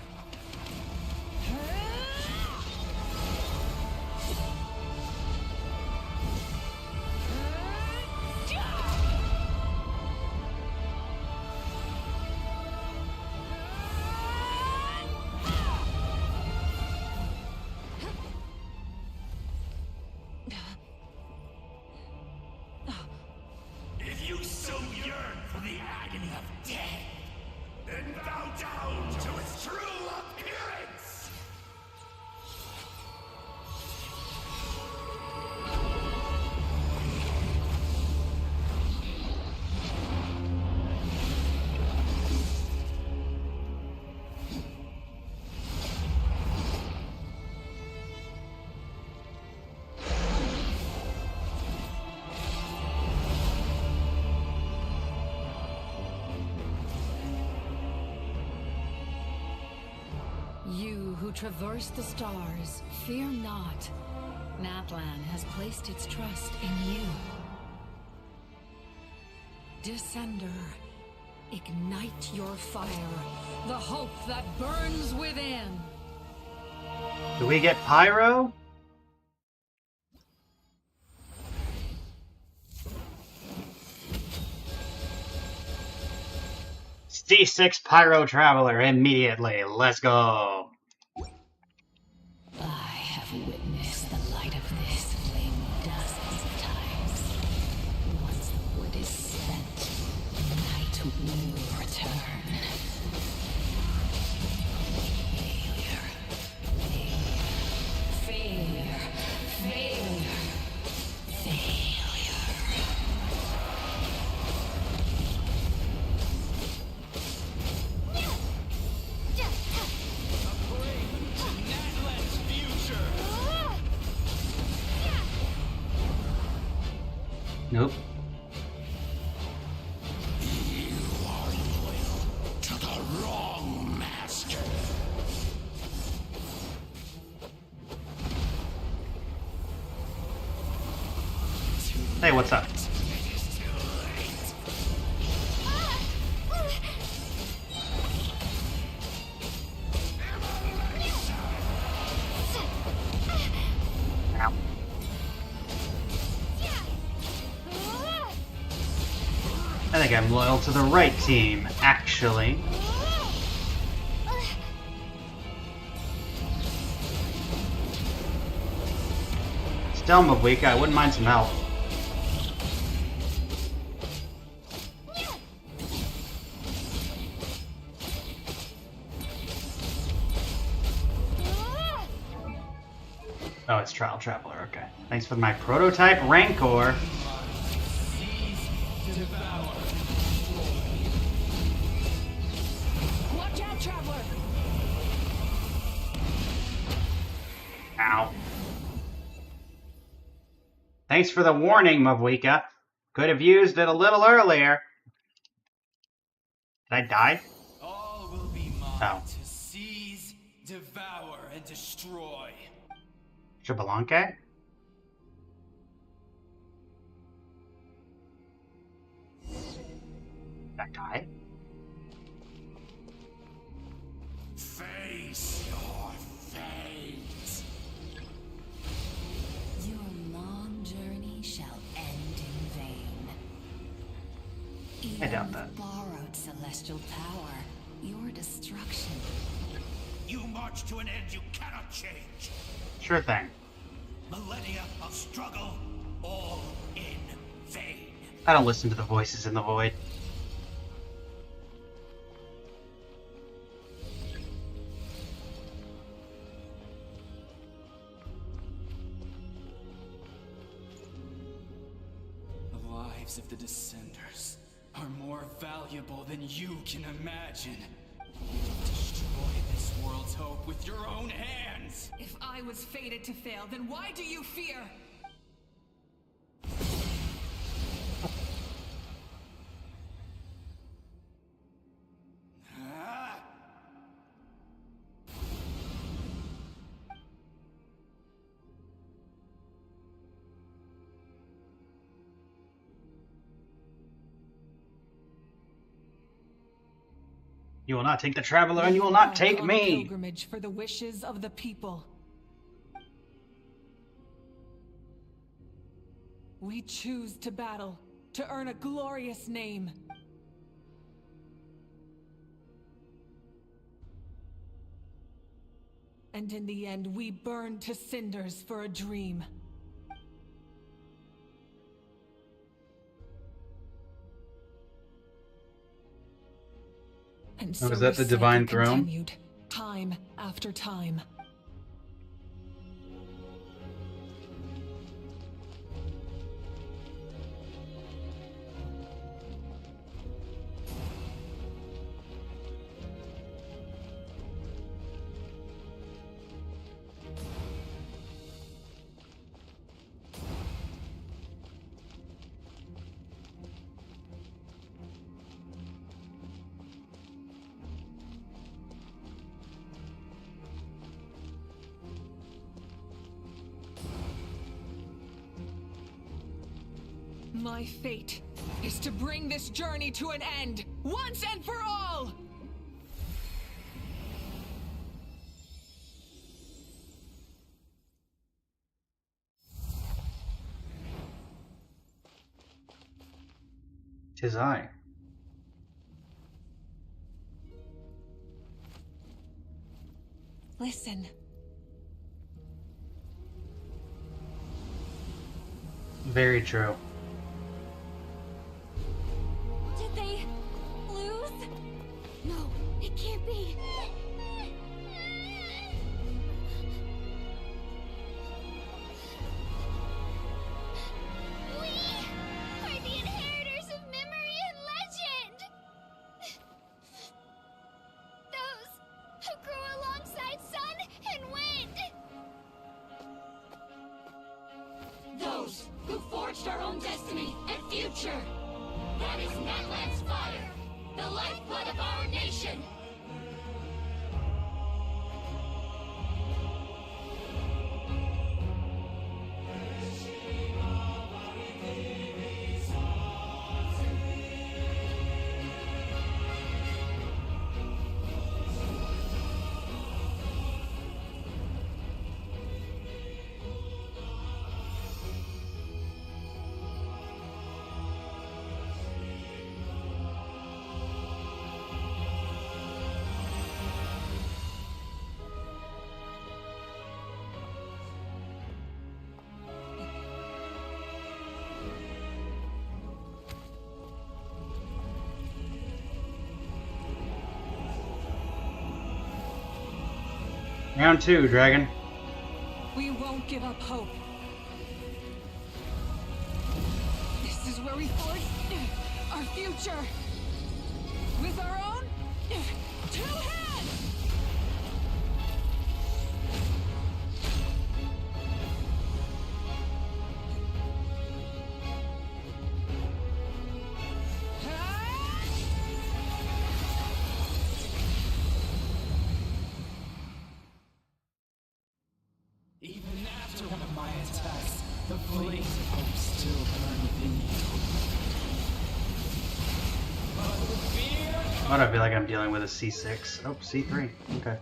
If you so yearn for the agony of death, then bow down to its true appearance! You who traverse the stars, fear not. Natlan has placed its trust in you. Descender, ignite your fire, the hope that burns within. Do we get pyro? C6 Pyro Traveler immediately. Let's go. I have witnessed the light of this flame dozens of times. Once the wood is spent, the night will return. Failure. Failure. Nope. You are loyal to the wrong master. Hey, what's up? Ow. I think I'm loyal to the right team, actually. Still, I'm weak. I wouldn't mind some help. Oh, it's Trial Traveler. Okay. Thanks for my prototype Rancor. Watch out, Traveler! Ow. Thanks for the warning, Mavwika. Could have used it a little earlier. Did I die? All will be mine to seize, devour, and destroy. Shabalanke? Did I die? Face your fate. Your long journey shall end in vain. I doubt that. Far celestial power, your destruction. You march to an end you cannot change. Sure thing. Millennia of struggle, all in vain. I don't listen to the voices in the void. The lives of the Descenders are more valuable than you can imagine. You destroy this world's hope with your own hands! If I was fated to fail, then why do you fear? Ah! You will not take the traveler, and you will not take On me. pilgrimage for the wishes of the people. We choose to battle, to earn a glorious name. And in the end, we burn to cinders for a dream. And Oh, is that the Divine Throne? continued, time after time. My fate is to bring this journey to an end, once and for all! Tis I. Listen. Very true. Did they lose? No, it can't be. We are the inheritors of memory and legend! Those who grew alongside sun and wind! Those who forged our own destiny and future. That is Natlan's fire, the lifeblood of our nation. Round 2, Dragon. We won't give up hope. This is where we forge our future. With our own 2 hands! Even after one of my attacks, the flames of hope still burn within you. But the fear... Why do I feel like I'm dealing with a C6? Oh, C3. Okay.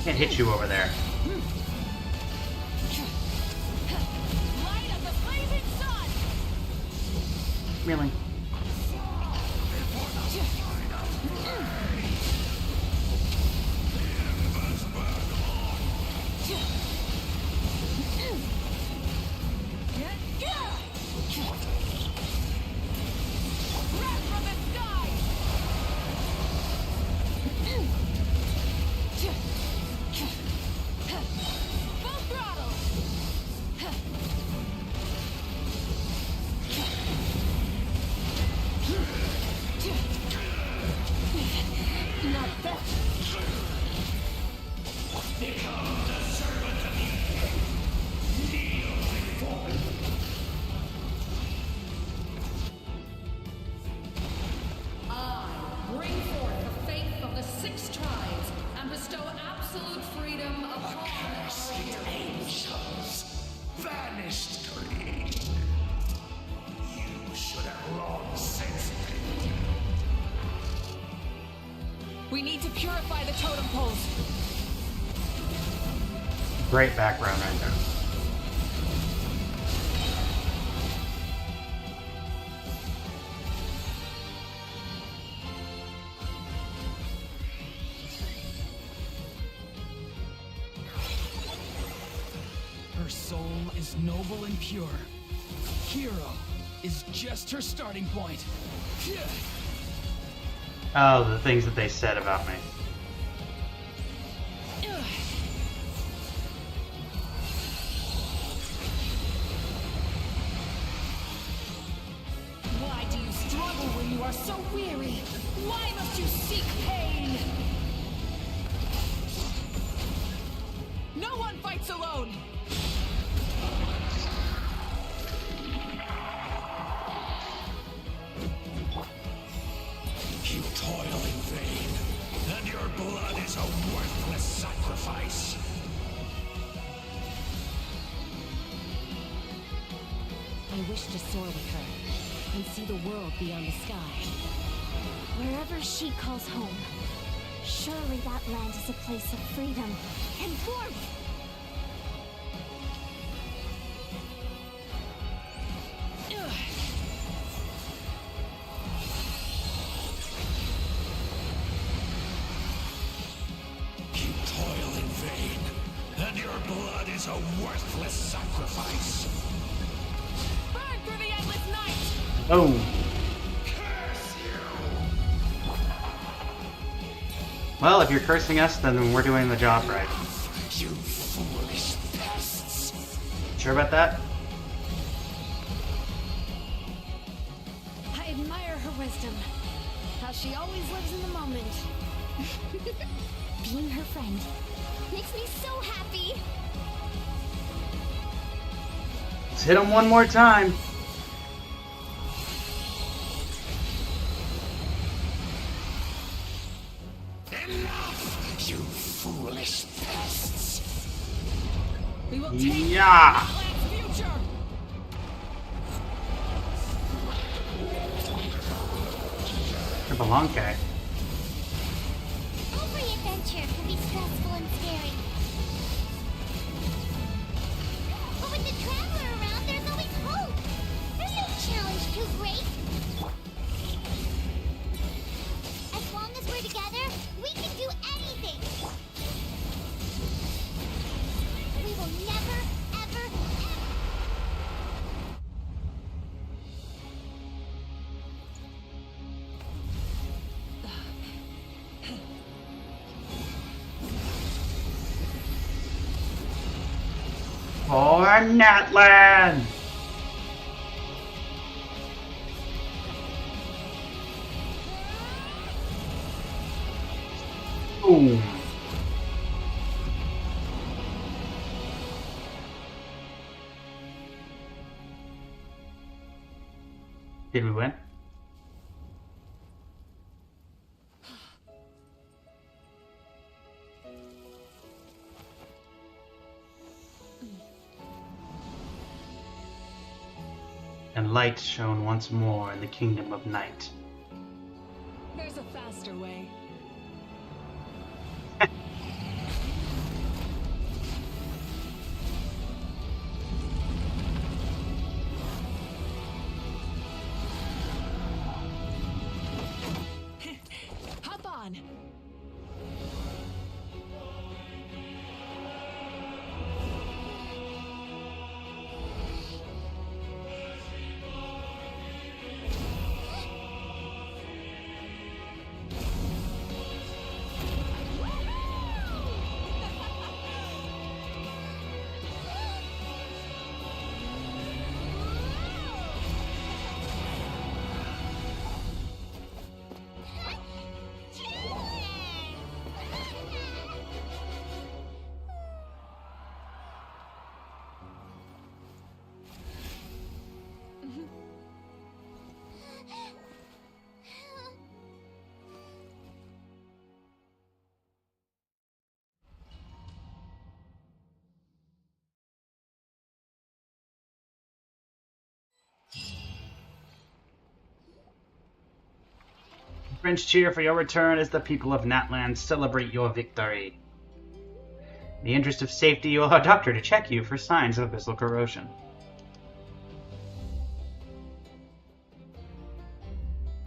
Can't hit you over there. Light of the blazing sun. Really? Wrath from the sky. Full throttle. Not bad. Become the servant of the kneel before me. I bring forth the faith of the 6 tribes and bestow absolute freedom upon Accursed angels, vanished greed. You should have long since been. We need to purify the totem poles. Great background right there. Her soul is noble and pure. Hero is just her starting point. Oh, the things that they said about me. Why do you struggle when you are so weary? Why must you seek pain? No one fights alone. You toil in vain, and your blood is a worthless sacrifice. I wish to soar with her and see the world beyond the sky. Wherever she calls home, surely that land is a place of freedom and warmth. You toil in vain, and your blood is a worthless sacrifice. Burn through the endless night. Oh. Curse you! Well, if you're cursing us, then we're doing the job right. You foolish pests! Sure about that? I admire her wisdom. How she always lives in the moment. Being her friend makes me so happy. Let's hit him one more time. Enough, you foolish pests! We will take Yeah. Natlan's future. Spelunky. Every adventure can be stressful and scary. But with the Traveler around, there's always hope. There's no challenge too great. As long as we're together, we can do anything. We will never, ever, ever... For Natlan! Boom. Did we win? And light shone once more in the kingdom of night. There's a faster way. on. Friends cheer for your return as the people of Natlan celebrate your victory. In the interest of safety, you will allow a doctor to check you for signs of abyssal corrosion.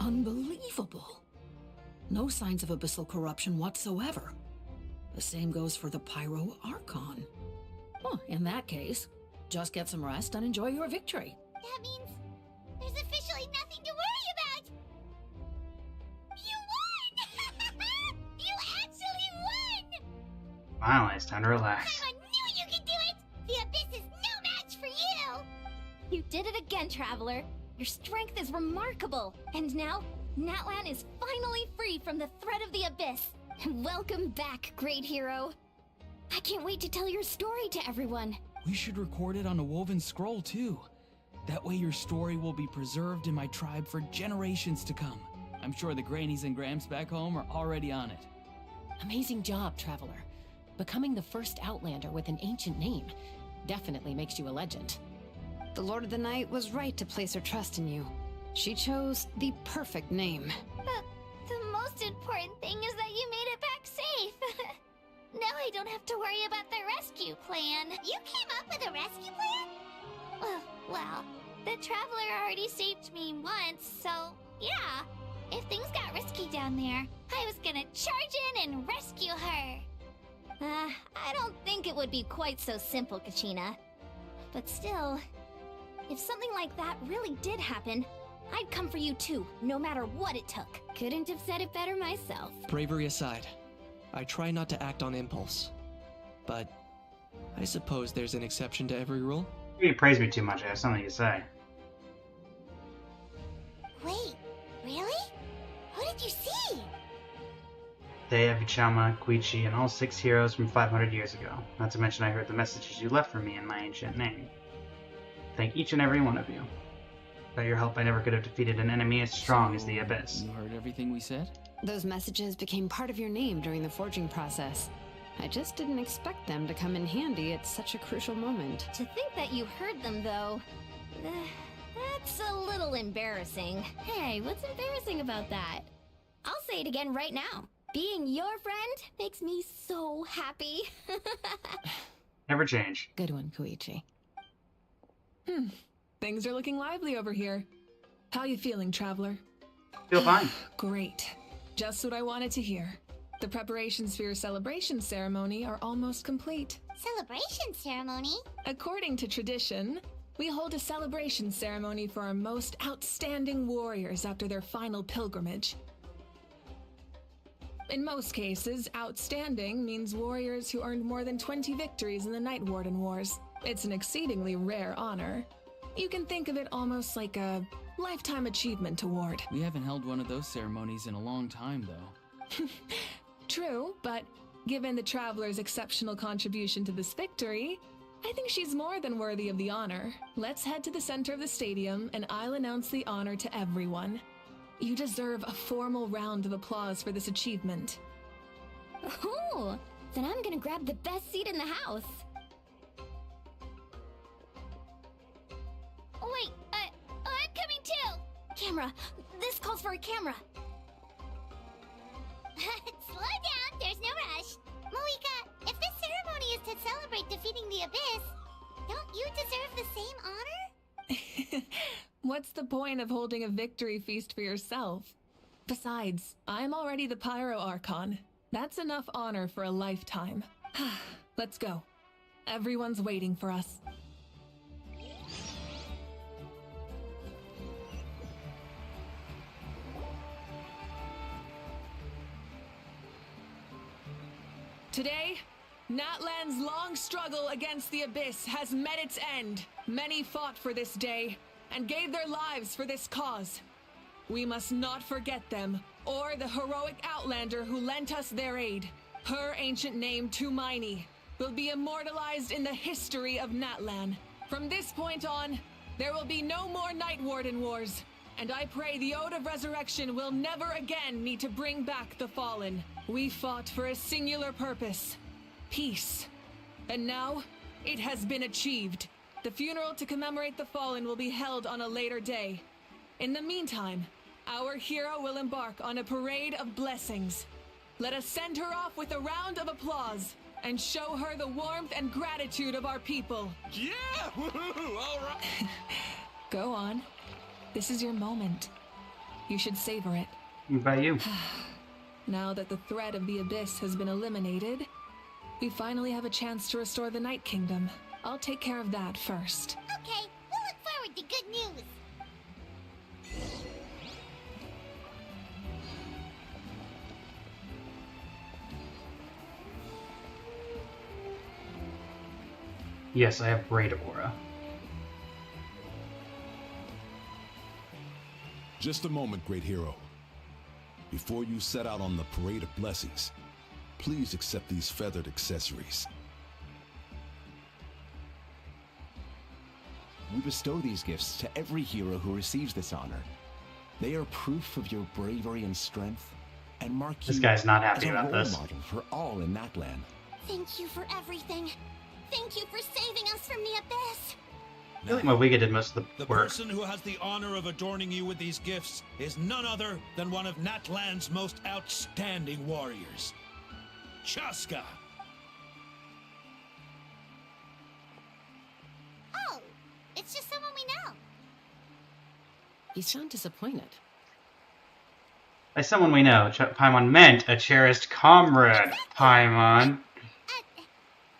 Unbelievable. No signs of abyssal corruption whatsoever. The same goes for the Pyro Archon. Well, in that case, just get some rest and enjoy your victory. That means there's officially nothing to worry about. You won! You actually won! Finally, it's time to relax. I knew you could do it! The Abyss is no match for you! You did it again, Traveler. Your strength is remarkable. And now, Natlan is finally free from the threat of the Abyss. Welcome back, great hero. I can't wait to tell your story to everyone. We should record it on a woven scroll, too. That way your story will be preserved in my tribe for generations to come. I'm sure the Grannies and Gramps back home are already on it. Amazing job, Traveler. Becoming the first Outlander with an ancient name definitely makes you a legend. The Lord of the Night was right to place her trust in you. She chose the perfect name. The most important thing is that you made it back safe. Now I don't have to worry about the rescue plan. You came up with a rescue plan? Well, the Traveler already saved me once, so yeah. If things got risky down there, I was gonna charge in and rescue her. I don't think it would be quite so simple, Kachina. But still, if something like that really did happen, I'd come for you too, no matter what it took. Couldn't have said it better myself. Bravery aside, I try not to act on impulse. But I suppose there's an exception to every rule. You praise me too much, I have something to say. Wait, really? What did you see? Dea, Vichama, Koichi, and all 6 heroes from 500 years ago. Not to mention I heard the messages you left for me in my ancient name. Thank each and every one of you. Without your help, I never could have defeated an enemy as strong as the Abyss. You heard everything we said? Those messages became part of your name during the forging process. I just didn't expect them to come in handy at such a crucial moment. To think that you heard them, though, that's a little embarrassing. Hey, what's embarrassing about that? I'll say it again right now. Being your friend makes me so happy. Never change. Good one, Koichi. Things are looking lively over here. How you feeling, Traveler? Feel fine. Great. Just what I wanted to hear. The preparations for your celebration ceremony are almost complete. Celebration ceremony? According to tradition, we hold a celebration ceremony for our most outstanding warriors after their final pilgrimage. In most cases, outstanding means warriors who earned more than 20 victories in the Night Warden Wars. It's an exceedingly rare honor. You can think of it almost like a lifetime achievement award. We haven't held one of those ceremonies in a long time, though. True, but given the Traveler's exceptional contribution to this victory, I think she's more than worthy of the honor. Let's head to the center of the stadium, and I'll announce the honor to everyone. You deserve a formal round of applause for this achievement. Ooh, then I'm gonna grab the best seat in the house. Wait, I'm coming too! Camera! This calls for a camera! Slow down, there's no rush. Moika, if this ceremony is to celebrate defeating the Abyss, don't you deserve the same honor? What's the point of holding a victory feast for yourself? Besides, I'm already the Pyro Archon. That's enough honor for a lifetime. Let's go. Everyone's waiting for us. Today, Natlan's long struggle against the Abyss has met its end. Many fought for this day, and gave their lives for this cause. We must not forget them, or the heroic Outlander who lent us their aid. Her ancient name, Tumaini, will be immortalized in the history of Natlan. From this point on, there will be no more Night Warden wars, and I pray the Ode of Resurrection will never again need to bring back the Fallen. We fought for a singular purpose, peace. And now, it has been achieved. The funeral to commemorate the Fallen will be held on a later day. In the meantime, our hero will embark on a parade of blessings. Let us send her off with a round of applause and show her the warmth and gratitude of our people. Yeah! Woohoo! All right! Go on. This is your moment. You should savor it. By you. Now that the threat of the Abyss has been eliminated, we finally have a chance to restore the Night Kingdom. I'll take care of that first. Okay, we'll look forward to good news. Yes, I have Great Aura. Just a moment, great hero. Before you set out on the parade of blessings, please accept these feathered accessories. We bestow these gifts to every hero who receives this honor. They are proof of your bravery and strength, and mark This you guy's not as happy a about role this. model for all in Natlan. Thank you for everything. Thank you for saving us from the Abyss. I feel like Moviga did most of the The work. person who has the honor of adorning you with these gifts is none other than one of Natlan's most outstanding warriors, Chaska. Oh, it's just someone we know. You sound disappointed. By someone we know, Paimon meant a cherished comrade. Paimon.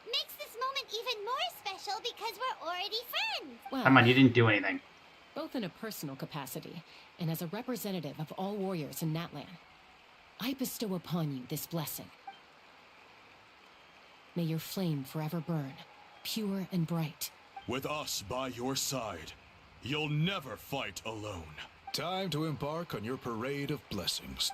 Makes this moment even more special because we're already friends. Well, Paimon, you didn't do anything. both in a personal capacity and as a representative of all warriors in Natlan, I bestow upon you this blessing. May your flame forever burn, pure and bright. With us by your side, you'll never fight alone. Time to embark on your parade of blessings.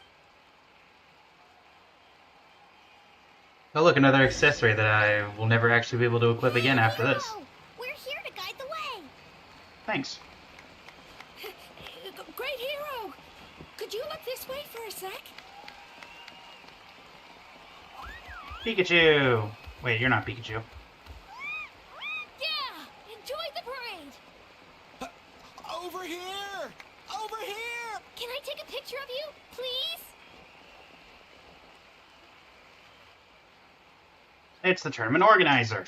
Oh look, another accessory that I will never actually be able to equip again after this. We're here to guide the way. Thanks. Great hero! Could you look this way for a sec? Pikachu! Wait, you're not Pikachu. Yeah! Enjoy the parade! Over here! Over here! Can I take a picture of you, please? It's the tournament organizer.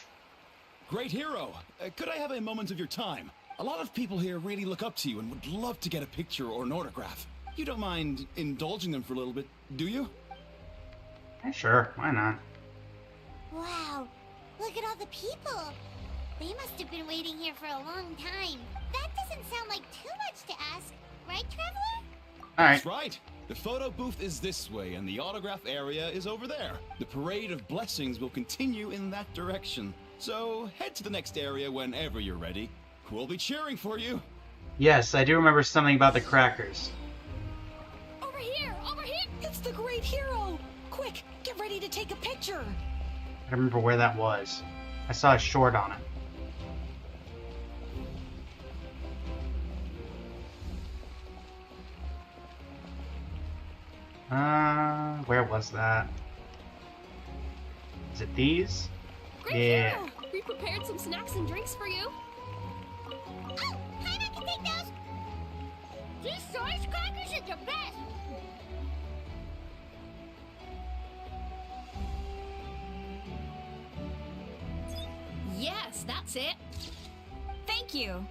Great hero! Could I have a moment of your time? A lot of people here really look up to you and would love to get a picture or an autograph. You don't mind indulging them for a little bit, do you? Sure, why not? Wow, look at all the people. They must have been waiting here for a long time. That doesn't sound like too much to ask, right, Traveler? That's right. The photo booth is this way, and the autograph area is over there. The parade of blessings will continue in that direction. So head to the next area whenever you're ready. We'll be cheering for you. Yes, I do remember something about the crackers. Over here! Over here! It's the great hero! Quick, get ready to take a picture! I don't remember where that was. I saw a short on it. Where was that? Is it these? Great hero! We prepared some snacks and drinks for you. Oh, Paimon can take those. These size crackers are the best. Yes, that's it. Thank you.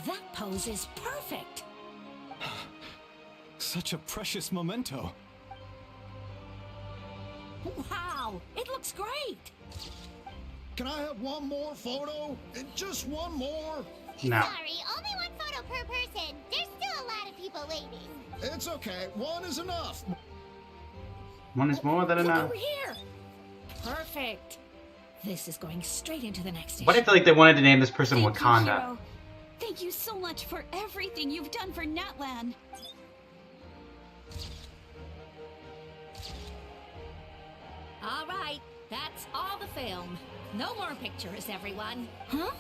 that pose is perfect. Such a precious memento. Wow, it looks great. Can I have one more photo? Just one more? No. Sorry, only one photo per person. There's still a lot of people waiting. It's okay. One is enough. One is more than Look enough. over here. Perfect. This is going straight into the next What if like they wanted to name this person Thank you, Wakanda? Hero. Thank you so much for everything you've done for Natlan. All right, that's all the film. No more pictures, everyone. Huh?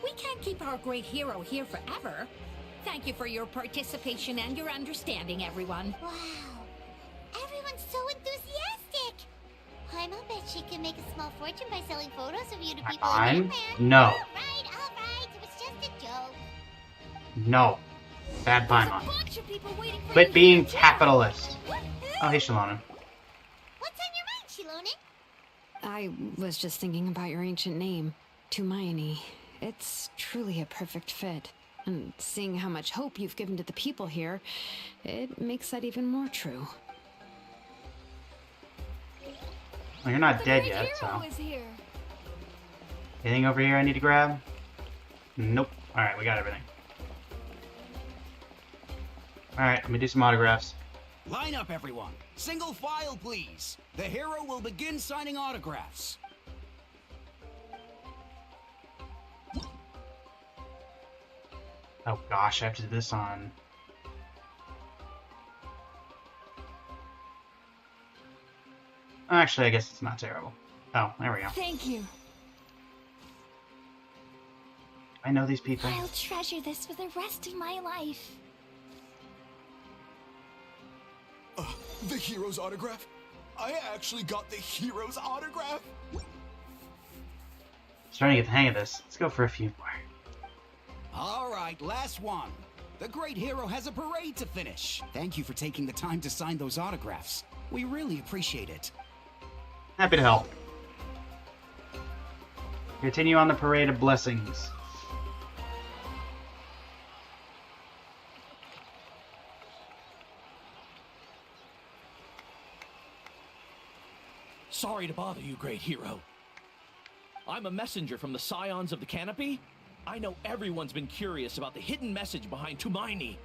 We can't keep our great hero here forever. Thank you for your participation and your understanding, everyone. Wow. Everyone's so enthusiastic. Paimon bet she can make a small fortune by selling photos of you to people in Natlan. No. All right. It was just a joke. No. Bad There's a Paimon. bunch of people waiting for Quit you being here, too. capitalist. Oh, hey, Shalana. What's on your mind, Shilonen? I was just thinking about your ancient name, Tumaini. It's truly a perfect fit. And seeing how much hope you've given to the people here, it makes that even more true. Well, you're not The dead great yet, hero so. is here. Anything over here I need to grab? Nope. Alright, we got everything. Alright, let me do some autographs. Line up, everyone. Single file, please. The hero will begin signing autographs. Oh gosh, I have to do this on... Actually, I guess it's not terrible. Oh, there we go. Thank you. I know these people. I'll treasure this for the rest of my life. The hero's autograph? I actually got the hero's autograph? Starting to get the hang of this. Let's go for a few more. All right, last one. The great hero has a parade to finish. Thank you for taking the time to sign those autographs. We really appreciate it. Happy to help. Continue on the parade of blessings. Sorry to bother you, great hero. I'm a messenger from the Scions of the Canopy. I know everyone's been curious about the hidden message behind Tumaini.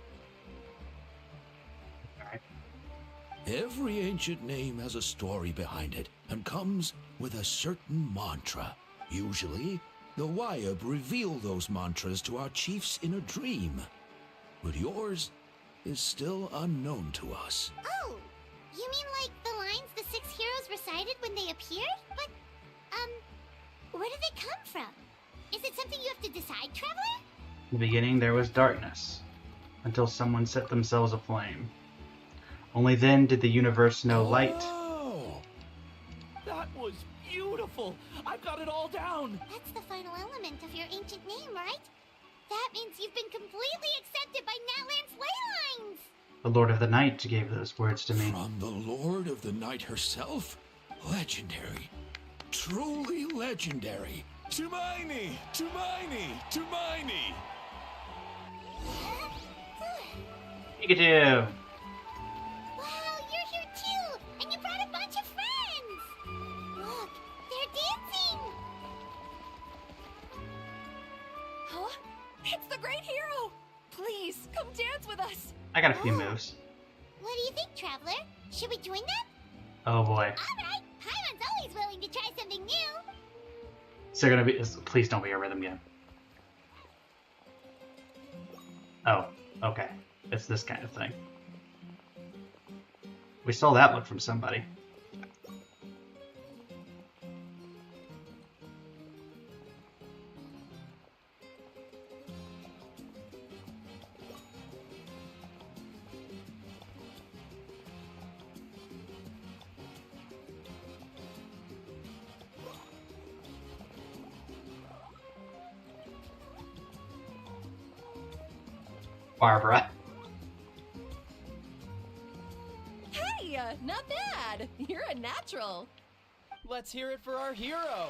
Every ancient name has a story behind it and comes with a certain mantra. Usually, the Wayab reveal those mantras to our chiefs in a dream. But yours is still unknown to us. Oh, you mean like the lines the 6 heroes recited when they appeared? But, where did they come from? Is it something you have to decide, Traveler? In the beginning, there was darkness, until someone set themselves aflame. Only then did the universe know light. Oh, that was beautiful. I've got it all down. That's the final element of your ancient name, right? That means you've been completely accepted by Natlan's ley lines! The Lord of the Night gave those words to me. From the Lord of the Night herself? Legendary. Truly legendary. Tumaini! Tumaini! Tumaini! Pikachu! Wow, you're here too! And you brought a bunch of friends! Look, they're dancing! Huh? It's the great hero! Please, come dance with us! I got a few moves. What do you think, Traveler? Should we join them? Oh boy. Alright, Paimon's always willing to try something new! So gonna be. Please don't be a rhythm game. Oh, okay. It's this kind of thing. We stole that look from somebody. Barbara. Hey, not bad. You're a natural. Let's hear it for our hero.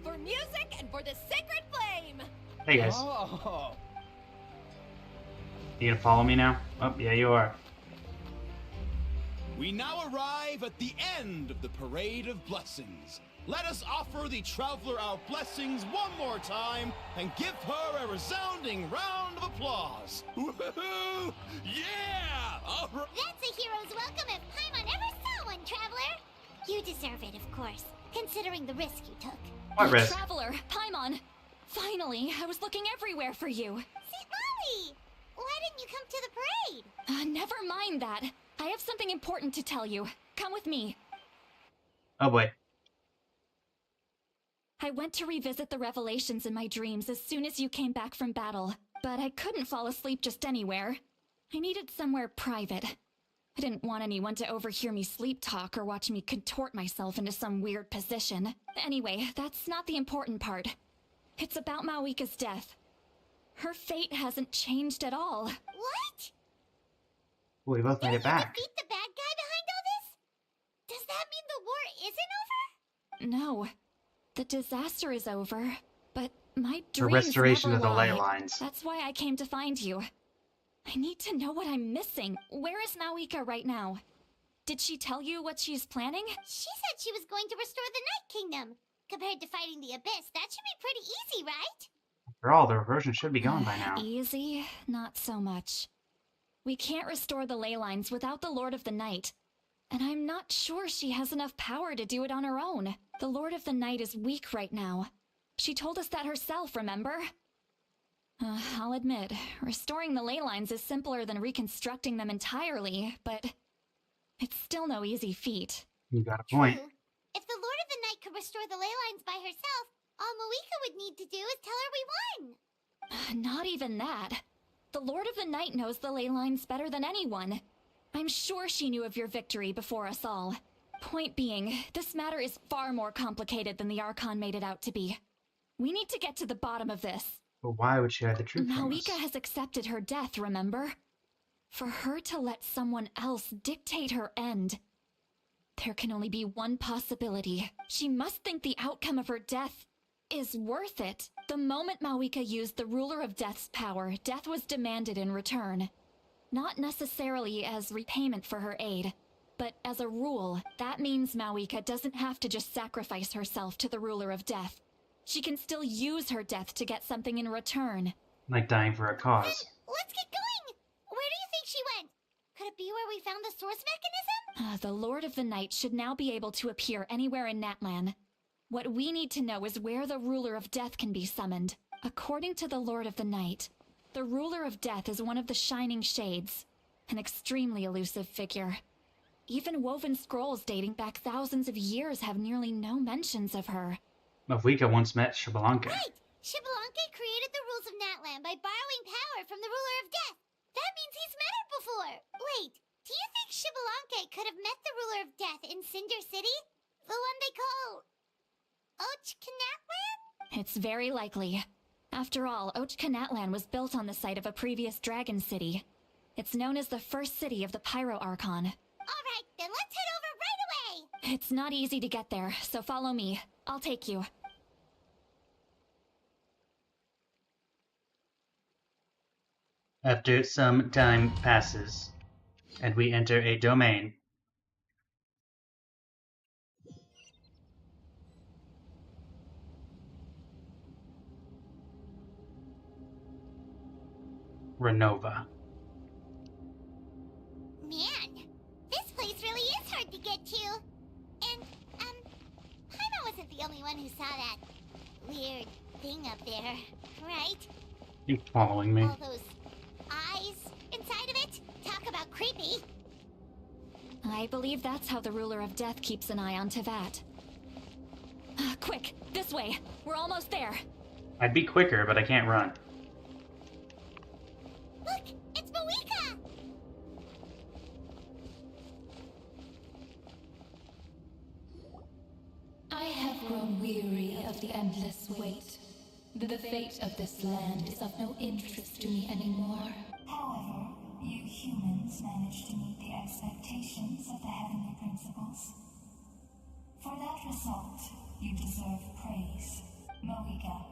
For music and for the sacred flame! Hey guys. Oh. You gonna follow me now? Oh, yeah, you are. We now arrive at the end of the Parade of Blessings. Let us offer the traveler our blessings one more time and give her a resounding round of applause. Woohoo! Yeah! All right. That's a hero's welcome if Paimon ever saw one, Traveler. You deserve it, of course, considering the risk you took. What risk? Traveler, Paimon. Finally, I was looking everywhere for you. See, Molly! Why didn't you come to the parade? Never mind that. I have something important to tell you. Come with me. Oh boy. I went to revisit the revelations in my dreams as soon as you came back from battle, but I couldn't fall asleep just anywhere. I needed somewhere private. I didn't want anyone to overhear me sleep talk or watch me contort myself into some weird position. Anyway, that's not the important part. It's about Mawika's death. Her fate hasn't changed at all. What? Well, we both made it back. Defeat the bad guy behind all this? Does that mean the war isn't over? No. The disaster is over, but my The dreams restoration never of the ley lie. lines. That's why I came to find you. I need to know what I'm missing. Where is Mawika right now? Did she tell you what she's planning? She said she was going to restore the Night Kingdom. Compared to fighting the Abyss, that should be pretty easy, right? After all, the reversion should be gone by now. Easy? Not so much. We can't restore the ley lines without the Lord of the Night. And I'm not sure she has enough power to do it on her own. The Lord of the Night is weak right now. She told us that herself, remember? I'll admit, restoring the ley lines is simpler than reconstructing them entirely, but it's still no easy feat. You got a point. True. If the Lord of the Night could restore the ley lines by herself, all Mawika would need to do is tell her we won. Not even that. The Lord of the Night knows the ley lines better than anyone. I'm sure she knew of your victory before us all. Point being, this matter is far more complicated than the Archon made it out to be. We need to get to the bottom of this. But why would she hide the truth from us? Mawika has accepted her death, remember? For her to let someone else dictate her end. There can only be one possibility. She must think the outcome of her death is worth it. The moment Mawika used the Ruler of Death's power, death was demanded in return. Not necessarily as repayment for her aid, but as a rule, that means Mawika doesn't have to just sacrifice herself to the Ruler of Death. She can still use her death to get something in return. Like dying for a cause. Let's get going! Where do you think she went? Could it be where we found the source mechanism? The Lord of the Night should now be able to appear anywhere in Natlan. What we need to know is where the Ruler of Death can be summoned. According to the Lord of the Night, the Ruler of Death is one of the Shining Shades, an extremely elusive figure. Even woven scrolls dating back thousands of years have nearly no mentions of her. Mawika once met Xbalanque. Right! Xbalanque created the rules of Natlan by borrowing power from the Ruler of Death. That means he's met her before. Wait, do you think Xbalanque could have met the Ruler of Death in Cinder City? The one they call Natlan? It's very likely. After all, Natlan was built on the site of a previous dragon city. It's known as the first city of the Pyro Archon. Alright, then let's head over right away! It's not easy to get there, so follow me. I'll take you. After some time passes, and we enter a domain. Renova. Man, this place really is hard to get to. And, Paimon wasn't the only one who saw that weird thing up there, right? You following me? All those eyes inside of it? Talk about creepy. I believe that's how the Ruler of Death keeps an eye on Tevat. Quick, this way. We're almost there. I'd be quicker, but I can't run. Look, it's Mawika! I have grown weary of the endless wait. The fate of this land is of no interest to me anymore. However, you humans managed to meet the expectations of the heavenly principles. For that result, you deserve praise. Moika,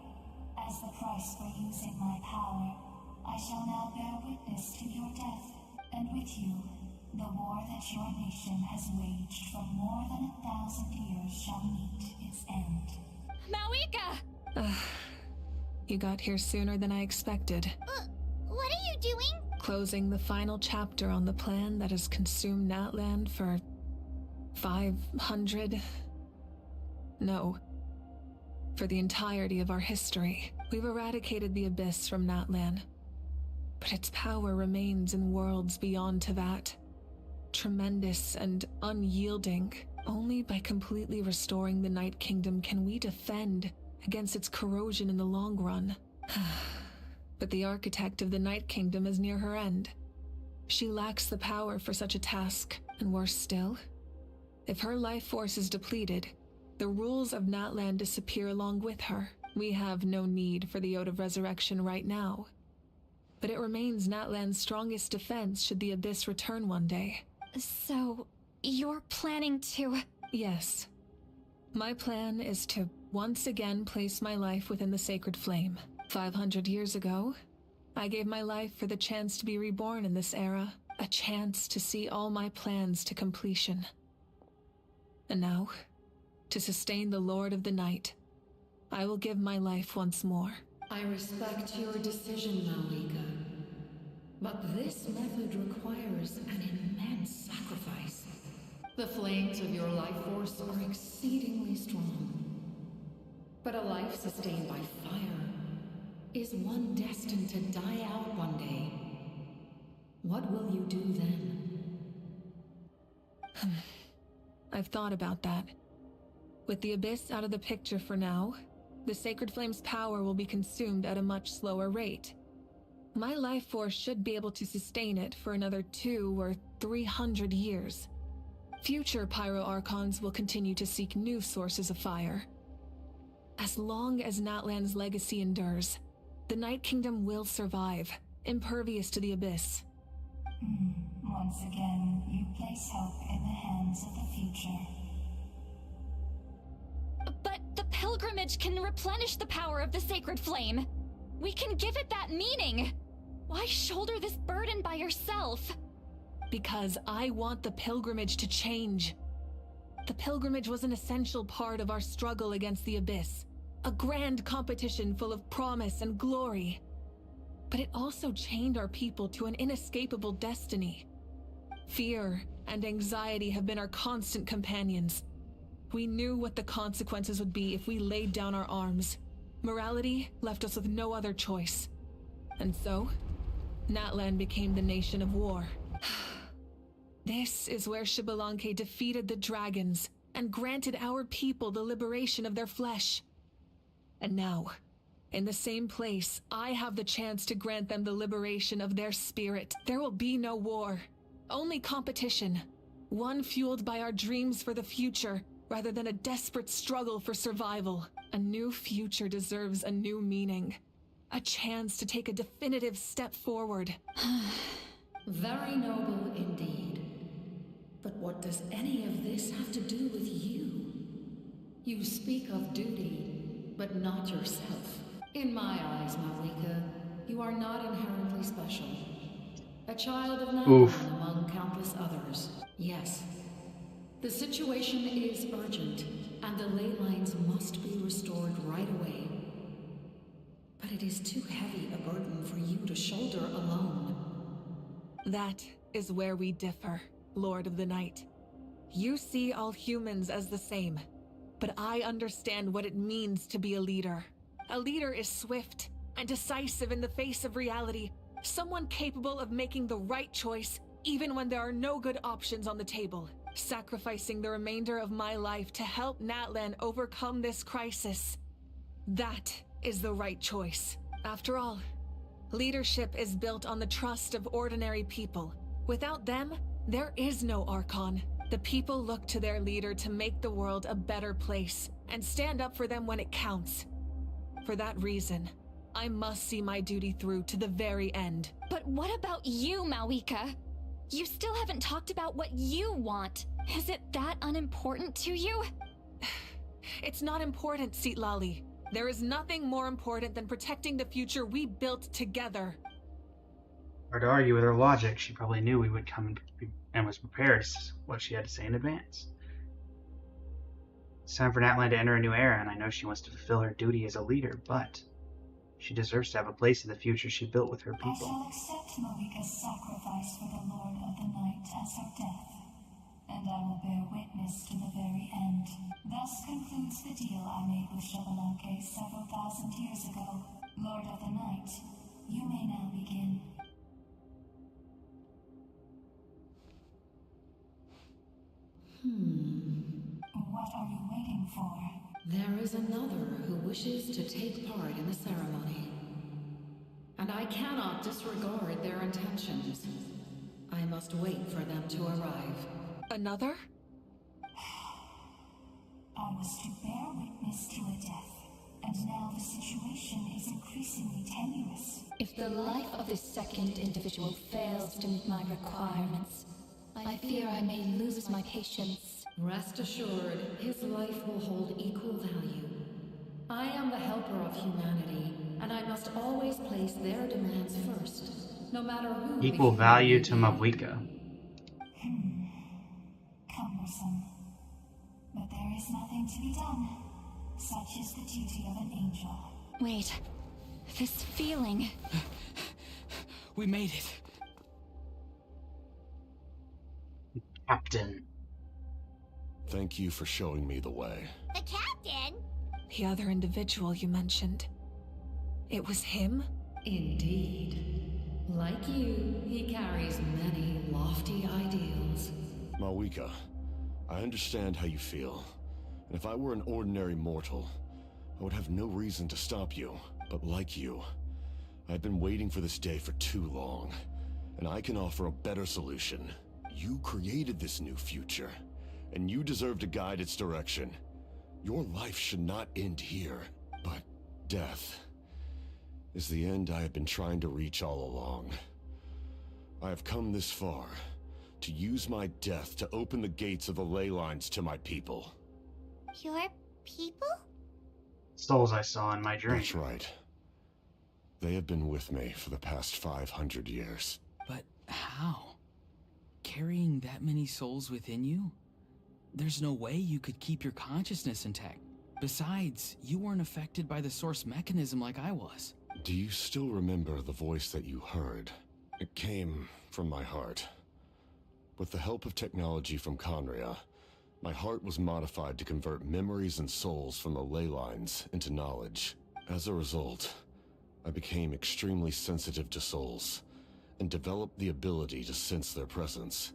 as the price for using my power, I shall now bear witness to your death, and with you, the war that your nation has waged for more than 1,000 years shall meet its end. Mawika! You got here sooner than I expected. What are you doing? Closing the final chapter on the plan that has consumed Natlan for 500... No. For the entirety of our history. We've eradicated the Abyss from Natlan. But its power remains in worlds beyond Teyvat. Tremendous and unyielding. Only by completely restoring the Night Kingdom can we defend against its corrosion in the long run. But the architect of the Night Kingdom is near her end. She lacks the power for such a task, and worse still, if her life force is depleted, the rules of Natlan disappear along with her. We have no need for the Ode of Resurrection right now. But it remains Natlan's strongest defense should the Abyss return one day. So, you're planning to... Yes. My plan is to once again place my life within the sacred flame. 500 years ago, I gave my life for the chance to be reborn in this era, a chance to see all my plans to completion. And now, to sustain the Lord of the Night, I will give my life once more. I respect your decision, Mawika. But this method requires an immense sacrifice. The flames of your life force are exceedingly strong. But a life sustained by fire is one destined to die out one day. What will you do then? I've thought about that. With the Abyss out of the picture for now, the Sacred Flame's power will be consumed at a much slower rate. My life force should be able to sustain it for another 200 or 300 years. Future Pyro Archons will continue to seek new sources of fire. As long as Natlan's legacy endures, the Night Kingdom will survive, impervious to the Abyss. Once again, you place hope in the hands of the future. But the pilgrimage can replenish the power of the sacred flame. We can give it that meaning. Why shoulder this burden by yourself? Because I want the pilgrimage to change. The pilgrimage was an essential part of our struggle against the Abyss. A grand competition full of promise and glory. But it also chained our people to an inescapable destiny. Fear and anxiety have been our constant companions. We knew what the consequences would be if we laid down our arms. Morality left us with no other choice. And so, Natlan became the nation of war. This is where Xbalanque defeated the dragons and granted our people the liberation of their flesh. And now, in the same place, I have the chance to grant them the liberation of their spirit. There will be no war, only competition. One fueled by our dreams for the future, rather than a desperate struggle for survival. A new future deserves a new meaning. A chance to take a definitive step forward. Very noble indeed. But what does any of this have to do with you? You speak of duty, but not yourself. In my eyes, Mawika, you are not inherently special. A child of Natlan among countless others. Yes. The situation is urgent, and the ley lines must be restored right away. But it is too heavy a burden for you to shoulder alone. That is where we differ, Lord of the Night. You see all humans as the same, but I understand what it means to be a leader. A leader is swift and decisive in the face of reality, someone capable of making the right choice even when there are no good options on the table. Sacrificing the remainder of my life to help Natlan overcome this crisis. That is the right choice. After all, leadership is built on the trust of ordinary people. Without them, there is no Archon. The people look to their leader to make the world a better place and stand up for them when it counts. For that reason, I must see my duty through to the very end. But what about you, Mawika? You still haven't talked about what you want. Is it that unimportant to you? It's not important, Citlali. There is nothing more important than protecting the future we built together. Hard to argue with her logic. She probably knew we would come and was prepared what she had to say in advance. It's time for Natlan to enter a new era, and I know she wants to fulfill her duty as a leader, but she deserves to have a place in the future she built with her I people. shall accept Moika's sacrifice for the Lord of the Night as her death, and I will bear witness to the very end. Thus concludes the deal I made with Shabalanque several thousand years ago. Lord of the Night, you may now begin. What are you waiting for? There is another who wishes to take part in the ceremony. And I cannot disregard their intentions. I must wait for them to arrive. Another? I was to bear witness to a death, and now the situation is increasingly tenuous. If the life of this second individual fails to meet my requirements, I fear I may lose my patience. Rest assured, his life will hold equal value. I am the helper of humanity, and I must always place their demands first, no matter who. Equal value to Mabuika. Cumbersome. But there is nothing to be done. Such is the duty of an angel. Wait. This feeling. We made it. Captain. Thank you for showing me the way. The captain? The other individual you mentioned. It was him? Indeed. Like you, he carries many lofty ideals. Mawika, I understand how you feel. And if I were an ordinary mortal, I would have no reason to stop you. But like you, I've been waiting for this day for too long. And I can offer a better solution. You created this new future, and you deserve to guide its direction. Your life should not end here, but death is the end I have been trying to reach all along. I have come this far to use my death to open the gates of the ley lines to my people. Your people? Souls I saw in my dream. That's right. They have been with me for the past 500 years. But how? Carrying that many souls within you? There's no way you could keep your consciousness intact. Besides, you weren't affected by the source mechanism like I was. Do you still remember the voice that you heard? It came from my heart. With the help of technology from Conria, my heart was modified to convert memories and souls from the ley lines into knowledge. As a result, I became extremely sensitive to souls, and developed the ability to sense their presence.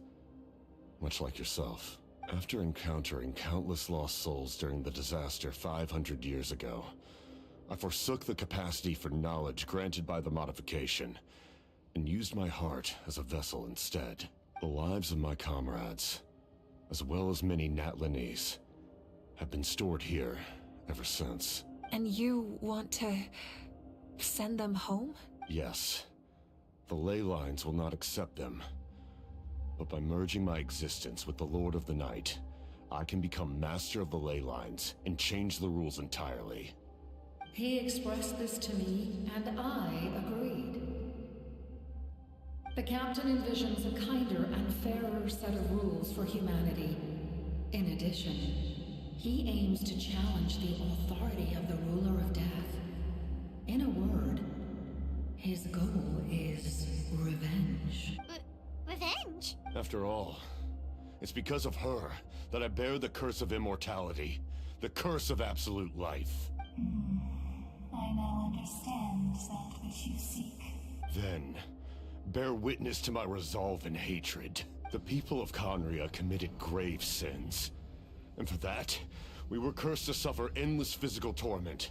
Much like yourself. After encountering countless lost souls during the disaster 500 years ago, I forsook the capacity for knowledge granted by the modification, and used my heart as a vessel instead. The lives of my comrades, as well as many Natlanese, have been stored here ever since. And you want to send them home? Yes. The ley lines will not accept them. But by merging my existence with the Lord of the Night, I can become master of the ley lines and change the rules entirely. He expressed this to me, and I agreed. The captain envisions a kinder and fairer set of rules for humanity. In addition, he aims to challenge the authority of the ruler of death. In a word, his goal is revenge. Revenge? After all, it's because of her that I bear the curse of immortality, the curse of absolute life. I now understand that which you seek. Then, bear witness to my resolve and hatred. The people of Conria committed grave sins. And for that, we were cursed to suffer endless physical torment.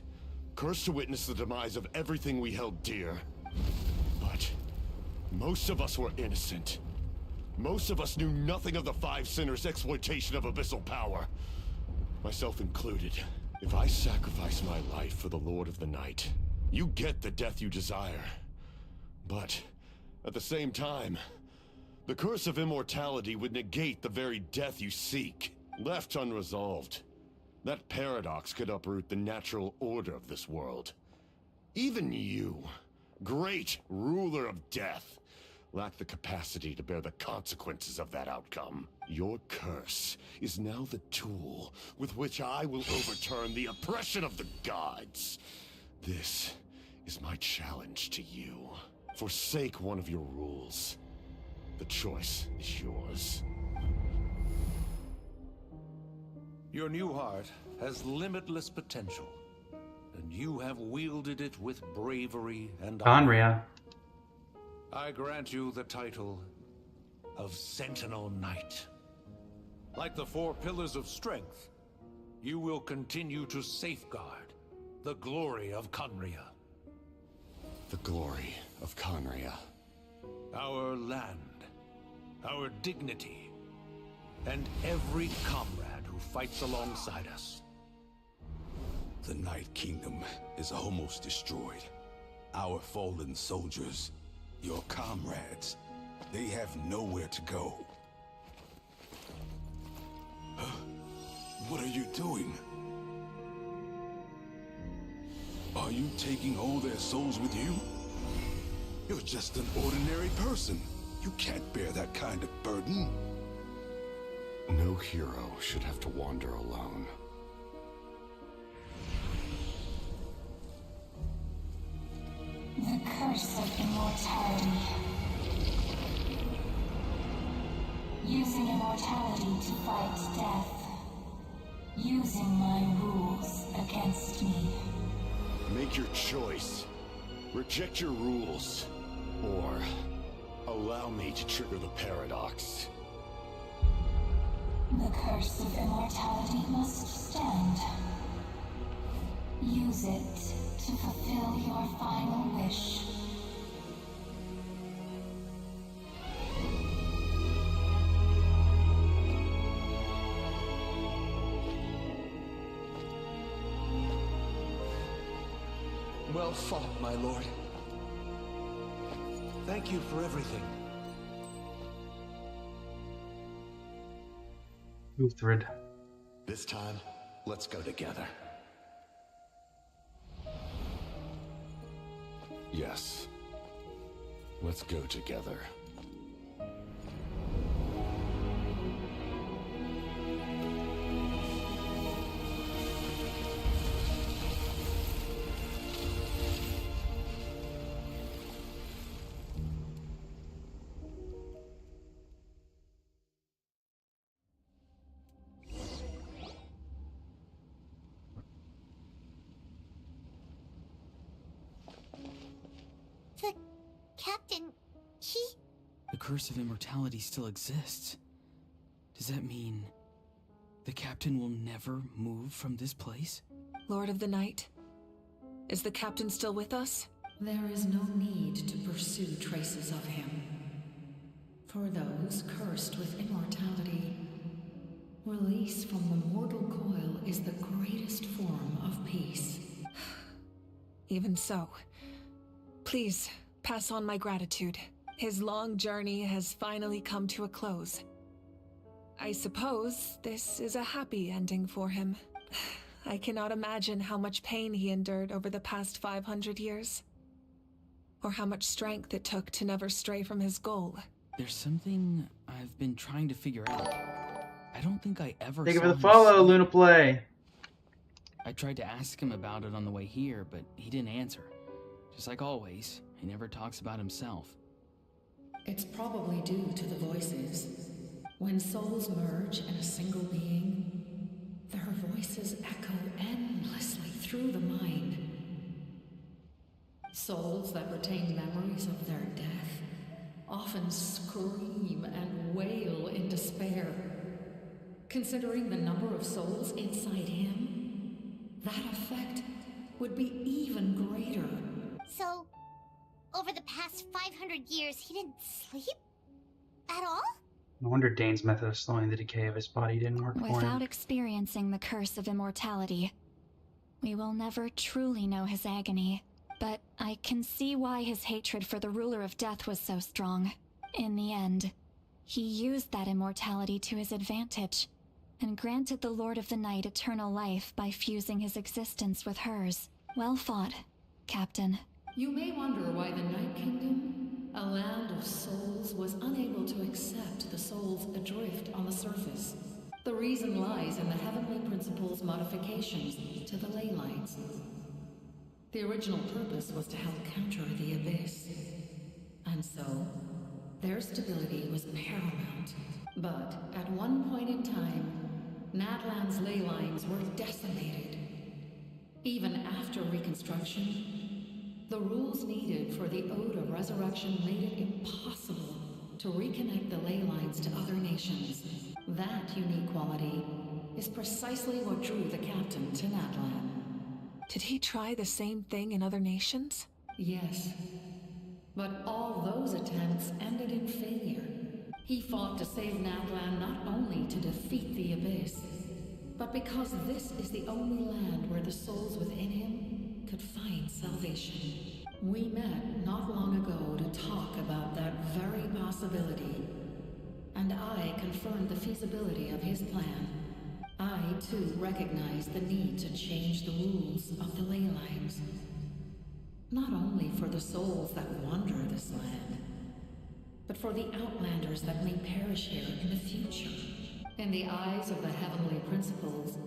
Cursed to witness the demise of everything we held dear. But most of us were innocent. Most of us knew nothing of the Five Sinners' exploitation of abyssal power. Myself included. If I sacrifice my life for the Lord of the Night, you get the death you desire. But at the same time, the curse of immortality would negate the very death you seek. Left unresolved, That paradox could uproot the natural order of this world. Even you, great ruler of death, lack the capacity to bear the consequences of that outcome. Your curse is now the tool with which I will overturn the oppression of the gods. This is my challenge to you. Forsake one of your rules. The choice is yours. Your new heart has limitless potential, and you have wielded it with bravery and honor. Conria. I grant you the title of Sentinel Knight. Like the 4 pillars of strength, you will continue to safeguard the glory of Conria. The glory of Conria. Our land, our dignity, and every comrade who fights alongside us. The Night Kingdom is almost destroyed. Our fallen soldiers, your comrades, they have nowhere to go. What are you doing? Are you taking all their souls with you? You're just an ordinary person. You can't bear that kind of burden. No hero should have to wander alone. The curse of immortality. Using immortality to fight death. Using my rules against me. Make your choice. Reject your rules. Or allow me to trigger the paradox. The curse of immortality must stand. Use it to fulfill your final wish. Well fought, my lord. Thank you for everything. Uthred. This time, let's go together. Yes. Let's go together. The captain, The curse of immortality still exists. Does that mean the captain will never move from this place? Lord of the Night, is the captain still with us? There is no need to pursue traces of him. For those cursed with immortality, release from the mortal coil is the greatest form of peace. Even so, please pass on my gratitude. His long journey has finally come to a close. I suppose this is a happy ending for him. I cannot imagine how much pain he endured over the past 500 years. Or how much strength it took to never stray from his goal. There's something I've been trying to figure out. I don't think I ever Thank you saw for the him follow, sleep. Luna Play. I tried to ask him about it on the way here, but he didn't answer. Just like always, he never talks about himself. It's probably due to the voices. When souls merge in a single being, their voices echo endlessly through the mind. Souls that retain memories of their death often scream and wail in despair. Considering the number of souls inside him, that effect would be even greater. So, over the past 500 years, he didn't sleep? At all? No wonder Dane's method of slowing the decay of his body didn't work for him. Without experiencing the curse of immortality, we will never truly know his agony. But I can see why his hatred for the ruler of death was so strong. In the end, he used that immortality to his advantage, and granted the Lord of the Night eternal life by fusing his existence with hers. Well fought, Captain. You may wonder why the Night Kingdom, a land of souls, was unable to accept the souls adrift on the surface. The reason lies in the Heavenly Principle's modifications to the ley lines. The original purpose was to help counter the Abyss. And so, their stability was paramount. But at one point in time, Natlan's ley lines were decimated. Even after reconstruction, the rules needed for the Ode of Resurrection made it impossible to reconnect the ley lines to other nations. That unique quality is precisely what drew the captain to Natlan. Did he try the same thing in other nations? Yes. But all those attempts ended in failure. He fought to save Natlan not only to defeat the Abyss, but because this is the only land where the souls within him could find salvation. We met not long ago to talk about that very possibility, and I confirmed the feasibility of his plan. I, too, recognize the need to change the rules of the ley lines. Not only for the souls that wander this land, but for the outlanders that may perish here in the future. In the eyes of the Heavenly Principles,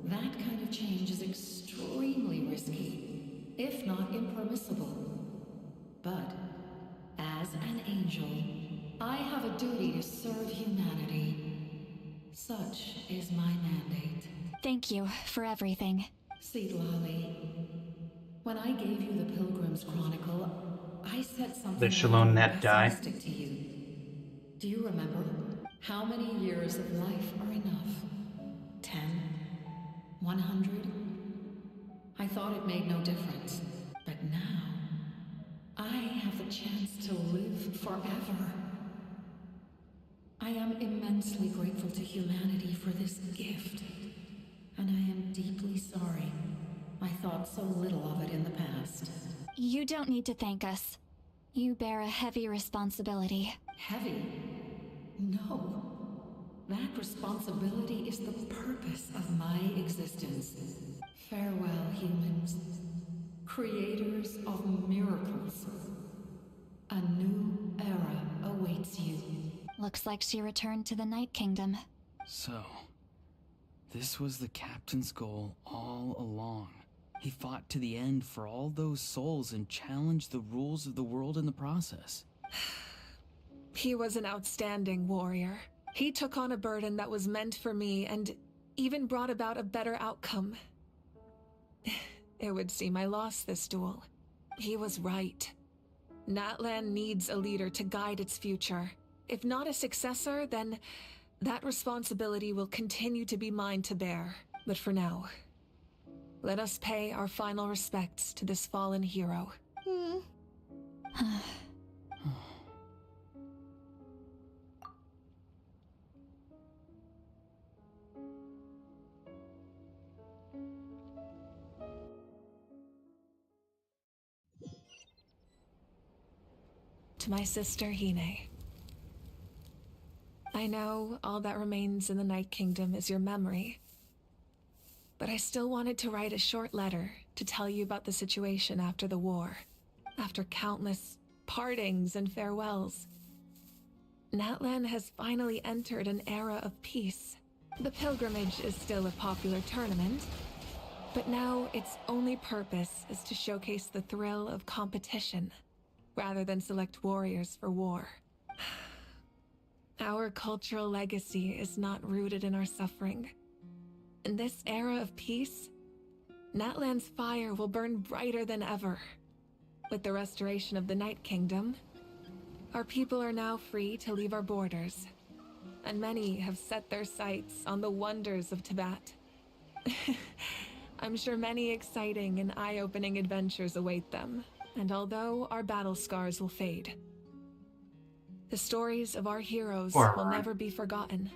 that kind of change is extremely risky, if not impermissible. But, as an angel, I have a duty to serve humanity. Such is my mandate. Thank you for everything. Seed Lolly, when I gave you the Pilgrim's Chronicle, I said something Did Shalom Net die? pessimistic to you. Do you remember? How many years of life are enough? 10? 100? I thought it made no difference. But now, I have the chance to live forever. I am immensely grateful to humanity for this gift. And I am deeply sorry I thought so little of it in the past. You don't need to thank us. You bear a heavy responsibility. Heavy? No. That responsibility is the purpose of my existence. Farewell, humans. Creators of miracles. A new era awaits you. Looks like she returned to the Night Kingdom. So, this was the captain's goal all along. He fought to the end for all those souls and challenged the rules of the world in the process. He was an outstanding warrior. He took on a burden that was meant for me and even brought about a better outcome. It would seem I lost this duel. He was right. Natlan needs a leader to guide its future. If not a successor, then that responsibility will continue to be mine to bear. But for now, let us pay our final respects to this fallen hero. To my sister Hine. I know all that remains in the Night Kingdom is your memory, but I still wanted to write a short letter to tell you about the situation after the war. After countless partings and farewells, Natlan has finally entered an era of peace. The pilgrimage is still a popular tournament, but now its only purpose is to showcase the thrill of competition, rather than select warriors for war. Our cultural legacy is not rooted in our suffering. In this era of peace, Natlan's fire will burn brighter than ever. With the restoration of the Night Kingdom, our people are now free to leave our borders, and many have set their sights on the wonders of Tibet. I'm sure many exciting and eye-opening adventures await them, and although our battle scars will fade, the stories of our heroes will never be forgotten.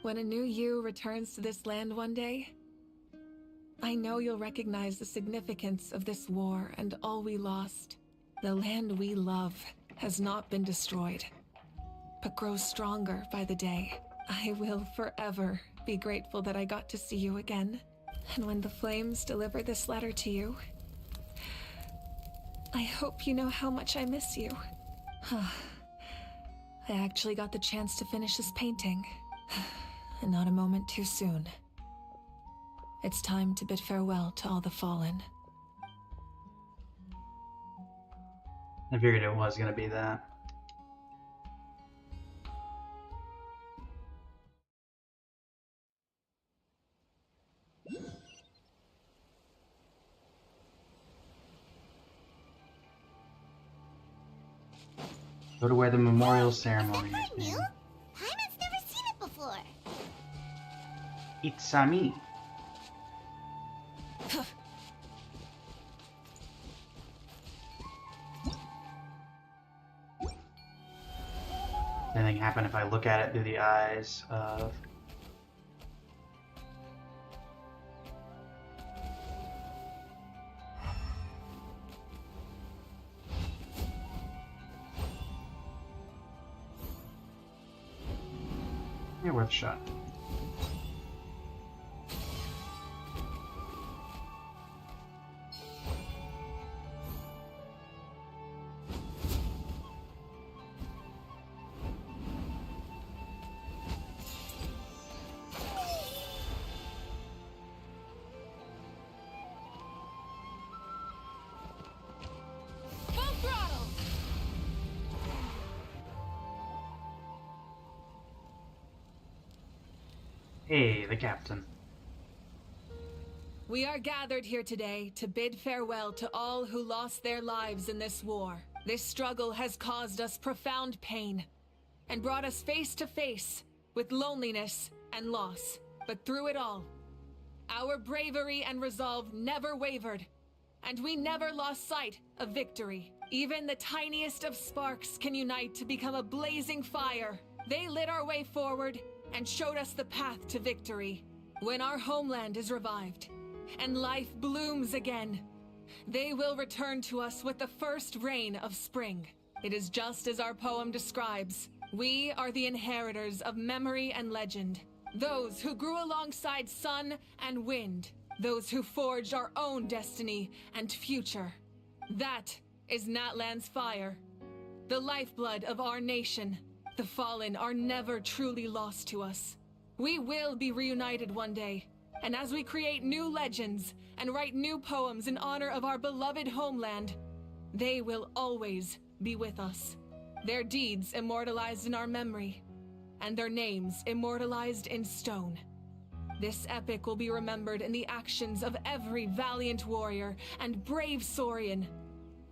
When a new you returns to this land one day, I know you'll recognize the significance of this war and all we lost. The land we love has not been destroyed, but grows stronger by the day. I will forever be grateful that I got to see you again. And when the flames deliver this letter to you, I hope you know how much I miss you. I actually got the chance to finish this painting, and not a moment too soon. It's time to bid farewell to all the fallen. I figured it was going to be that. Go to where the memorial ceremony is being. Paimon's never seen it before. It's me. Anything happen if I look at it through the eyes of... Yeah, worth a shot. Hey, the captain. We are gathered here today to bid farewell to all who lost their lives in this war. This struggle has caused us profound pain and brought us face to face with loneliness and loss. But through it all, our bravery and resolve never wavered, and we never lost sight of victory. Even the tiniest of sparks can unite to become a blazing fire. They lit our way forward and showed us the path to victory. When our homeland is revived and life blooms again, they will return to us with the first rain of spring. It is just as our poem describes. We are the inheritors of memory and legend, those who grew alongside sun and wind, those who forged our own destiny and future. That is Natlan's fire, the lifeblood of our nation. The fallen are never truly lost to us. We will be reunited one day, and as we create new legends and write new poems in honor of our beloved homeland, they will always be with us. Their deeds immortalized in our memory, and their names immortalized in stone. This epic will be remembered in the actions of every valiant warrior and brave Saurian,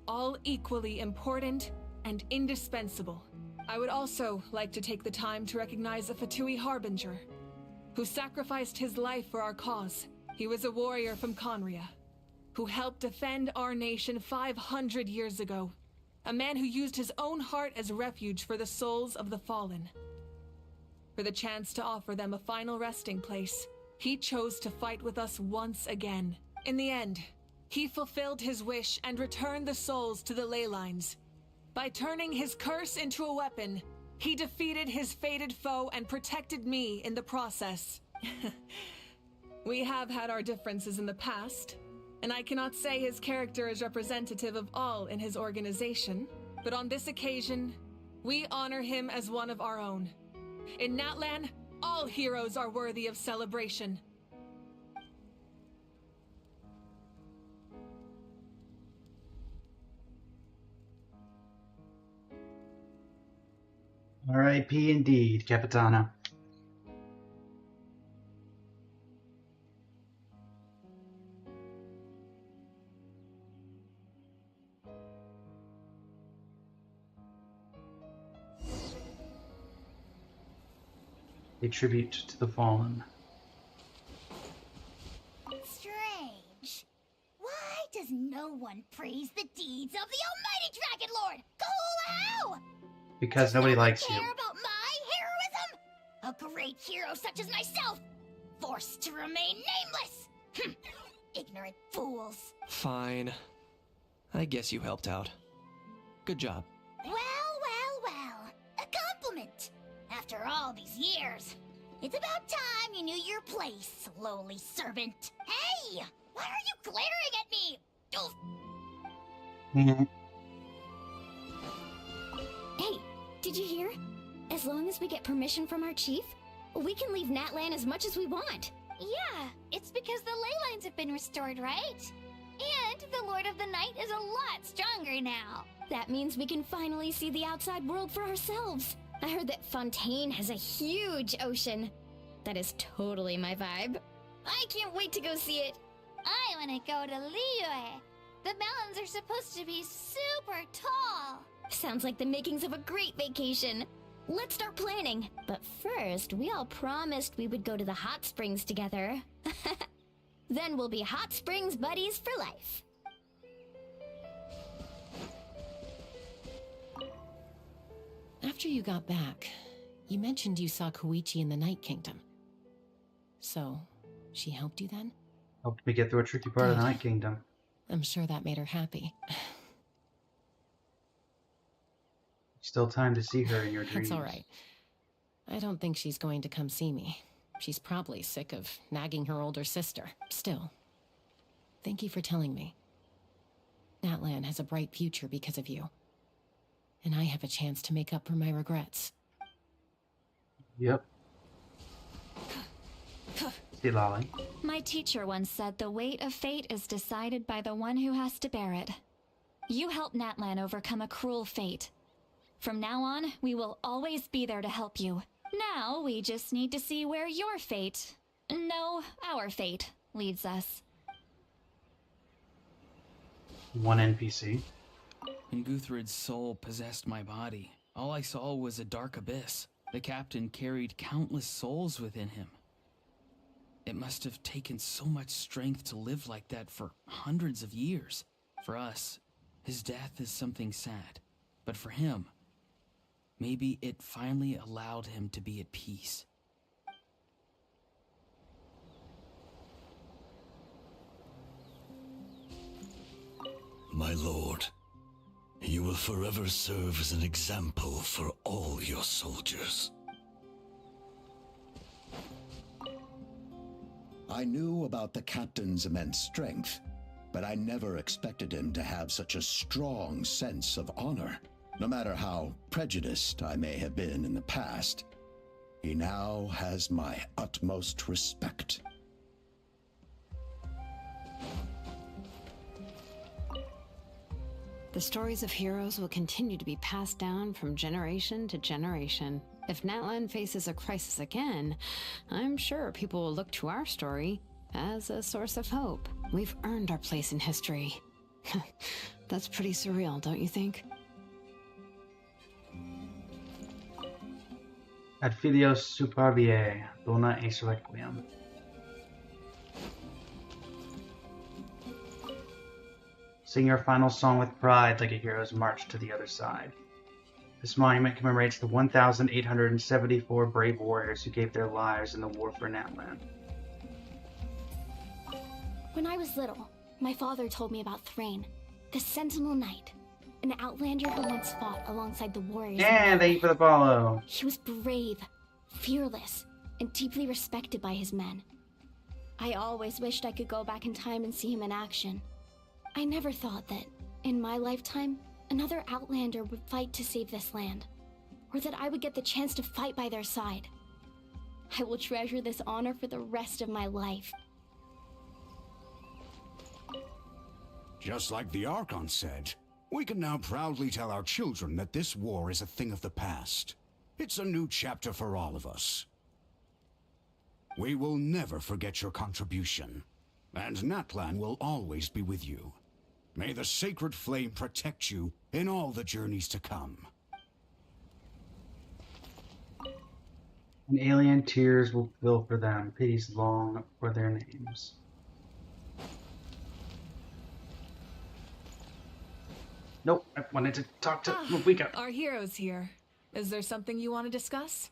all equally important and indispensable. I would also like to take the time to recognize a Fatui Harbinger, who sacrificed his life for our cause. He was a warrior from Conria, who helped defend our nation 500 years ago. A man who used his own heart as refuge for the souls of the fallen. For the chance to offer them a final resting place, he chose to fight with us once again. In the end, he fulfilled his wish and returned the souls to the ley lines. By turning his curse into a weapon, he defeated his fated foe and protected me in the process. We have had our differences in the past, and I cannot say his character is representative of all in his organization, but on this occasion, we honor him as one of our own. In Natlan, all heroes are worthy of celebration. R.I.P. indeed, Capitana. A tribute to the fallen. Strange. Why does no one praise the deeds of the Almighty Dragon Lord? How? Because nobody likes you. Care about my heroism? A great hero such as myself, forced to remain nameless. Ignorant fools. Fine. I guess you helped out. Good job. Well. A compliment. After all these years. It's about time you knew your place, lowly servant. Hey! Why are you glaring at me? Oof. Hey, did you hear? As long as we get permission from our chief, we can leave Natlan as much as we want. Yeah, it's because the ley lines have been restored, right? And the Lord of the Night is a lot stronger now. That means we can finally see the outside world for ourselves. I heard that Fontaine has a huge ocean. That is totally my vibe. I can't wait to go see it. I want to go to Liyue. The mountains are supposed to be super tall. Sounds like the makings of a great vacation. Let's start planning. But first, we all promised we would go to the hot springs together. Then we'll be hot springs buddies for life. After you got back, you mentioned you saw Koichi in the Night Kingdom. So, she helped you then? Helped me get through a tricky part of the Night Kingdom. I'm sure that made her happy. Still time to see her in your dreams. That's alright. I don't think she's going to come see me. She's probably sick of nagging her older sister. Still, thank you for telling me. Natlan has a bright future because of you. And I have a chance to make up for my regrets. Yep. See, Lolly. My teacher once said the weight of fate is decided by the one who has to bear it. You helped Natlan overcome a cruel fate. From now on, we will always be there to help you. Now, we just need to see where your fate, no, our fate, leads us. One NPC. When Guthred's soul possessed my body, all I saw was a dark abyss. The captain carried countless souls within him. It must have taken so much strength to live like that for hundreds of years. For us, his death is something sad. But for him, maybe it finally allowed him to be at peace. My lord, you will forever serve as an example for all your soldiers. I knew about the captain's immense strength, but I never expected him to have such a strong sense of honor. No matter how prejudiced I may have been in the past, he now has my utmost respect. The stories of heroes will continue to be passed down from generation to generation. If Natlan faces a crisis again, I'm sure people will look to our story as a source of hope. We've earned our place in history. That's pretty surreal, don't you think? Ad filios superbie, dona ex requiem. Sing your final song with pride like a hero's march to the other side. This monument commemorates the 1,874 brave warriors who gave their lives in the war for Natlan. When I was little, my father told me about Thrain, the Sentinel Knight, an outlander who once fought alongside the warriors. Yeah, thank you for the follow. He was brave, fearless, and deeply respected by his men. I always wished I could go back in time and see him in action. I never thought that, in my lifetime, another outlander would fight to save this land, or that I would get the chance to fight by their side. I will treasure this honor for the rest of my life. Just like the Archon said, we can now proudly tell our children that this war is a thing of the past. It's a new chapter for all of us. We will never forget your contribution, and Natlan will always be with you. May the sacred flame protect you in all the journeys to come. And alien tears will fill for them, pities long for their names. Nope, I wanted to talk to Wika. Our hero's here. Is there something you want to discuss?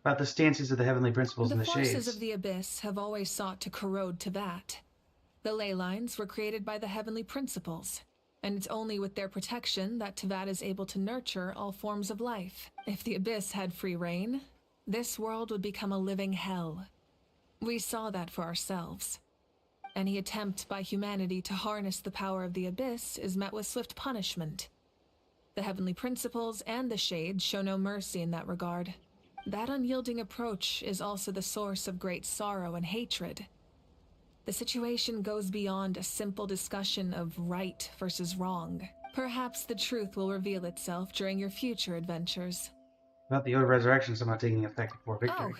About the stances of the heavenly principles in the forces shades. of the Abyss have always sought to corrode Tevat. The ley lines were created by the heavenly principles, and it's only with their protection that Tevat is able to nurture all forms of life. If the Abyss had free reign, this world would become a living hell. We saw that for ourselves. Any attempt by humanity to harness the power of the Abyss is met with swift punishment. The Heavenly Principles and the Shades show no mercy in that regard. That unyielding approach is also the source of great sorrow and hatred. The situation goes beyond a simple discussion of right versus wrong. Perhaps the truth will reveal itself during your future adventures. About the Ode of Resurrection somehow taking effect before victory. Oh,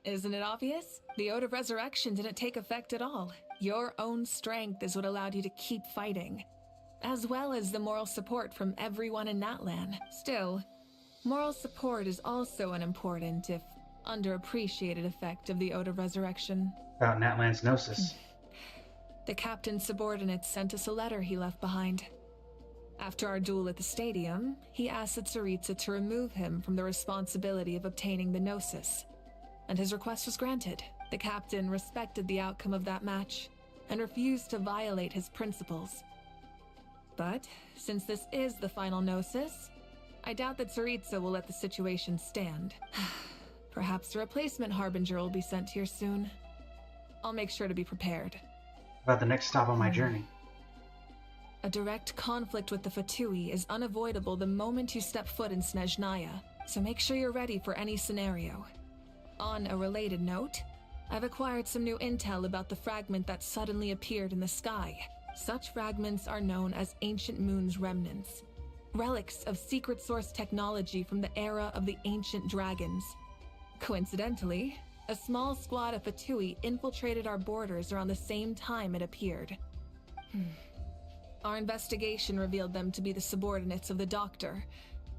isn't it obvious? The Ode of Resurrection didn't take effect at all. Your own strength is what allowed you to keep fighting, as well as the moral support from everyone in Natlan. Still, moral support is also an important, if underappreciated, effect of the Ode of Resurrection. About Natlan's Gnosis. The captain's subordinates sent us a letter he left behind. After our duel at the stadium, he asked Tsaritsa to remove him from the responsibility of obtaining the Gnosis, and his request was granted. The captain respected the outcome of that match and refused to violate his principles. But since this is the final Gnosis, I doubt that Tsaritsa will let the situation stand. Perhaps a replacement Harbinger will be sent here soon. I'll make sure to be prepared. About the next stop on my journey. A direct conflict with the Fatui is unavoidable the moment you step foot in Snezhnaya, so make sure you're ready for any scenario. On a related note, I've acquired some new intel about the fragment that suddenly appeared in the sky. Such fragments are known as Ancient Moon's Remnants, relics of secret source technology from the era of the Ancient Dragons. Coincidentally, a small squad of Fatui infiltrated our borders around the same time it appeared. Our investigation revealed them to be the subordinates of the Doctor.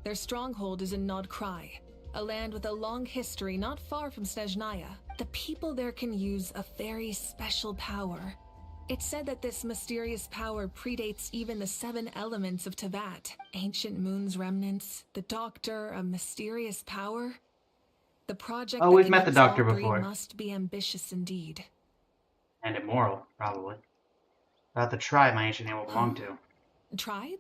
Their stronghold is in Nod Krai, a land with a long history not far from Snezhnaya. The people there can use a very special power. It's said that this mysterious power predates even the 7 elements of Tevat. Ancient Moon's Remnants, the Doctor, a mysterious power. The project Oh, we've met the Doctor before. Must be ambitious indeed. And immoral, probably. About the tribe my ancient name will belong to. Tribe?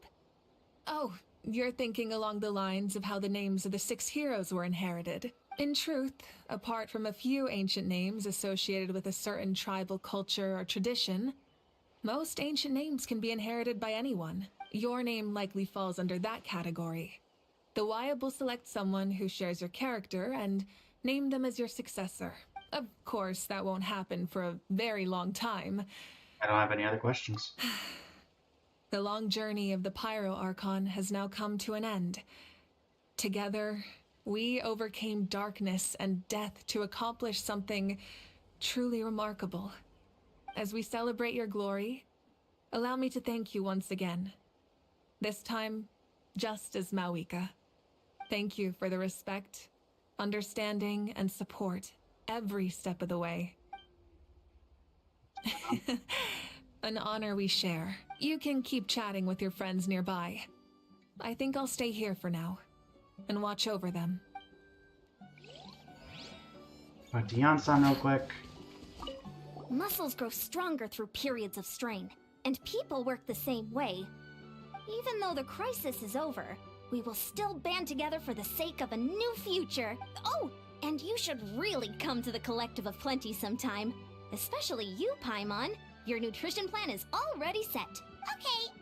Oh, you're thinking along the lines of how the names of the 6 heroes were inherited. In truth, apart from a few ancient names associated with a certain tribal culture or tradition, most ancient names can be inherited by anyone. Your name likely falls under that category. The Wyatt will select someone who shares your character and name them as your successor. Of course, that won't happen for a very long time. I don't have any other questions. The long journey of the Pyro Archon has now come to an end. Together, we overcame darkness and death to accomplish something truly remarkable. As we celebrate your glory, allow me to thank you once again. This time, just as Mawika. Thank you for the respect, understanding, and support every step of the way. An honor we share. You can keep chatting with your friends nearby. I think I'll stay here for now and watch over them. Talk to Yansan real quick. Muscles grow stronger through periods of strain, and people work the same way. Even though the crisis is over, we will still band together for the sake of a new future. Oh, and you should really come to the Collective of Plenty sometime. Especially you, Paimon. Your nutrition plan is already set. Okay,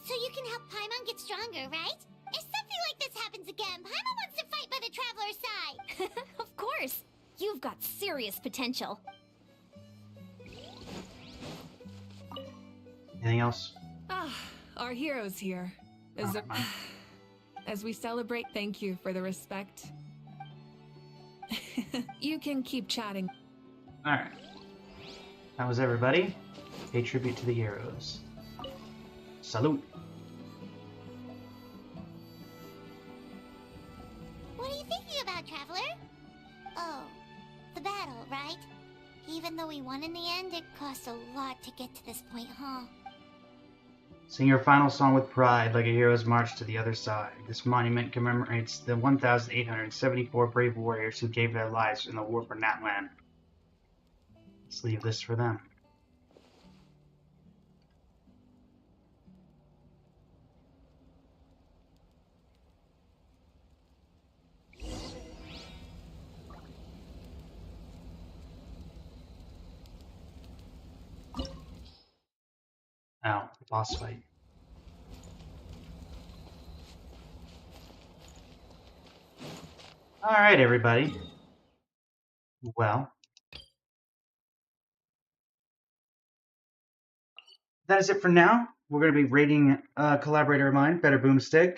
so you can help Paimon get stronger, right? If something like this happens again, Paimon wants to fight by the Traveler's side. Of course. You've got serious potential. Anything else? Ah, our hero's here. As we celebrate, thank you for the respect. You can keep chatting. Alright. That was everybody. Pay tribute to the heroes. Salute. What are you thinking about, Traveler? Oh, the battle, right? Even though we won in the end, it cost a lot to get to this point, huh? Sing your final song with pride, like a hero's march to the other side. This monument commemorates the 1,874 brave warriors who gave their lives in the war for Natlan. Let's leave this for them. Oh, boss fight. Alright, everybody. Well, that is it for now. We're going to be rating a collaborator of mine, Better Boomstick.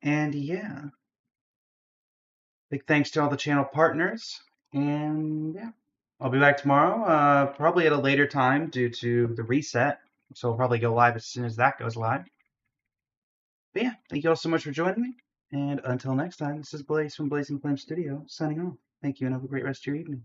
And yeah. Big thanks to all the channel partners. And yeah. I'll be back tomorrow, probably at a later time due to the reset. So I'll probably go live as soon as that goes live. But yeah, thank you all so much for joining me. And until next time, this is Blaze from Blazing Flame Studio, signing off. Thank you and have a great rest of your evening.